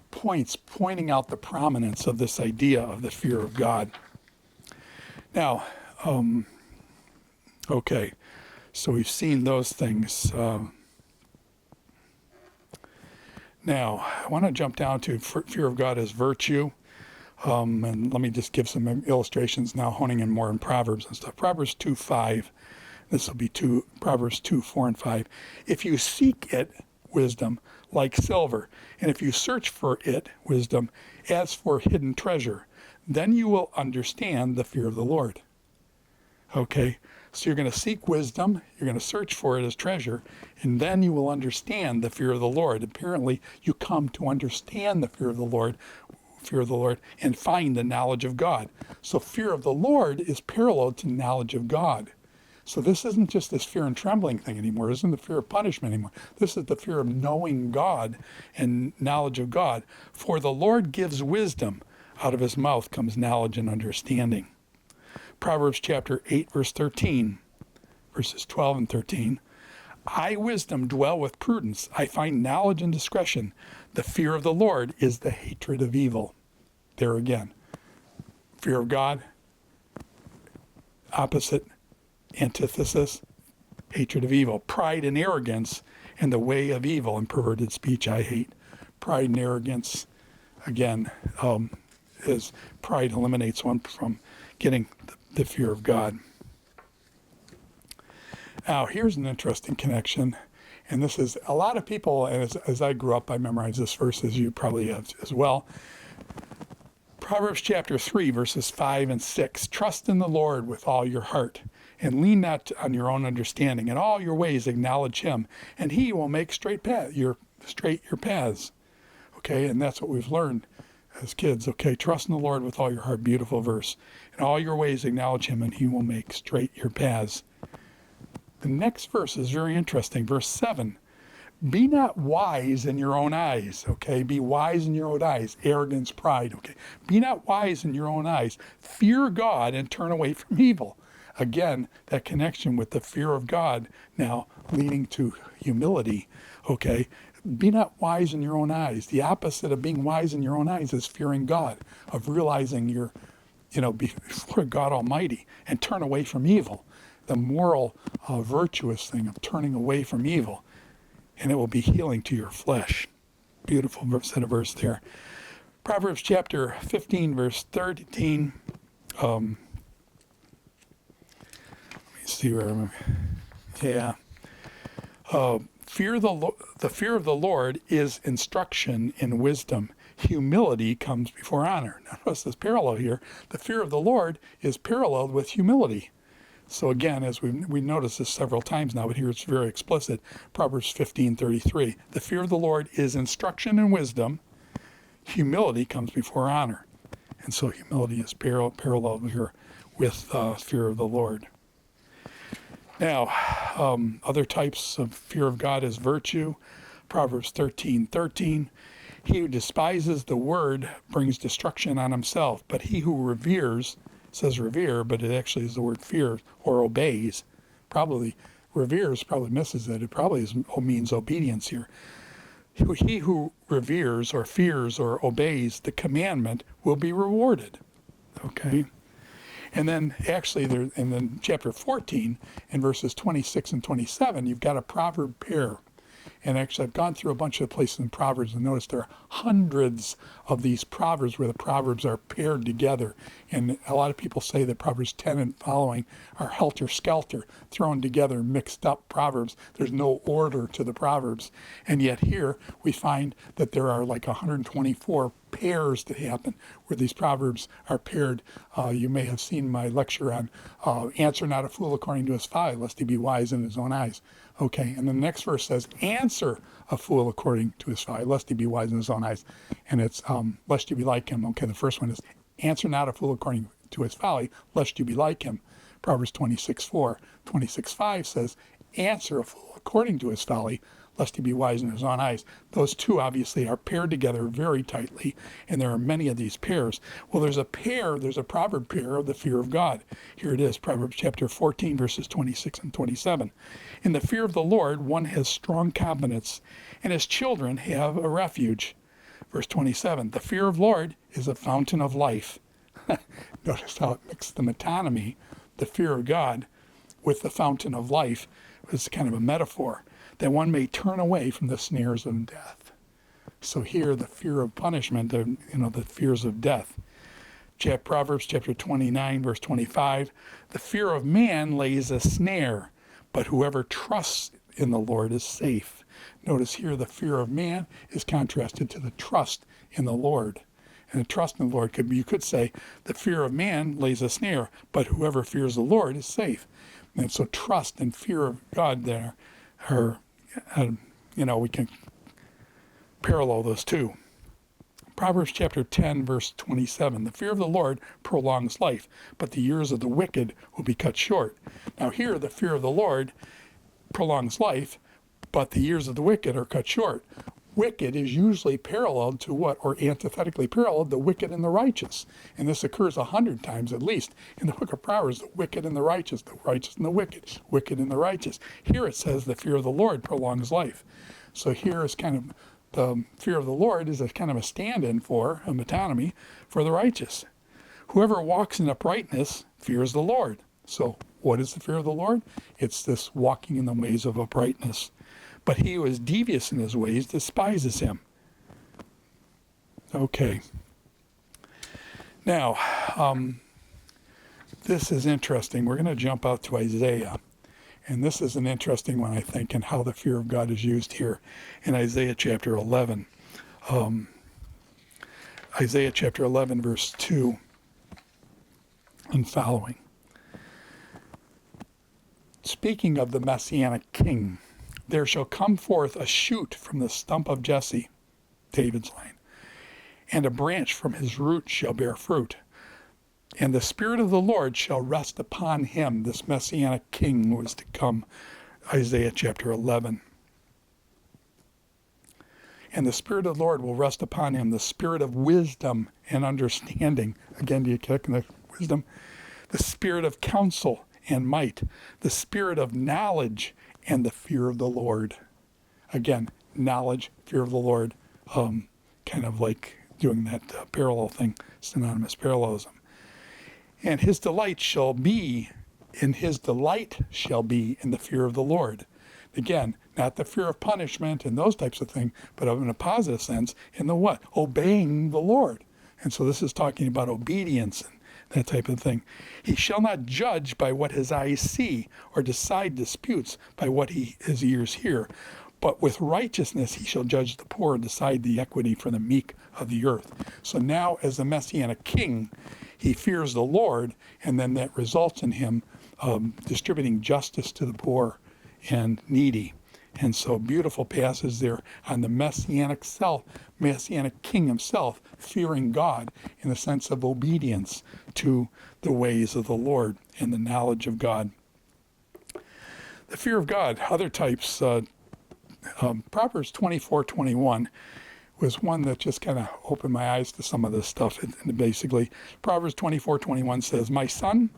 points pointing out the prominence of this idea of the fear of God. Now, okay, so we've seen those things. Now, I want to jump down to fear of God as virtue. And let me just give some illustrations now, honing in more in Proverbs and stuff. Proverbs 2:5. This will be Proverbs 2:4 and 5. If you seek it, wisdom, like silver, and if you search for it, wisdom, as for hidden treasure, then you will understand the fear of the Lord. Okay, so you're going to seek wisdom, you're going to search for it as treasure, and then you will understand the fear of the Lord. Apparently, you come to understand the fear of the Lord, and find the knowledge of God. So fear of the Lord is parallel to knowledge of God. So this isn't just this fear and trembling thing anymore. It isn't the fear of punishment anymore. This is the fear of knowing God and knowledge of God. For the Lord gives wisdom. Out of his mouth comes knowledge and understanding. Proverbs chapter 8, verse 13, verses 12 and 13. I, wisdom, dwell with prudence. I find knowledge and discretion. The fear of the Lord is the hatred of evil. There again. Fear of God, opposite, antithesis, hatred of evil. Pride and arrogance and the way of evil and perverted speech I hate. Pride and arrogance, again, is pride eliminates one from getting the fear of God. Now, here's an interesting connection, and this is a lot of people, and as I grew up, I memorized this verse, as you probably have as well. Proverbs chapter 3, verses 5 and 6. Trust in the Lord with all your heart, and lean not on your own understanding. In all your ways acknowledge him, and he will make straight your paths. Okay, and that's what we've learned as kids. Okay, trust in the Lord with all your heart. Beautiful verse. In all your ways acknowledge him, and he will make straight your paths. The next verse is very interesting. Verse 7. Be not wise in your own eyes. Okay, be wise in your own eyes. Arrogance, pride. Okay, be not wise in your own eyes. Fear God and turn away from evil. Again, that connection with the fear of God now leading to humility. Okay, be not wise in your own eyes. The opposite of being wise in your own eyes is fearing God, of realizing you're, before God Almighty, and turn away from evil. The moral, virtuous thing of turning away from evil, and it will be healing to your flesh. Beautiful set of verse there. Proverbs chapter 15, verse 13. Let me see where I'm. Yeah. The fear of the Lord is instruction in wisdom. Humility comes before honor. Now, notice this parallel here. The fear of the Lord is paralleled with humility. So again, as we noticed this several times now, but here it's very explicit. Proverbs 15:33. The fear of the Lord is instruction in wisdom. Humility comes before honor. And so humility is paralleled here with fear of the Lord. Now, other types of fear of God is virtue. Proverbs 13:13. He who despises the word brings destruction on himself, but he who reveres, says revere, but it actually is the word fear or obeys. Probably reveres probably misses it. It probably means obedience here. He who reveres or fears or obeys the commandment will be rewarded. Okay. And then actually in chapter 14, in verses 26 and 27, you've got a proverb pair. And actually, I've gone through a bunch of places in Proverbs and noticed there are hundreds of these Proverbs where the Proverbs are paired together. And a lot of people say that Proverbs 10 and following are helter-skelter, thrown together, mixed up Proverbs. There's no order to the Proverbs. And yet here we find that there are like 124 pairs that happen where these Proverbs are paired. You may have seen my lecture on answer not a fool according to his folly, lest he be wise in his own eyes. Okay, and the next verse says, answer a fool according to his folly, lest he be wise in his own eyes. And it's, lest you be like him. Okay, the first one is, answer not a fool according to his folly, lest you be like him. Proverbs 26:4. 26:5 says, answer a fool according to his folly, lest he be wise in his own eyes. Those two obviously are paired together very tightly, and there are many of these pairs. Well, there's a proverb pair of the fear of God. Here it is, Proverbs chapter 14, verses 26 and 27. In the fear of the Lord, one has strong confidence, and his children have a refuge. Verse 27, the fear of the Lord is a fountain of life. Notice how it mixed the metonymy, the fear of God, with the fountain of life. It's kind of a metaphor, that one may turn away from the snares of death. So here, the fear of punishment, the fears of death. Proverbs chapter 29, verse 25, the fear of man lays a snare, but whoever trusts in the Lord is safe. Notice here, the fear of man is contrasted to the trust in the Lord. And the trust in the Lord you could say, the fear of man lays a snare, but whoever fears the Lord is safe. And so trust and fear of God there are, we can parallel those two. Proverbs chapter 10, verse 27, the fear of the Lord prolongs life, but the years of the wicked will be cut short. Now here, the fear of the Lord prolongs life, but the years of the wicked are cut short. Wicked is usually paralleled to what, or antithetically paralleled, the wicked and the righteous. And this occurs 100 times at least in the book of Proverbs, the wicked and the righteous and the wicked and the righteous. Here it says the fear of the Lord prolongs life. So here is kind of the fear of the Lord is a kind of a stand-in for, a metonymy, for the righteous. Whoever walks in uprightness fears the Lord. So what is the fear of the Lord? It's this walking in the ways of uprightness. But he who is devious in his ways despises him. Okay. Now, this is interesting. We're going to jump out to Isaiah. And this is an interesting one, I think, in how the fear of God is used here in Isaiah chapter 11. Isaiah chapter 11, verse 2 and following. Speaking of the Messianic king, there shall come forth a shoot from the stump of Jesse, David's line, and a branch from his root shall bear fruit. And the Spirit of the Lord shall rest upon him. This Messianic king was to come, Isaiah chapter 11. And the Spirit of the Lord will rest upon him, the Spirit of wisdom and understanding. Again, do you kick in the wisdom? The Spirit of counsel and might, the Spirit of knowledge and the fear of the Lord. Again, knowledge, fear of the Lord, kind of like doing that parallel thing, synonymous parallelism. And his delight shall be in the fear of the Lord. Again, not the fear of punishment and those types of things, but in a positive sense, in the what? Obeying the Lord. And so this is talking about obedience and that type of thing. He shall not judge by what his eyes see, or decide disputes by what his ears hear. But with righteousness he shall judge the poor, and decide the equity for the meek of the earth. So now, as the Messianic king, he fears the Lord, and then that results in him distributing justice to the poor and needy. And so beautiful passage there on the Messianic king himself, fearing God in the sense of obedience to the ways of the Lord and the knowledge of God. The fear of God, other types, Proverbs 24:21 was one that just kind of opened my eyes to some of this stuff. And basically, Proverbs 24:21 says, my son,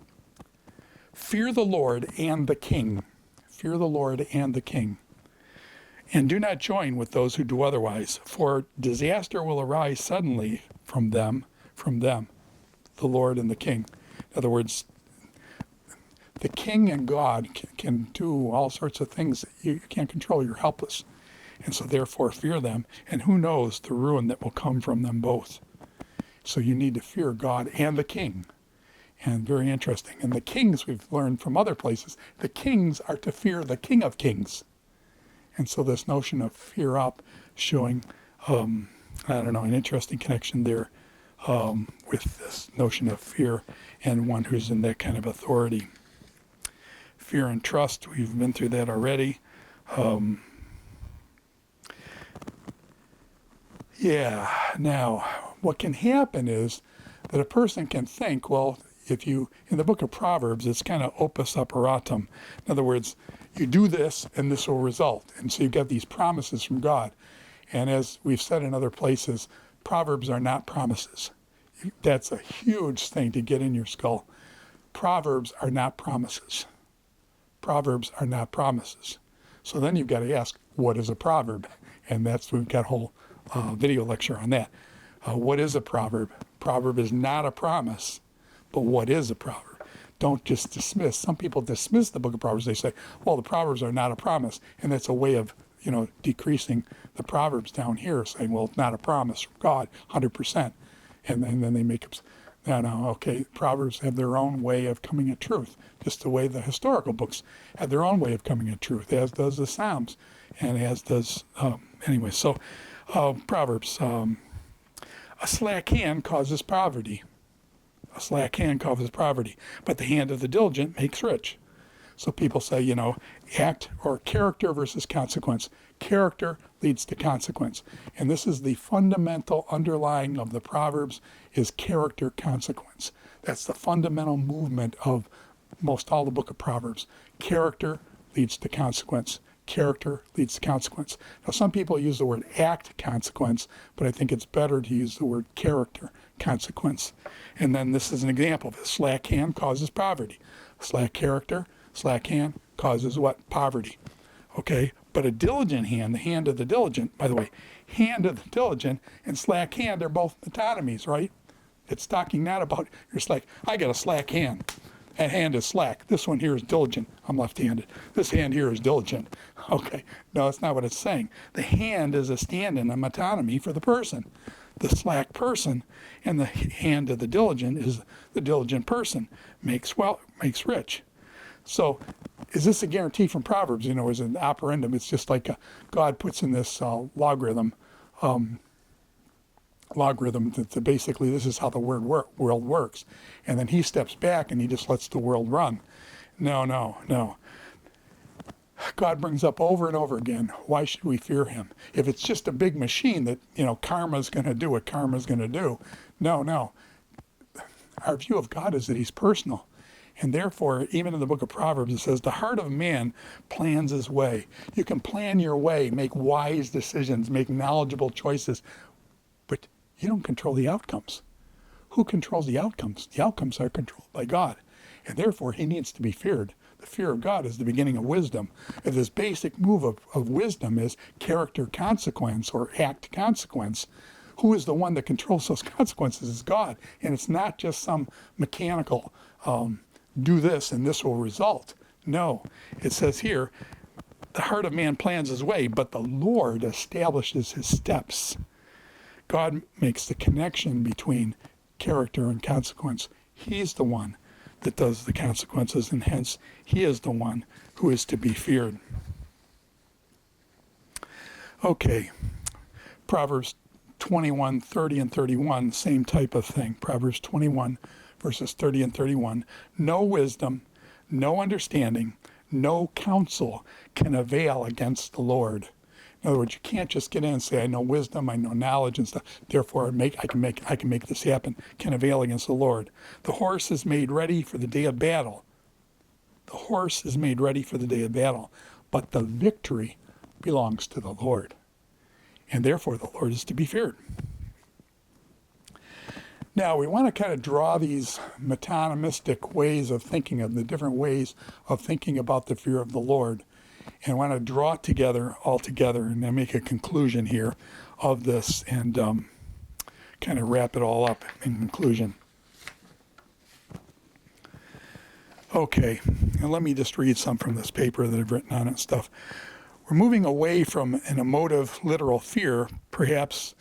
fear the Lord and the king. Fear the Lord and the king. And do not join with those who do otherwise, for disaster will arise suddenly from them, the Lord and the king. In other words, the king and God can do all sorts of things that you can't control. You're helpless. And so therefore fear them, and who knows the ruin that will come from them both. So you need to fear God and the king. And very interesting. And the kings, we've learned from other places, the kings are to fear the King of Kings. And so this notion of fear up, showing, an interesting connection there with this notion of fear and one who's in that kind of authority. Fear and trust, we've been through that already. Now, what can happen is that a person can think, well, if you, in the book of Proverbs, it's kind of opus operatum. In other words, you do this and this will result. And so you've got these promises from God. And as we've said in other places, Proverbs are not promises. That's a huge thing to get in your skull. Proverbs are not promises. Proverbs are not promises. So then you've got to ask, what is a proverb? And we've got a whole video lecture on that. What is a proverb? Proverb is not a promise, but what is a proverb? Don't just dismiss. Some people dismiss the book of Proverbs. They say, well, the Proverbs are not a promise. And that's a way of, decreasing the Proverbs down here, saying, well, it's not a promise from God, 100%. And then they make up, okay, Proverbs have their own way of coming at truth, just the way the historical books have their own way of coming at truth, as does the Psalms, and as does, Proverbs. A slack hand causes poverty. A slack hand causes poverty, but the hand of the diligent makes rich. So people say, act or character versus consequence. Character leads to consequence. And this is the fundamental underlying of the Proverbs is character consequence. That's the fundamental movement of most all the book of Proverbs. Character leads to consequence. Character leads to consequence. Now, some people use the word act consequence, but I think it's better to use the word character consequence. And then this is an example of it. Slack hand causes poverty. Slack character, slack hand causes what? Poverty. Okay? But a diligent hand, the hand of the diligent, by the way, hand of the diligent and slack hand are both metonymies, right? It's talking not about your slack. I got a slack hand. That hand is slack. This one here is diligent. I'm left-handed. This hand here is diligent. Okay. No, that's not what it's saying. The hand is a stand-in, a metonymy for the person. The slack person and the hand of the diligent is the diligent person. Makes rich. So is this a guarantee from Proverbs? As an operandum, it's just like God puts in this logarithm that basically this is how the world works. And then he steps back and he just lets the world run. No. God brings up over and over again, why should we fear him? If it's just a big machine that, karma's going to do what karma's going to do. No. Our view of God is that he's personal. And therefore, even in the book of Proverbs, it says, the heart of man plans his way. You can plan your way, make wise decisions, make knowledgeable choices, but you don't control the outcomes. Who controls the outcomes? The outcomes are controlled by God. And therefore, he needs to be feared. The fear of God is the beginning of wisdom. If this basic move of wisdom is character consequence or act consequence, who is the one that controls those consequences is God. And it's not just some mechanical, do this and this will result. No, it says here, the heart of man plans his way, but the Lord establishes his steps. God makes the connection between character and consequence. He's the one that does the consequences, and hence he is the one who is to be feared. Okay, Proverbs 21, 30 and 31, same type of thing. Proverbs 21, verses 30 and 31. No wisdom, no understanding, no counsel can avail against the Lord. In other words, you can't just get in and say, I know wisdom, I know knowledge and stuff, therefore I can make this happen, can avail against the Lord. The horse is made ready for the day of battle. The horse is made ready for the day of battle, but the victory belongs to the Lord. And therefore the Lord is to be feared. Now, we want to kind of draw these metonymistic ways of thinking, of the different ways of thinking about the fear of the Lord. And I want to draw it together, all together, and then make a conclusion here of this and kind of wrap it all up in conclusion. Okay, and let me just read some from this paper that I've written on it and stuff. We're moving away from an emotive, literal fear, perhaps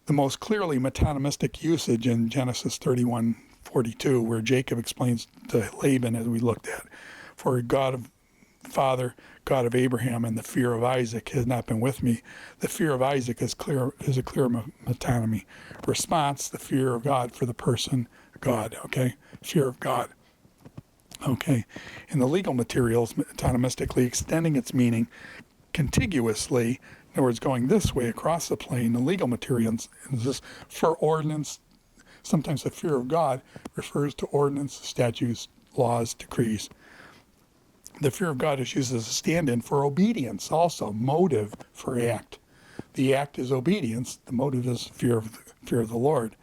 the most clearly metonymistic usage in Genesis 31:42, where Jacob explains to Laban, as we looked at, for God of Father, God of Abraham, and the fear of Isaac has not been with me. The fear of Isaac is a clear metonymy response. The fear of God for the person God. Okay, fear of God. Okay, in the legal materials, metonymistically extending its meaning contiguously, in other words, going this way across the plane, the legal materials is this for ordinance. Sometimes the fear of God refers to ordinance, statutes, laws, decrees. The fear of God is used as a stand-in for obedience, also motive for act. The act is obedience. The motive is fear of the Lord.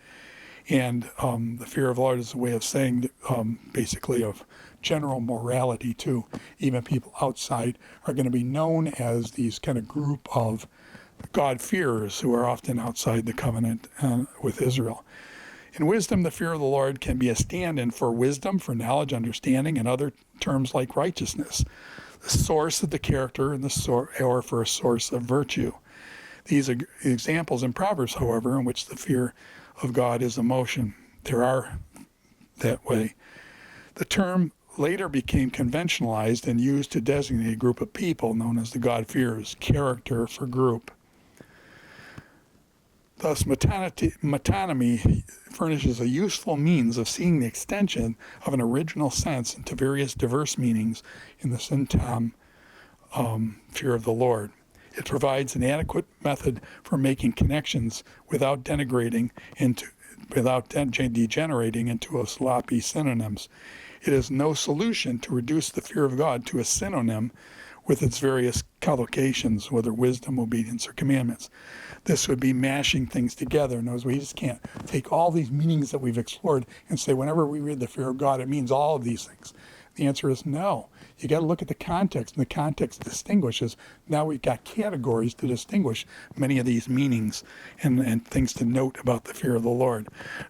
And the fear of the Lord is a way of saying, basically, of general morality too. Even people outside are going to be known as these kind of group of God-fearers who are often outside the covenant with Israel. In wisdom, the fear of the Lord can be a stand-in for wisdom, for knowledge, understanding, and other terms like righteousness, the source of the character, and or for a source of virtue. These are examples in Proverbs, however, in which the fear of God is emotion. There are that way. The term later became conventionalized and used to designate a group of people known as the God-fearers, character for group. Thus, metonymy furnishes a useful means of seeing the extension of an original sense into various diverse meanings in the syntagm fear of the Lord. It provides an adequate method for making connections without degenerating into a sloppy synonyms. It is no solution to reduce the fear of God to a synonym with its various collocations, whether wisdom, obedience, or commandments. This would be mashing things together. In other words, we just can't take all these meanings that we've explored and say whenever we read the fear of God, it means all of these things. The answer is no. You got to look at the context, and the context distinguishes. Now we've got categories to distinguish many of these meanings and things to note about the fear of the Lord.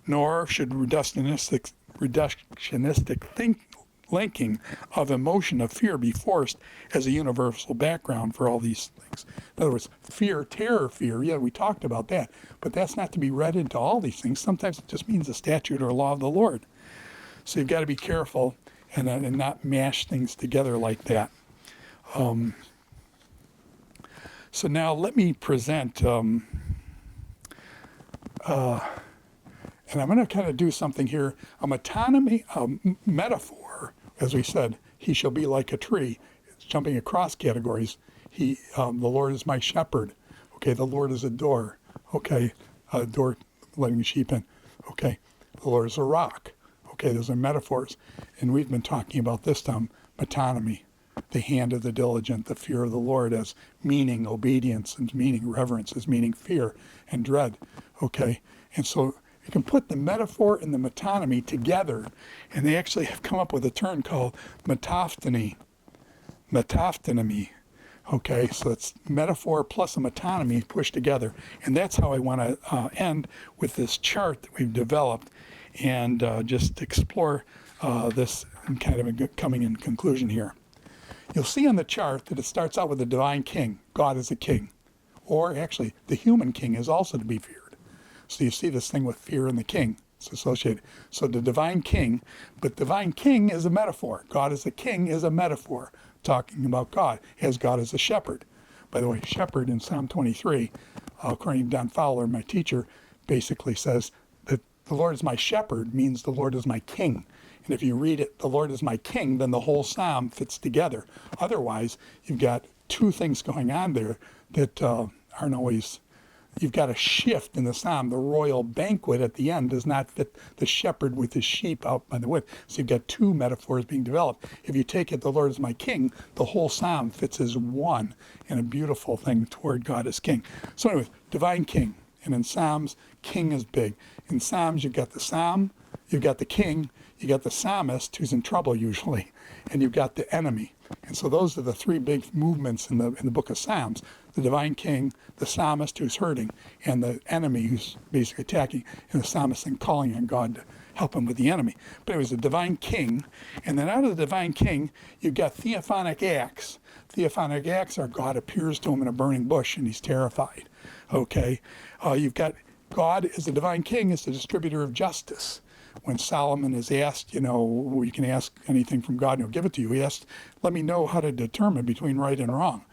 Nor should reductionistic linking of emotion of fear be forced as a universal background for all these things. In other words, fear, terror, fear, yeah, we talked about that, but that's not to be read into all these things. Sometimes it just means a statute or a law of the Lord. So you've got to be careful and not mash things together like that. So now let me present, and I'm going to kind of do something here, a metaphor. As we said, he shall be like a tree. It's jumping across categories. The Lord is my shepherd. Okay, the Lord is a door. Okay, a door letting the sheep in. Okay, the Lord is a rock. Okay, those are metaphors. And we've been talking about this time, metonymy, the hand of the diligent, the fear of the Lord as meaning obedience and meaning reverence as meaning fear and dread. Okay, and so you can put the metaphor and the metonymy together, and they actually have come up with a term called metophtony. Metophtony. Okay, so it's metaphor plus a metonymy pushed together. And that's how I want to end with this chart that we've developed and just explore this and kind of coming in conclusion here. You'll see on the chart that it starts out with the divine king. God is a king. Or actually, the human king is also to be feared. So you see this thing with fear and the king. It's associated. So the divine king, but divine king is a metaphor. God as a king is a metaphor, talking about God, as God as a shepherd. By the way, shepherd in Psalm 23, according to Don Fowler, my teacher, basically says that the Lord is my shepherd means the Lord is my king. And if you read it, the Lord is my king, then the whole psalm fits together. Otherwise, you've got two things going on there that aren't always. You've got a shift in the psalm. The royal banquet at the end does not fit the shepherd with his sheep out by the wood. So you've got two metaphors being developed. If you take it, the Lord is my king, the whole psalm fits as one and a beautiful thing toward God as king. So anyways, divine king. And in Psalms, king is big. In Psalms, you've got the psalm, you've got the king, you got the psalmist who's in trouble usually, and you've got the enemy. And so those are the three big movements in the book of Psalms. The divine king, the psalmist who's hurting, and the enemy who's basically attacking, and the psalmist and calling on God to help him with the enemy. But it was a divine king. And then out of the divine king, you've got theophanic acts. Theophanic acts are God appears to him in a burning bush and he's terrified. Okay? You've got God as the divine king is the distributor of justice. When Solomon is asked, you can ask anything from God and he'll give it to you. He asked, let me know how to determine between right and wrong.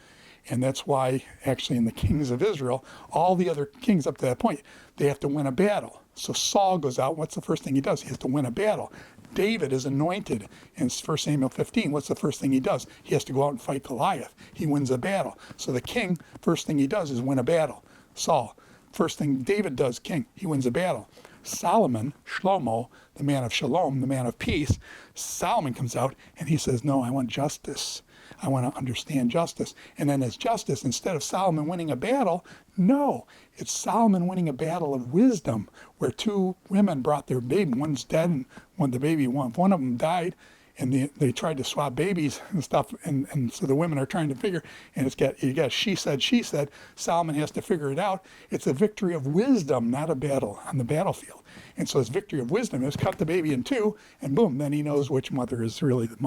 And that's why, actually, in the kings of Israel, all the other kings up to that point, they have to win a battle. So Saul goes out. What's the first thing he does? He has to win a battle. David is anointed in 1 Samuel 15. What's the first thing he does? He has to go out and fight Goliath. He wins a battle. So the king, first thing he does is win a battle. Saul, first thing David does, king, he wins a battle. Solomon, Shlomo, the man of shalom, the man of peace, Solomon comes out and he says, no, I want justice. I want to understand justice. And then as justice, instead of Solomon winning a battle, no, it's Solomon winning a battle of wisdom where two women brought their baby. One's dead and one of them died. And they tried to swap babies and stuff, and so the women are trying to figure, and you got she said. Solomon has to figure it out. It's a victory of wisdom, not a battle on the battlefield. And so his victory of wisdom is cut the baby in two, and boom, then he knows which mother is really the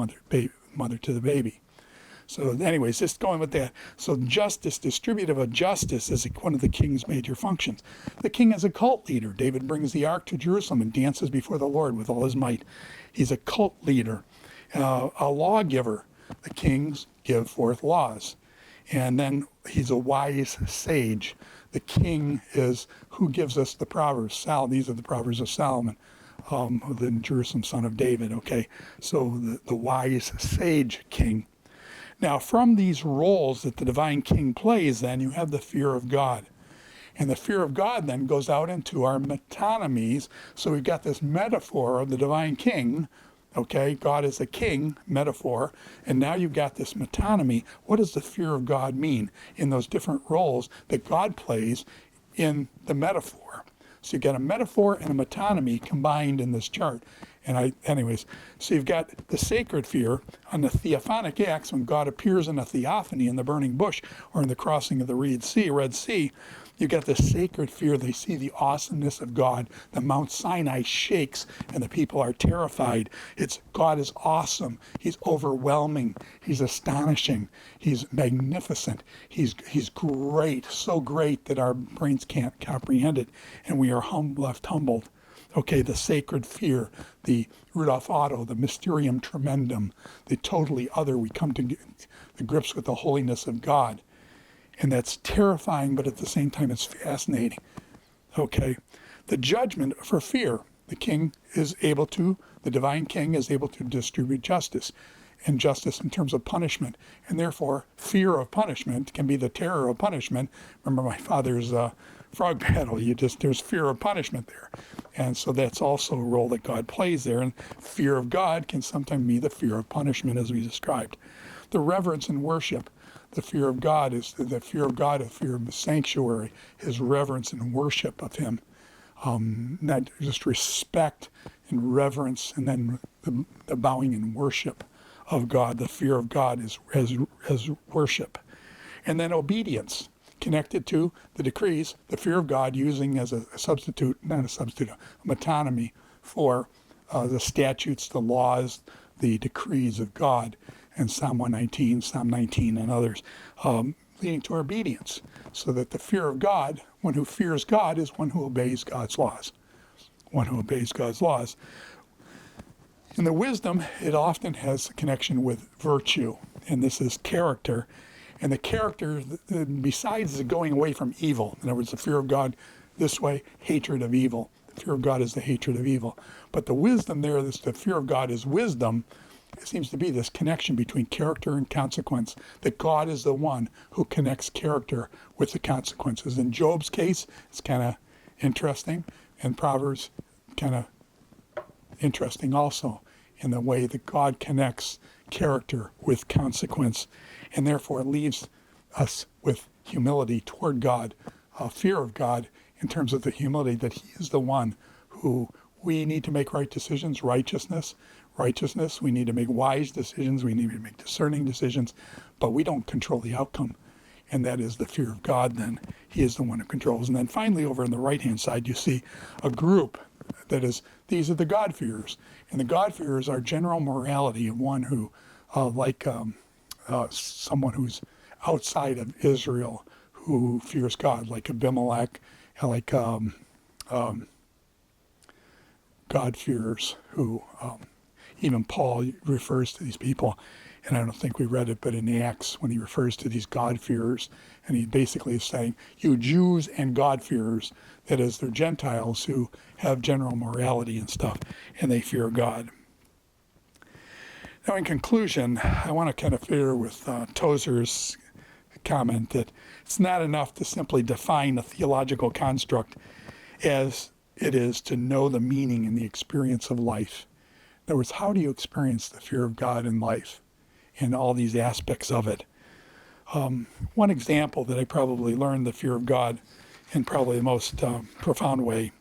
mother to the baby. So anyways, just going with that. So justice, distributive of justice is one of the king's major functions. The king is a cult leader. David brings the ark to Jerusalem and dances before the Lord with all his might. He's a cult leader. A lawgiver. The kings give forth laws. And then he's a wise sage. The king is who gives us the Proverbs. These are the Proverbs of Solomon, the Jerusalem son of David. Okay, so the wise sage king. Now, from these roles that the divine king plays, then you have the fear of God. And the fear of God then goes out into our metonymies. So we've got this metaphor of the divine king. Okay, God is a king, metaphor, and now you've got this metonymy. What does the fear of God mean in those different roles that God plays in the metaphor? So you've got a metaphor and a metonymy combined in this chart. So you've got the sacred fear on the theophanic acts when God appears in a theophany in the burning bush or in the crossing of the Red Sea. You've got the sacred fear. They see the awesomeness of God. The Mount Sinai shakes and the people are terrified. God is awesome. He's overwhelming. He's astonishing. He's magnificent. He's great, so great that our brains can't comprehend it, and we are left humbled. Okay, the sacred fear, the Rudolf Otto, the mysterium tremendum, the totally other. We come to the grips with the holiness of God. And that's terrifying, but at the same time, it's fascinating. Okay, the judgment for fear. The divine king is able to distribute justice, and justice in terms of punishment. And therefore, fear of punishment can be the terror of punishment. Remember my father's frog battle. There's fear of punishment there. And so that's also a role that God plays there. And fear of God can sometimes be the fear of punishment, as we described. The reverence and worship. The fear of God is the fear of God, a fear of the sanctuary, his reverence and worship of him. Not just respect and reverence, and then the bowing and worship of God. The fear of God is as worship. And then obedience, connected to the decrees, the fear of God using as a metonymy for the statutes, the laws, the decrees of God. And Psalm 119, Psalm 19, and others, leading to obedience. So that the fear of God, one who fears God, is one who obeys God's laws. One who obeys God's laws. In the wisdom, it often has a connection with virtue, and this is character. And the character, besides the going away from evil, in other words, the fear of God this way, hatred of evil. The fear of God is the hatred of evil. But the wisdom there, the fear of God is wisdom. It seems to be this connection between character and consequence, that God is the one who connects character with the consequences. In Job's case, it's kind of interesting, and Proverbs kind of interesting also in the way that God connects character with consequence, and therefore leaves us with humility toward God, fear of God in terms of the humility that he is the one who we need to make right decisions, righteousness, we need to make wise decisions, we need to make discerning decisions, but we don't control the outcome. And that is the fear of God then. He is the one who controls. And then finally, over on the right-hand side, you see a group That is, these are the God-fearers. And the God-fearers are general morality of one who, someone who's outside of Israel who fears God, like Abimelech, like God-fearers who, even Paul refers to these people, and I don't think we read it, but in Acts, when he refers to these God-fearers, and he basically is saying, you Jews and God-fearers, that is, they're Gentiles who have general morality and stuff, and they fear God. Now, in conclusion, I want to kind of fear with Tozer's comment that it's not enough to simply define a theological construct as it is to know the meaning and the experience of life. In other words, how do you experience the fear of God in life and all these aspects of it? One example that I probably learned the fear of God in probably the most profound way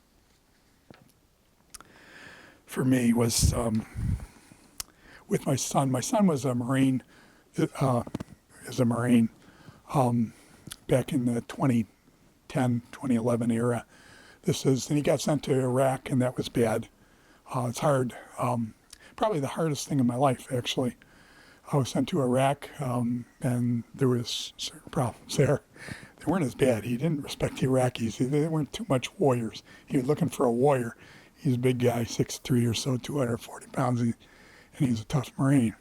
for me was with my son. My son was a Marine, back in the 2010, 2011 era. And he got sent to Iraq, and that was bad. It's hard. Probably the hardest thing in my life, actually. I was sent to Iraq, and there was certain problems there. They weren't as bad. He didn't respect the Iraqis. They weren't too much warriors. He was looking for a warrior. He's a big guy, 6'3" or so, 240 pounds, and he's a tough Marine.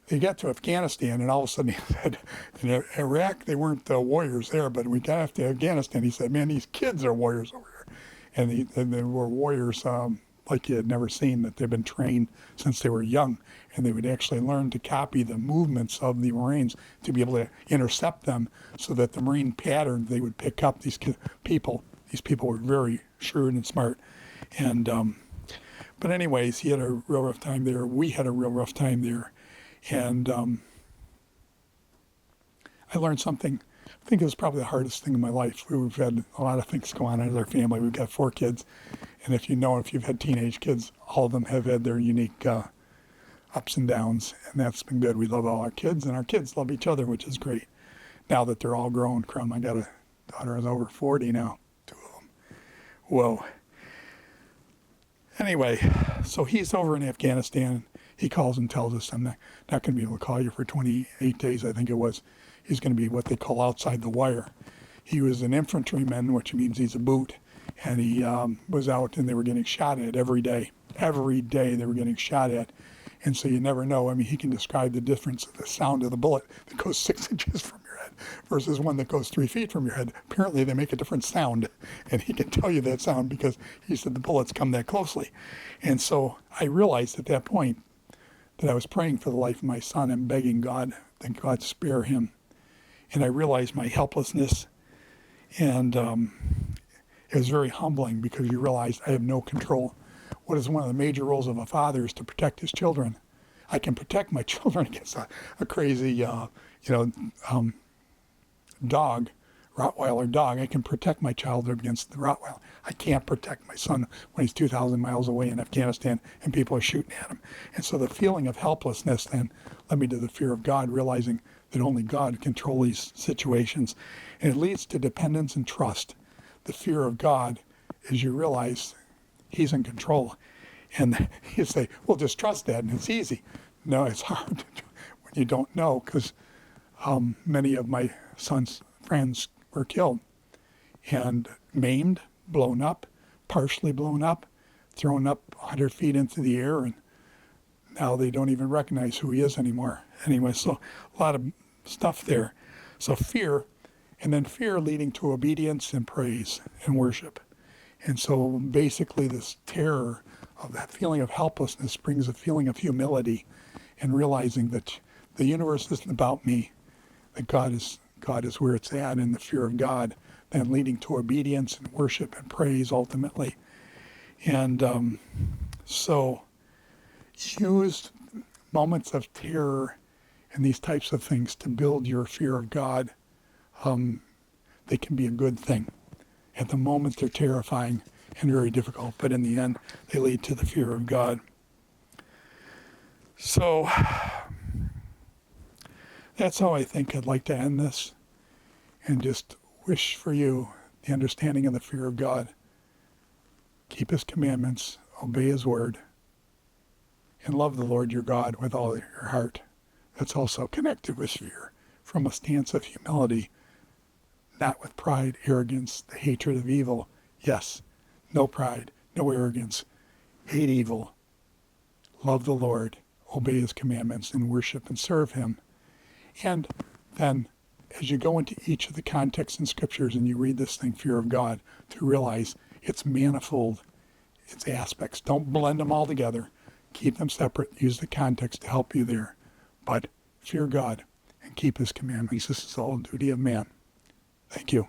They got to Afghanistan, and all of a sudden he said, in Iraq, they weren't warriors there, but we got after Afghanistan, he said, man, these kids are warriors over here. And they were warriors like you had never seen, that they've been trained since they were young, and they would actually learn to copy the movements of the Marines to be able to intercept them so that the Marine pattern, they would pick up these people. These people were very shrewd and smart. And but anyways, he had a real rough time there. We had a real rough time there. And I learned something. I think it was probably the hardest thing in my life. We've had a lot of things go on in our family. We've got 4 kids. And if you've had teenage kids, all of them have had their unique ups and downs. And that's been good. We love all our kids, and our kids love each other, which is great. Now that they're all grown. I got a daughter who's over 40 now, 2 of them. Whoa. Anyway, so he's over in Afghanistan. He calls and tells us, I'm not going to be able to call you for 28 days, I think it was. He's going to be what they call outside the wire. He was an infantryman, which means he's a boot, and he was out, and they were getting shot at every day. Every day they were getting shot at, and so you never know. I mean, he can describe the difference of the sound of the bullet that goes 6 inches from your head versus one that goes 3 feet from your head. Apparently they make a different sound, and he can tell you that sound because he said the bullets come that closely. And so I realized at that point that I was praying for the life of my son and begging God that God spare him. And I realized my helplessness, and it was very humbling because you realize I have no control. What is one of the major roles of a father is to protect his children. I can protect my children against a crazy, dog, Rottweiler dog. I can protect my child against the Rottweiler. I can't protect my son when he's 2,000 miles away in Afghanistan and people are shooting at him. And so the feeling of helplessness then led me to the fear of God, realizing that only God can control these situations. And it leads to dependence and trust. The fear of God is you realize he's in control. And you say, well, just trust that, and it's easy. No, it's hard when you don't know, because many of my son's friends were killed and maimed, blown up, partially blown up, thrown up 100 feet into the air, and now they don't even recognize who he is anymore. Anyway, so a lot of stuff there. So fear, and then fear leading to obedience and praise and worship. And so basically this terror of that feeling of helplessness brings a feeling of humility and realizing that the universe isn't about me, that God is where it's at, in the fear of God, then leading to obedience and worship and praise ultimately. And so use moments of terror and these types of things to build your fear of God. They can be a good thing. At the moment they're terrifying and very difficult, but in the end they lead to the fear of God. So that's how I think I'd like to end this, and just wish for you the understanding of the fear of God. keep his commandments, obey his word, and love the Lord your God with all your heart. That's also connected with fear, from a stance of humility, not with pride, arrogance, the hatred of evil. Yes, no pride, no arrogance. Hate evil. Love the Lord, obey his commandments, and worship and serve him. And then, as you go into each of the contexts in scriptures and you read this thing, fear of God, to realize it's manifold, its aspects. Don't blend them all together. Keep them separate. Use the context to help you there. But fear God and keep his commandments. This is the whole duty of man. Thank you.